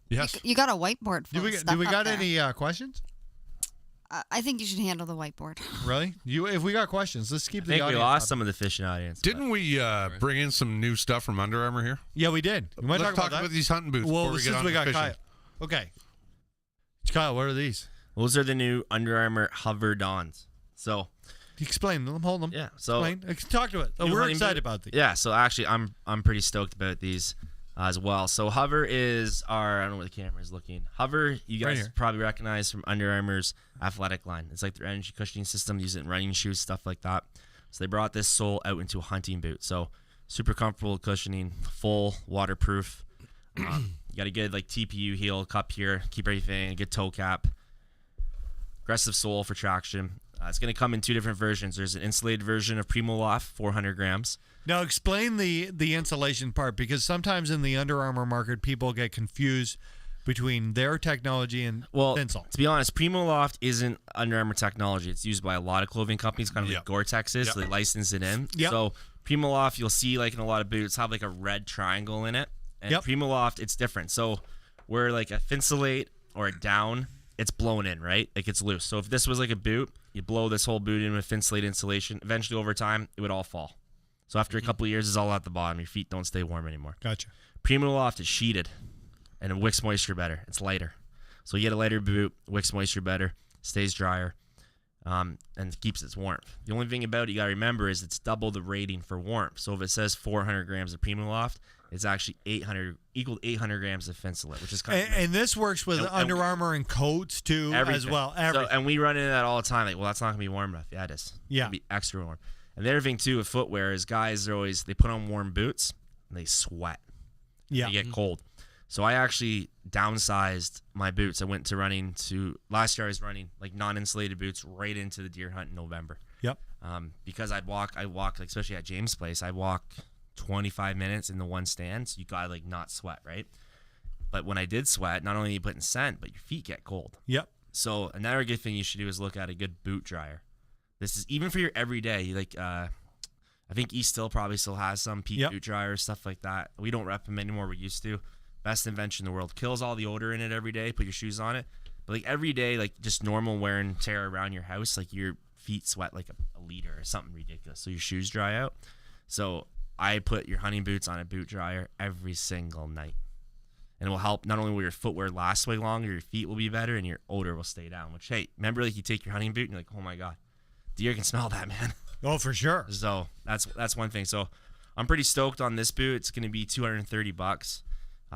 Yes. You got a whiteboard full of stuff Do we got up there. any questions? I think you should handle the whiteboard. Really? If we got questions, let's keep the audience. I think we lost up. some of the fishing audience. Didn't we bring in some new stuff from Under Armour here? Yeah, we did. You want to Let's talk about these hunting boots before we get on got fishing. Kyle. Okay. Kyle, what are these? Those are the new Under Armour Hover Dons. So explain them. Hold them. Yeah. So talk to it. We're excited about these. Yeah. So actually, I'm pretty stoked about these as well. So Hover is our, I don't know where the camera is looking. Hover, you guys probably recognize from Under Armour's athletic line. It's like their energy cushioning system. They use it in running shoes, stuff like that. So they brought this sole out into a hunting boot. So super comfortable cushioning, full waterproof. You got a good like TPU heel cup here, keep everything, a good toe cap. Aggressive sole for traction. It's going to come in two different versions. There's an insulated version of Primo Loft, 400 grams. Now explain the insulation part, because sometimes in the Under Armour market, people get confused between their technology and Thinsul. To be honest, Primo Loft isn't Under Armour technology. It's used by a lot of clothing companies, kind of like Gore-Tex is. So they license it in. So Primo Loft, you'll see like in a lot of boots, have like a red triangle in it. And Primo Loft, it's different. So where like a Thinsulate or a down, it's blown in, right? Like it's loose. So if this was like a boot, you blow this whole boot in with Thinsulate insulation. Eventually, over time, it would all fall. So after a couple of years, it's all at the bottom. Your feet don't stay warm anymore. Gotcha. Primo Loft is sheeted, and it wicks moisture better. It's lighter. So you get a lighter boot, wicks moisture better, stays drier, and keeps its warmth. The only thing about it you got to remember is it's double the rating for warmth. So if it says 400 grams of Primo Loft, it's actually 800 grams of Thinsulate, which is kind of and this works with Under Armour and coats too, as well. So, and we run into that all the time. Like, well, that's not gonna be warm enough. Yeah, it is. Yeah, it'll be extra warm. And the other thing too with footwear is guys they put on warm boots and they sweat. Yeah. They get cold. So I actually downsized my boots. I went to last year I was running like non-insulated boots right into the deer hunt in November. Yep. Because I walk like, especially at James' place, I walk 25 minutes in the one stand, so you gotta like not sweat, right? But when I did sweat, not only are you putting scent, but your feet get cold. Yep. So another good thing you should do is look at a good boot dryer. This is even for your everyday. Like I think East Hill probably still has some Peak boot dryers, stuff like that. We don't rep them anymore. We used to. Best invention in the world. Kills all the odor in it every day. Put your shoes on it. But like every day, like just normal wear and tear around your house, like your feet sweat like a liter or something ridiculous. So your shoes dry out. So I put your hunting boots on a boot dryer every single night. And it will help not only will your footwear last way longer, your feet will be better, and your odor will stay down. Which, hey, remember like you take your hunting boot and you're like, oh my God, deer can smell that, man. Oh, for sure. So that's one thing. So I'm pretty stoked on this boot. It's going to be $230.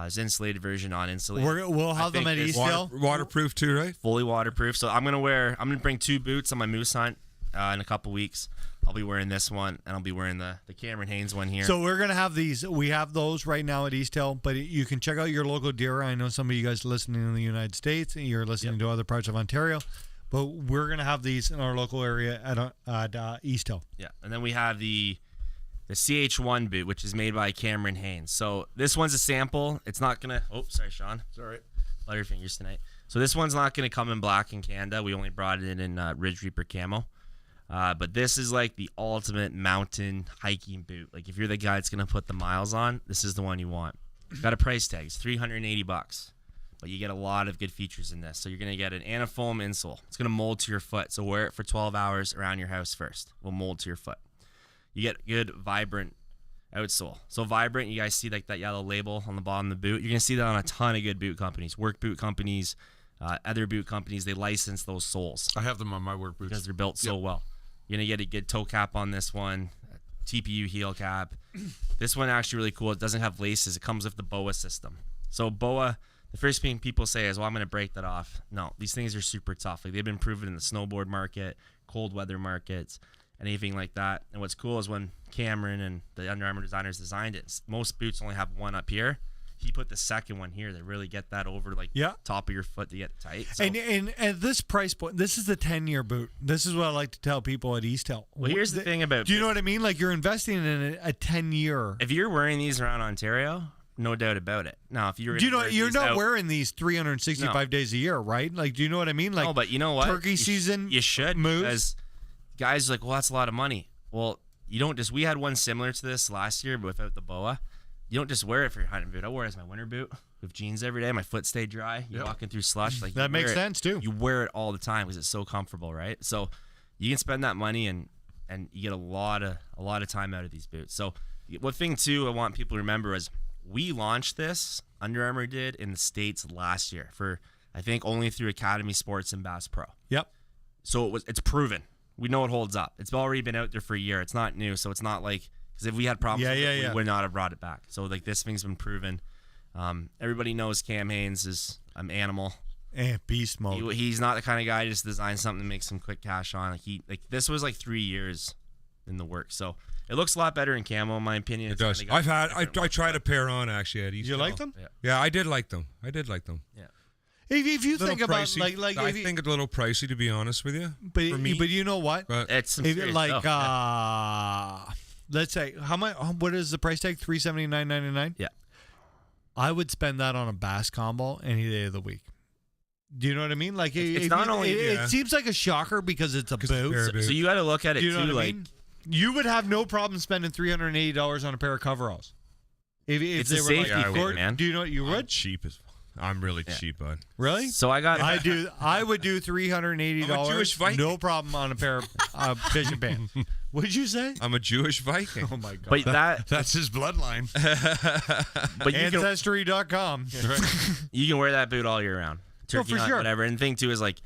It's insulated version, non-insulated. We'll have them at East Hill. Waterproof too, right? Fully waterproof. So I'm gonna bring 2 boots on my moose hunt in a couple weeks. I'll be wearing this one, and I'll be wearing the Cameron Hanes one here. So we're gonna have these. We have those right now at East Hill, but you can check out your local dealer. I know some of you guys listening in the United States, and you're listening to other parts of Ontario, but we're gonna have these in our local area at East Hill. Yeah, and then we have the CH1 boot, which is made by Cameron Hanes. So this one's a sample. It's not gonna. Oh, sorry, Sean. It's all right. Butterfingers tonight. So this one's not gonna come in black in Canada. We only brought it in Ridge Reaper camo. But this is like the ultimate mountain hiking boot. Like if you're the guy that's gonna put the miles on, this is the one you want. Got a price tag. It's $380, but you get a lot of good features in this. So you're gonna get an anafoam insole. It's gonna mold to your foot. So wear it for 12 hours around your house first. Will mold to your foot. You get good vibrant outsole. So vibrant, you guys see like that yellow label on the bottom of the boot. You're gonna see that on a ton of good boot companies, work boot companies, other boot companies. They license those soles. I have them on my work boots because they're built so well. You're gonna get a good toe cap on this one, TPU heel cap. This one actually really cool. It doesn't have laces. It comes with the BOA system. So BOA, the first thing people say is, well, I'm gonna break that off. No, these things are super tough. Like they've been proven in the snowboard market, cold weather markets, anything like that. And what's cool is when Cameron and the Under Armour designers designed it, most boots only have one up here. He put the second one here to really get that over like top of your foot to get tight. So, and at this price point, this is the 10-year boot. This is what I like to tell people at East Hill. Well, here's the thing about. Do you know what I mean? Like you're investing in a 10-year. If you're wearing these around Ontario, no doubt about it. Now, if you're you're not wearing these 365 days a year, right? Like, do you know what I mean? Like, no, but you know what? Turkey season. You should moves. Because guys are like, well, that's a lot of money. Well, you don't just. We had one similar to this last year, but without the BOA. You don't just wear it for your hunting boot. I wear it as my winter boot with jeans every day. My foot stayed dry. You're walking through slush. Like that makes sense too. You wear it all the time because it's so comfortable, right? So you can spend that money and you get a lot of time out of these boots. So one thing too I want people to remember is we launched this, Under Armour did, in the States last year for I think only through Academy Sports and Bass Pro. Yep. So it's proven. We know it holds up. It's already been out there for a year. It's not new, so it's not like. Because if we had problems with it, we would not have brought it back. So like this thing's been proven. Everybody knows Cam Hanes is an animal. Beast mode. He's not the kind of guy to just design something to make some quick cash on. Like this was like 3 years in the works. So it looks a lot better in camo, in my opinion. It does. I tried a pair on actually at East You Hill. like them? Yeah, I did like them. Yeah. If you think about pricey. like I think it's a little pricey to be honest with you. But you know what? It's some let's say how much? What is the price tag? $379.99. Yeah, I would spend that on a bass combo any day of the week. Do you know what I mean? Like it's not only. It seems like a shocker because it's a boot. So you got to look at it you know too. What I like mean? You would have no problem spending $380 on a pair of coveralls. If it's they a were safety like, thing, man. Do you know what you would? Cheap as. I'm really cheap, bud. Really? So I would do $380. I'm a Jewish Viking. No problem on a pair of fishing pants. What'd you say? I'm a Jewish Viking. Oh my god! But that's his bloodline. But Ancestry.com. You can wear that boot all year round. Turkey hunt, whatever. And the thing too is like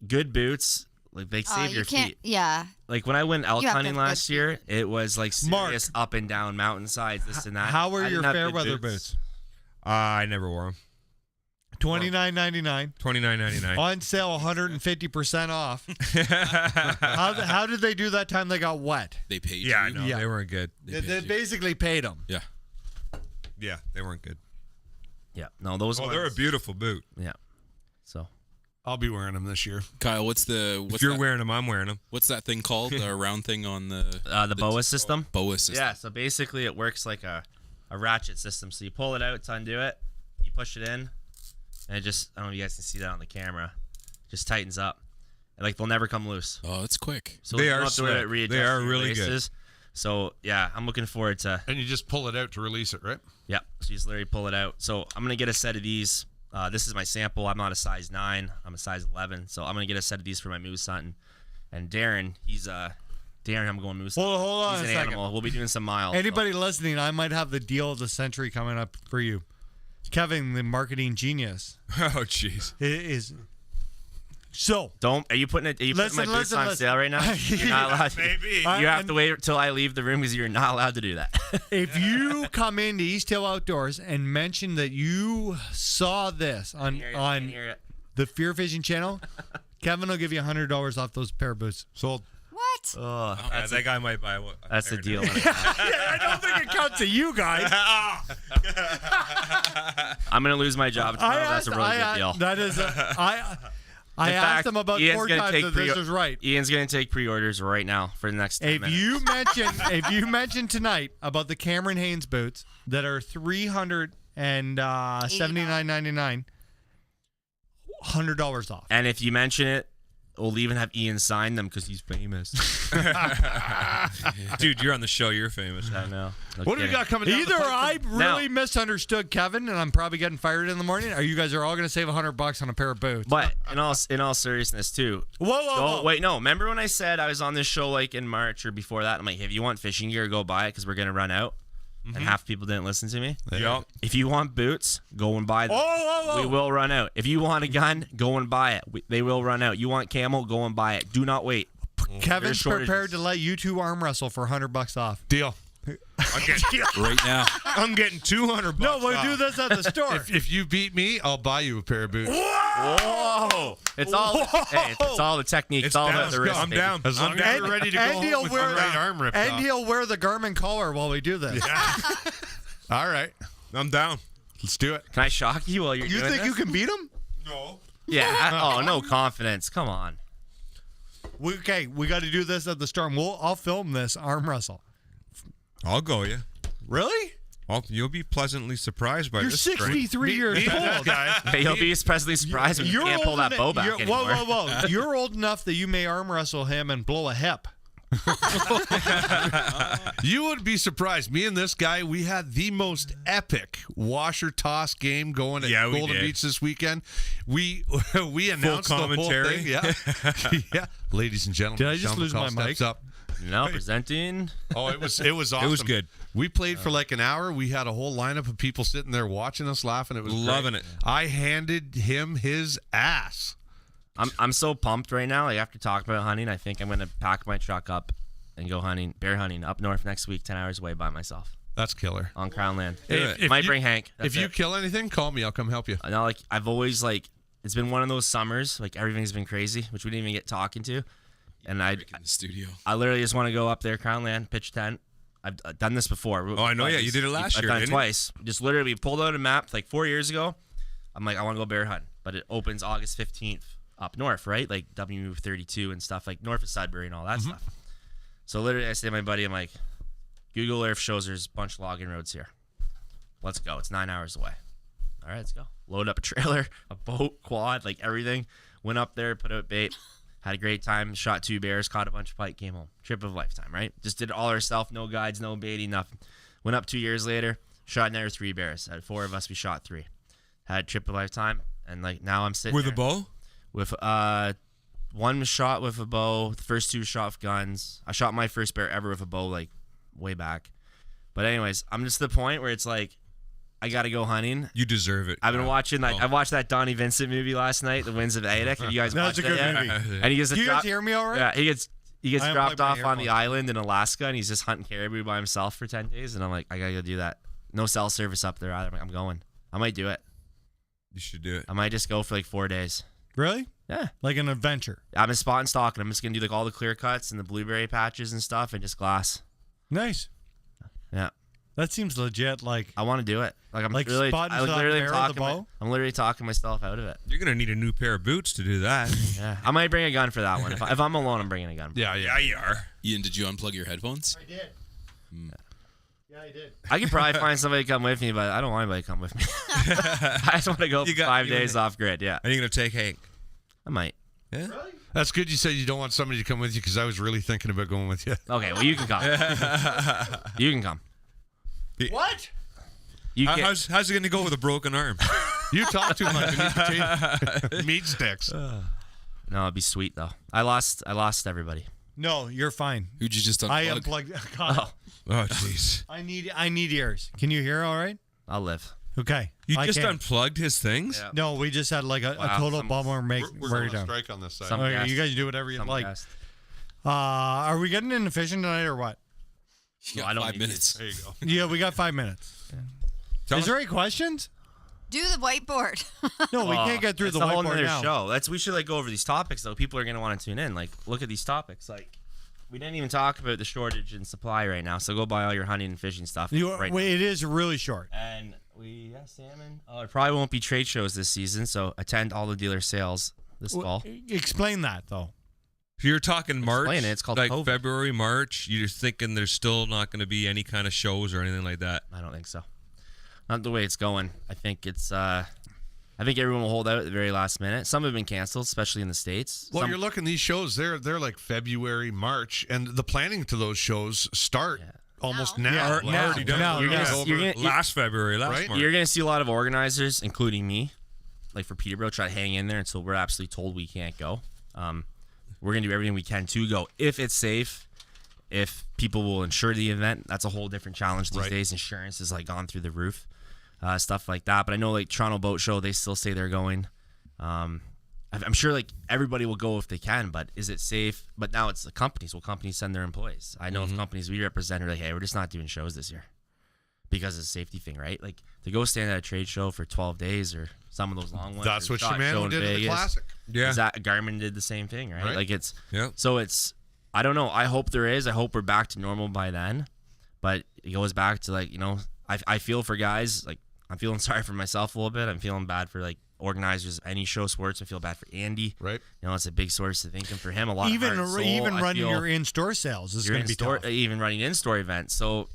good boots. Like they save your feet. Yeah. Like when I went elk hunting last year, it was like serious up and down mountainsides, this and that. How were your fair weather boots? I never wore them. $29.99. $29.99. On sale, 150% off. How did they do that time they got wet? They paid Yeah, I you. know. Yeah. They weren't good. They basically paid them. Yeah. Yeah, they weren't good. Yeah. No, those. Oh, they're a ones- beautiful boot. Yeah. So. I'll be wearing them this year. Kyle, what's If you're wearing them, I'm wearing them. what's that thing called? The round thing on the BOA system. BOA system. Yeah. So basically, it works like a ratchet system. So you pull it out to undo it, you push it in, and it just, I don't know if you guys can see that on the camera, just tightens up. And like they'll never come loose. Oh, that's quick. So They you don't are have to slick. readjust They are your really good. laces. So yeah, I'm looking forward to. And you just pull it out to release it, right? Yeah, so you just literally pull it out. So I'm gonna get a set of these. This is my sample. I'm not a size 9. I'm a size 11. So I'm gonna get a set of these for my moose hunting. And Darren, I'm going moose hunting. Hold on He's a an second. animal. We'll be doing some miles. Anybody listening, I might have the deal of the century coming up for you. Kevin, the marketing genius, Oh, jeez. is so. Don't. Are you putting my boots on sale right now? You're not allowed to. Maybe. You have to wait until I leave the room because you're not allowed to do that. If you come into East Hill Outdoors and mention that you saw this on the Fear Fishing channel, Kevin will give you $100 off those pair of boots. Sold. What? Oh, Yeah, that guy might buy one. that's the deal. I don't think it counts to you guys. I'm gonna lose my job tomorrow. That's a really good deal. That is. I In asked fact, him about Ian's 4 gonna times take that this was right. Ian's gonna take pre-orders right now for the next 10 If minutes. you mention tonight about the Cameron Haynes boots that are $379.99, $100 off. And if you mention it, we'll even have Ian sign them because he's famous. Dude, you're on the show. You're famous. I know. No What do we kidding. got coming down Either the pipe? I really misunderstood Kevin, and I'm probably getting fired in the morning, or you guys are all going to save $100 on a pair of boots. But in all seriousness, too. Whoa. Wait, no. Remember when I said I was on this show like in March or before that? I'm like, if you want fishing gear, go buy it because we're gonna run out. And half the people didn't listen to me. Yep. If you want boots, go and buy them. Whoa. We will run out. If you want a gun, go and buy it. They will run out. You want camo, go and buy it. Do not wait. Kevin's shortages. prepared to let you two arm wrestle for $100 off. Deal. Right now. I'm getting $200. No, we'll do this at the store. If you beat me, I'll buy you a pair of boots. Whoa! It's all. Hey, it's all the technique. It's all down. about the wrist. I'm baby. down. As long as you're ready to go home with the right arm ripped and off. he'll wear the Garmin collar while we do this. All right. I'm down. Let's do it. Can I shock you while you're You doing think this? you can beat him? No. Yeah. No confidence. Come on. We got to do this at the storm. I'll film this arm wrestle. I'll go, yeah. Really? You'll be pleasantly surprised by You're this. 63 years old. Hey, you'll be especially surprised when you can't pull that bow back anymore. Whoa. You're old enough that you may arm wrestle him and blow a hip. You would be surprised. Me and this guy, we had the most epic washer toss game going at Yeah, we Golden did. Beach this weekend. We announced the whole commentary. thing. Yeah, yeah. Ladies and gentlemen, Did I just Sean lose McCall my mic? steps up. No, presenting. Oh, it was awesome. It was good. We played for like an hour. We had a whole lineup of people sitting there watching us, laughing. It was Loving great. it. I handed him his ass. I'm so pumped right now. Like after talking about hunting, I think I'm gonna pack my truck up and go bear hunting up north next week, 10 hours away by myself That's killer. on Crown Land. If Might you- bring Hank. If you kill anything, call me. I'll come help you. I know, like I've always it's been one of those summers. Like everything's been crazy, which we didn't even get talking to. And In the studio. I literally just want to go up there, Crown Land, pitch tent. I've done this before. Oh, I know. Yeah, you did it last year. I've done it didn't twice. Just literally, we pulled out a map like 4 years ago. I'm like, I want to go bear hunting, but it opens August 15th up north, right? Like W32 and stuff, like north of Sudbury and all that stuff. So literally, I say to my buddy, I'm like, Google Earth shows there's a bunch of logging roads here. Let's go. It's 9 hours away. All right, let's go. Load up a trailer, a boat, quad, like everything. Went up there, put out bait. Had a great time. Shot 2 bears, caught a bunch of pike, came home. Trip of a lifetime, right? Just did it all ourselves. No guides, no baiting, nothing. Went up 2 years later, shot another 3 bears. Out of 4 of us, we shot 3. Had a trip of a lifetime, and like now I'm sitting With a there bow? with one was shot with a bow. The first 2 shot with guns. I shot my first bear ever with a bow, like way back. But anyways, I'm just to the point where it's like I gotta go hunting. You deserve it. I've been watching Oh. I watched that Donnie Vincent movie last night, The Winds of Adak. Have you guys That's watched a good that yet? movie. And he gets Do you guys hear me all right? Yeah, he gets I dropped unplugged my off on the earphones. island in Alaska, and he's just hunting caribou by himself for 10 days. And I'm like, I gotta go do that. No cell service up there either. I'm like, I'm going. I might do it. You should do it. I might just go for like 4 days. Really? Yeah. Like an adventure. I'm in spot and stock, and I'm just gonna do like all the clear cuts and the blueberry patches and stuff, and just glass. Nice. Yeah. That seems legit. Like I want to do it. Like I'm like really, spot and I was stock literally arrow talking. the bow? I'm literally talking myself out of it. You're gonna need a new pair of boots to do that. Yeah. I might bring a gun for that one. If I'm alone, I'm bringing a gun. Yeah, you are. Ian, did you unplug your headphones? I did. Yeah, I did. I could probably find somebody to come with me, but I don't want anybody to come with me. I just want to go for 5 days off grid. Yeah. Are you gonna take Hank? I might. Yeah. Really? That's good. You said you don't want somebody to come with you because I was really thinking about going with you. Okay. Well, you can come. You can come. What? You How's it gonna go with a broken arm? You talk too much. Meat sticks. No, it'd be sweet though. I lost everybody. No, you're fine. Who'd you just unplug? I unplugged. God. Oh, jeez. I need ears. Can you hear all right? I'll live. Okay. You I just can. unplugged his things? Yeah. No, we just had like a total bummer make. We're going on strike on this side. Some Okay, guest. you guys do whatever you Some like. guest. Are we getting into fishing tonight or what? You got I don't 5 need minutes. There you go. Yeah, we got 5 minutes. Tell Is us- there any questions? Do the whiteboard. No, we can't get through It's the a whole whiteboard nother now. show. We should like go over these topics though. People are gonna want to tune in. Like, look at these topics. Like, we didn't even talk about the shortage in supply right now. So go buy all your hunting and fishing stuff. Right now. It is really short. And salmon. Oh, it probably won't be trade shows this season. So attend all the dealer sales this fall. Explain that though. So you're talking March, Explain it. It's called like COVID. February, March. You're thinking there's still not going to be any kind of shows or anything like that. I don't think so. Not the way it's going. I think it's. I think everyone will hold out at the very last minute. Some have been canceled, especially in the States. Well, Some, you're looking these shows. They're like February, March, and the planning to those shows start almost now. Yeah, Like, now. already done. Now, You're yeah. gonna go You're over- gonna- Last February, Right? March. You're going to see a lot of organizers, including me, like for Peterborough, try to hang in there until we're absolutely told we can't go. We're going to do everything we can to go if it's safe. If people will insure the event, that's a whole different challenge these Right. days. Insurance has like gone through the roof, stuff like that. But I know like Toronto Boat Show, they still say they're going. I'm sure like everybody will go if they can, but is it safe? But now it's the companies. Will companies send their employees? I know if companies we represent are like, hey, we're just not doing shows this year because it's a safety thing, right? Like to go stand at a trade show for 12 days or some of those long ones. That's or what SHOT Show Shimano in did at the Vegas. Classic. Yeah. Garmin did the same thing, right? Right. Like it's Yeah. so it's I don't know. I hope there is. I hope we're back to normal by then. But it goes back to like, I feel for guys. Like I'm feeling sorry for myself a little bit. I'm feeling bad for like organizers of any show sports. I feel bad for Andy. Right. It's a big source of income for him. A lot Even of heart and soul. even I running feel your in-store sales is going to be tough. even running in-store events. So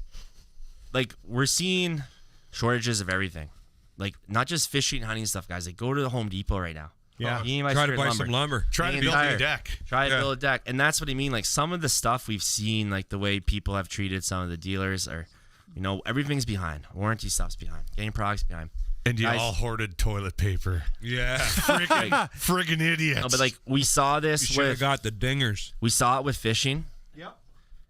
like we're seeing shortages of everything. Like not just fishing, hunting stuff, guys. Like go to the Home Depot right now. Yeah. You need my Try to straight buy some lumber. Try to Being build tired. a deck. Try to build a deck. And that's what I mean. Like some of the stuff we've seen, like the way people have treated some of the dealers are, everything's behind. Warranty stuff's behind. Getting products behind. And you Guys- all hoarded toilet paper. Yeah. Friggin' idiots. No, but like we saw You this should have with got the dingers. we saw it with fishing. Yep.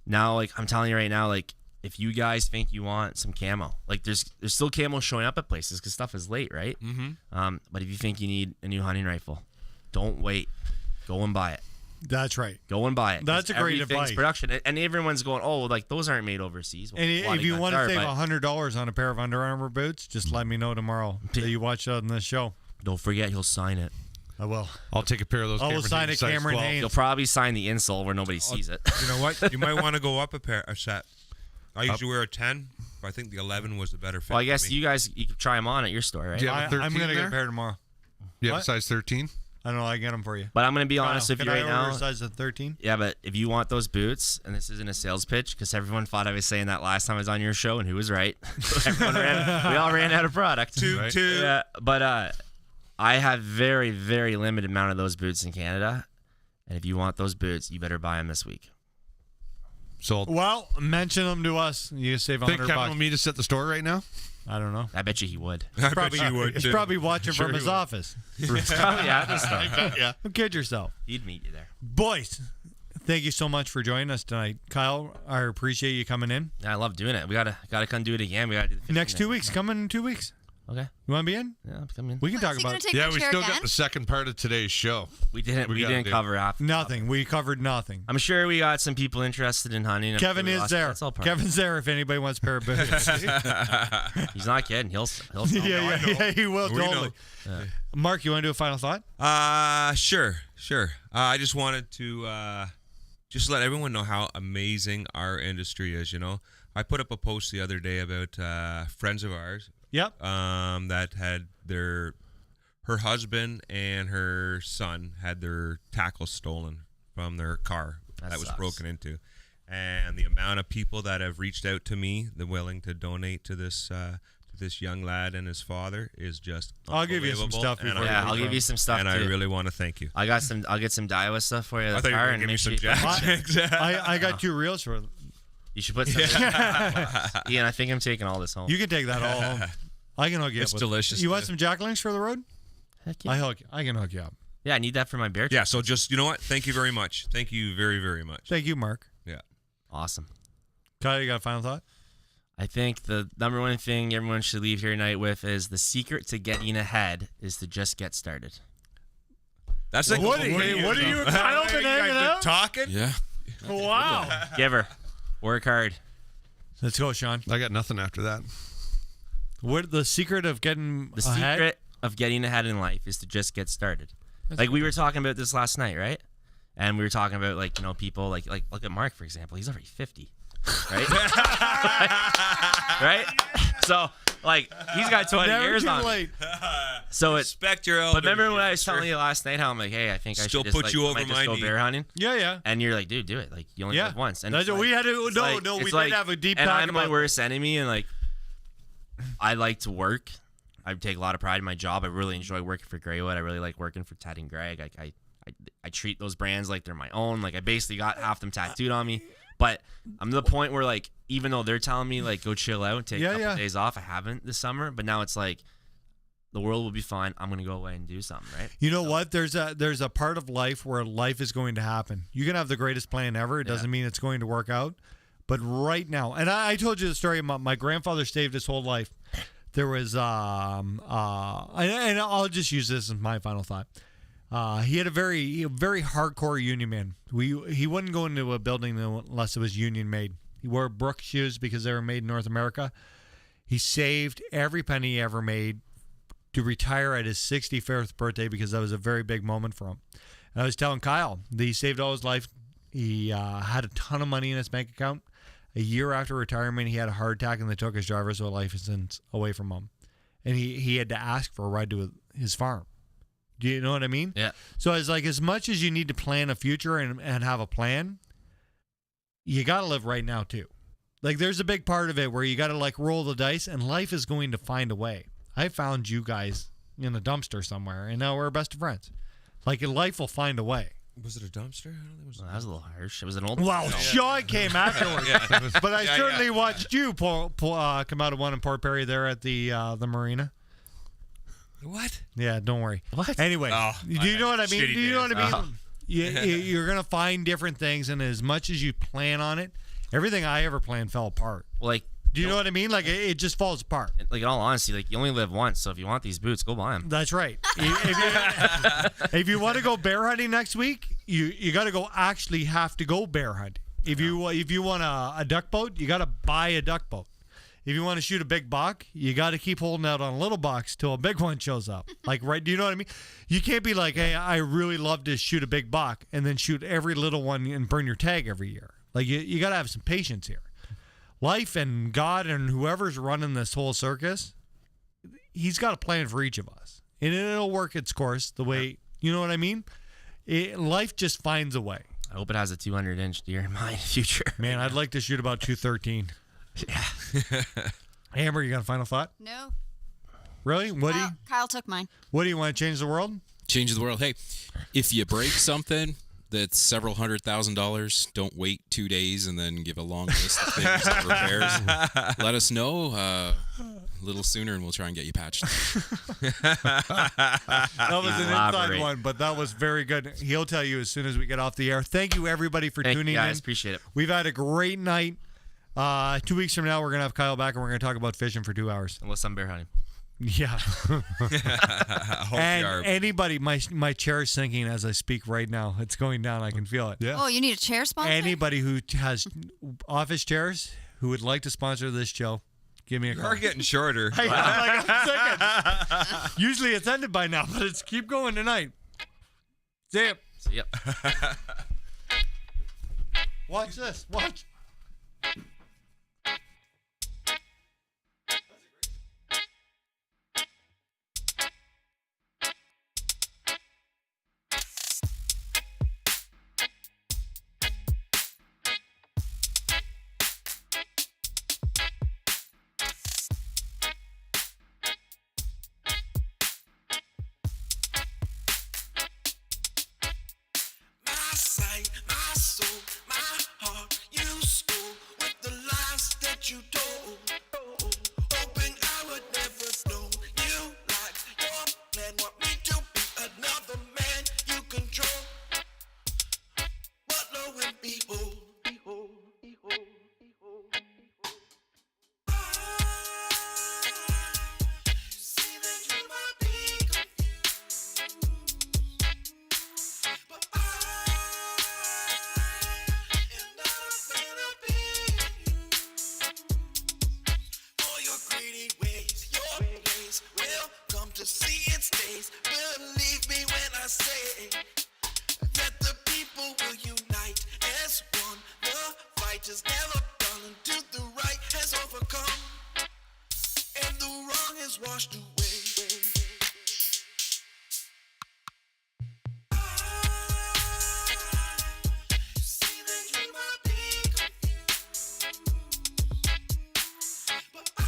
Now, like I'm telling you right now, like if you guys think you want some camo, like there's still camo showing up at places because stuff is late, right? Mm-hmm. But if you think you need a new hunting rifle, don't wait. Go and buy it. That's right. Go and buy it. 'cause That's a great everything's advice. Production, and everyone's going, oh, like those aren't made overseas. Well, And a lot if of you guns want to are, save but $100 on a pair of Under Armour boots, just let me know tomorrow that you watched on this show. don't forget he'll sign it. I will. I'll take a pair of those. I will Cameron sign Hayes a size Cameron 12. Hayes. You'll probably sign the insole where nobody sees it. You know what? You might want to go up a set. I usually wear a 10, but I think the 11 was the better fit. Well, I guess for me. you guys you could try them on at your store, right? Yeah. I'm 13 going to get there? a pair tomorrow. You have What? a size 13? I don't know. I get them for you. But I'm gonna be honest with Can you I right order now. a size of 13? Yeah, but if you want those boots, and this isn't a sales pitch, because everyone thought I was saying that last time I was on your show, and who was right? We all ran out of product. Right. Yeah, but I have very, very limited amount of those boots in Canada, and if you want those boots, you better buy them this week. Sold. Well, mention them to us. You save Think $100. Kevin will meet us at the store right now? I don't know. I bet you he would. I bet you would. He's too. probably watching Sure from he his would. office. Probably at the store. Yeah. Don't kid yourself. He'd meet you there. Boys, thank you so much for joining us tonight. Kyle, I appreciate you coming in. Yeah, I love doing it. We gotta come do it again. We gotta do the 15 Next 2 thing. weeks. Coming in 2 weeks. Okay. You want to be in? Yeah, I'm coming in. We can talk about. Yeah, we still got the second part of today's show. We didn't cover half. Nothing. We covered nothing. I'm sure we got some people interested in hunting. Kevin is there. That's all part Kevin's there if anybody wants a pair of boots. He's not kidding. He'll yeah, he will totally. Mark, you want to do a final thought? Sure. I just wanted to just let everyone know how amazing our industry is. I put up a post the other day about friends of ours. Yep. That had her husband and her son had their tackle stolen from their car that was broken into, and the amount of people that have reached out to me, they're willing to donate to this young lad and his father is just. I'll give you some stuff. I'll give you some stuff. And too. I really want to thank you. I'll get some Daiwa stuff for you. I thought you were going to give me some Jacks. I got 2 reels for. You should put some. Ian, I think I'm taking all this home. You can take that all home. I can hook you up. It's delicious. You want some Jack Links for the road? Heck yeah. I can hook you up. Yeah, I need that for my bear. Yeah, so just, you know what? Thank you very much. Thank you very, very much. Thank you, Mark. Yeah. Awesome. Kyle, you got a final thought? I think the number one thing everyone should leave here tonight with is the secret to getting ahead is to just get started. That's like what are you Kyle been hanging out? Talking? Yeah. Wow. Giver. Work hard. Let's go, Sean. I got nothing after that. What the secret of getting The ahead? secret of getting ahead in life is to just get started. Like we were talking about this last night, right? And we were talking about people like look at Mark, for example. He's already 50. Right? Right? So he's got 20 Never years too on. late. So respect your elders. But remember when I was telling you last night how I'm like, hey, I think I Still should just, put you over might just my go knee. bear hunting. Yeah. And you're like, dude, do it. Like you only live once. And That's it's what we had to. it's We like- did have a deep and talk I'm my about worst enemy, and I like to work. I take a lot of pride in my job. I really enjoy working for Greywood. I really like working for Ted and Greg. I treat those brands like they're my own. Like I basically got half them tattooed on me. But I'm to the point where even though they're telling me go chill out, take a couple days off, I haven't this summer. But now it's the world will be fine. I'm gonna go away and do something, right? You know what? There's a part of life where life is going to happen. You can have the greatest plan ever. It doesn't mean it's going to work out. But right now, and I told you the story about my grandfather saved his whole life. There was and I'll just use this as my final thought. He had a very hardcore union man. He wouldn't go into a building unless it was union made. He wore Brooks shoes because they were made in North America. He saved every penny he ever made to retire at his 65th birthday because that was a very big moment for him. And I was telling Kyle that he saved all his life. He had a ton of money in his bank account. A year after retirement, he had a heart attack and they took his driver's license away from him. And he had to ask for a ride to his farm. Do you know what I mean? Yeah. So it's as much as you need to plan a future and have a plan, you got to live right now too. There's a big part of it where you got to roll the dice and life is going to find a way. I found you guys in a dumpster somewhere and now we're best of friends. Life will find a way. Was it a dumpster? I don't think it was. That was a little harsh. It was an old. Well, Sean came afterwards, but I certainly watched you come out of one in Port Perry there at the marina. What? Yeah, don't worry. What? Anyway, do you know what I mean? Shitty Do you know what I mean? days. You're gonna find different things, and as much as you plan on it, everything I ever planned fell apart. Do you know what I mean? It just falls apart. In all honesty, you only live once, so if you want these boots, go buy them. That's right. If you want to go bear hunting next week, you got to go. Actually, have to go bear hunting. If you want a duck boat, you got to buy a duck boat. If you want to shoot a big buck, you got to keep holding out on a little bucks till a big one shows up. Right? Do you know what I mean? You can't be hey, I really love to shoot a big buck and then shoot every little one and burn your tag every year. You got to have some patience here. Life and God and whoever's running this whole circus, he's got a plan for each of us. And it'll work its course the way, you know what I mean? Life just finds a way. I hope it has a 200-inch deer in my future. Man, I'd like to shoot about 213. Yeah. Amber, you got a final thought? No. Really? Kyle took mine. What do you want to change the world? Change the world. Hey, if you break something that's several $100,000, don't wait 2 days and then give a long list of things of repairs. Let us know a little sooner and we'll try and get you patched. That was an inside one, but that was very good. He'll tell you as soon as we get off the air. Thank you, everybody, for tuning in. Appreciate it. We've had a great night. 2 weeks from now, we're going to have Kyle back, and we're going to talk about fishing for 2 hours. Unless I'm bear hunting. Yeah. Hope And you are. anybody, my chair is sinking as I speak right now. It's going down. I can feel it. Yeah. Oh, you need a chair sponsor? Anybody who has office chairs who would like to sponsor this show, give me a You call. are getting shorter. I'm sick. Usually it's ended by now, but it's keep going tonight. See ya. So, yep. Watch this. Watch. My sight, my soul, my heart, you stole with the lies that you told. Hoping I would never know you like your plan. Want me to be another man you control. But lo and behold, see that you might be confused. But I am not a fan of being used. For your greedy ways, your ways will come to see its days. Believe me when I say that the people will unite as one. The fight is never done until the right has overcome and the wrong is washed away. See that you might be confused, but I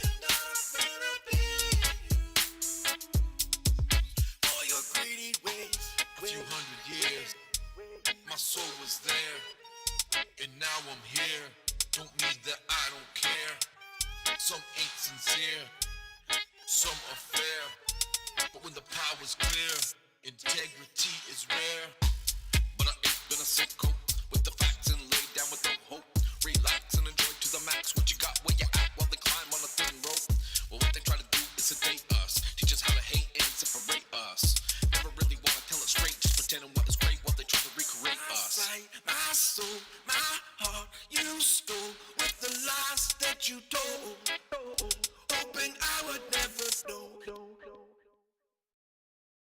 am not a fan of being used. For your greedy ways, a few hundred years, my soul was there, and now I'm here. Don't mean that I don't care. Some ain't sincere, some are fair. But when the power's clear, integrity is rare. But I ain't gonna sicko with the facts and lay down with no hope. Relax and enjoy to the max what you got where you at while they climb on a thin rope. Well, what they try to do is sedate us, teach us how to hate and separate us. Never really wanna tell it straight, just pretending what is great while they try to recreate us. My sight, my soul, my heart, you stole with the lies that you told. Hoping I would never know.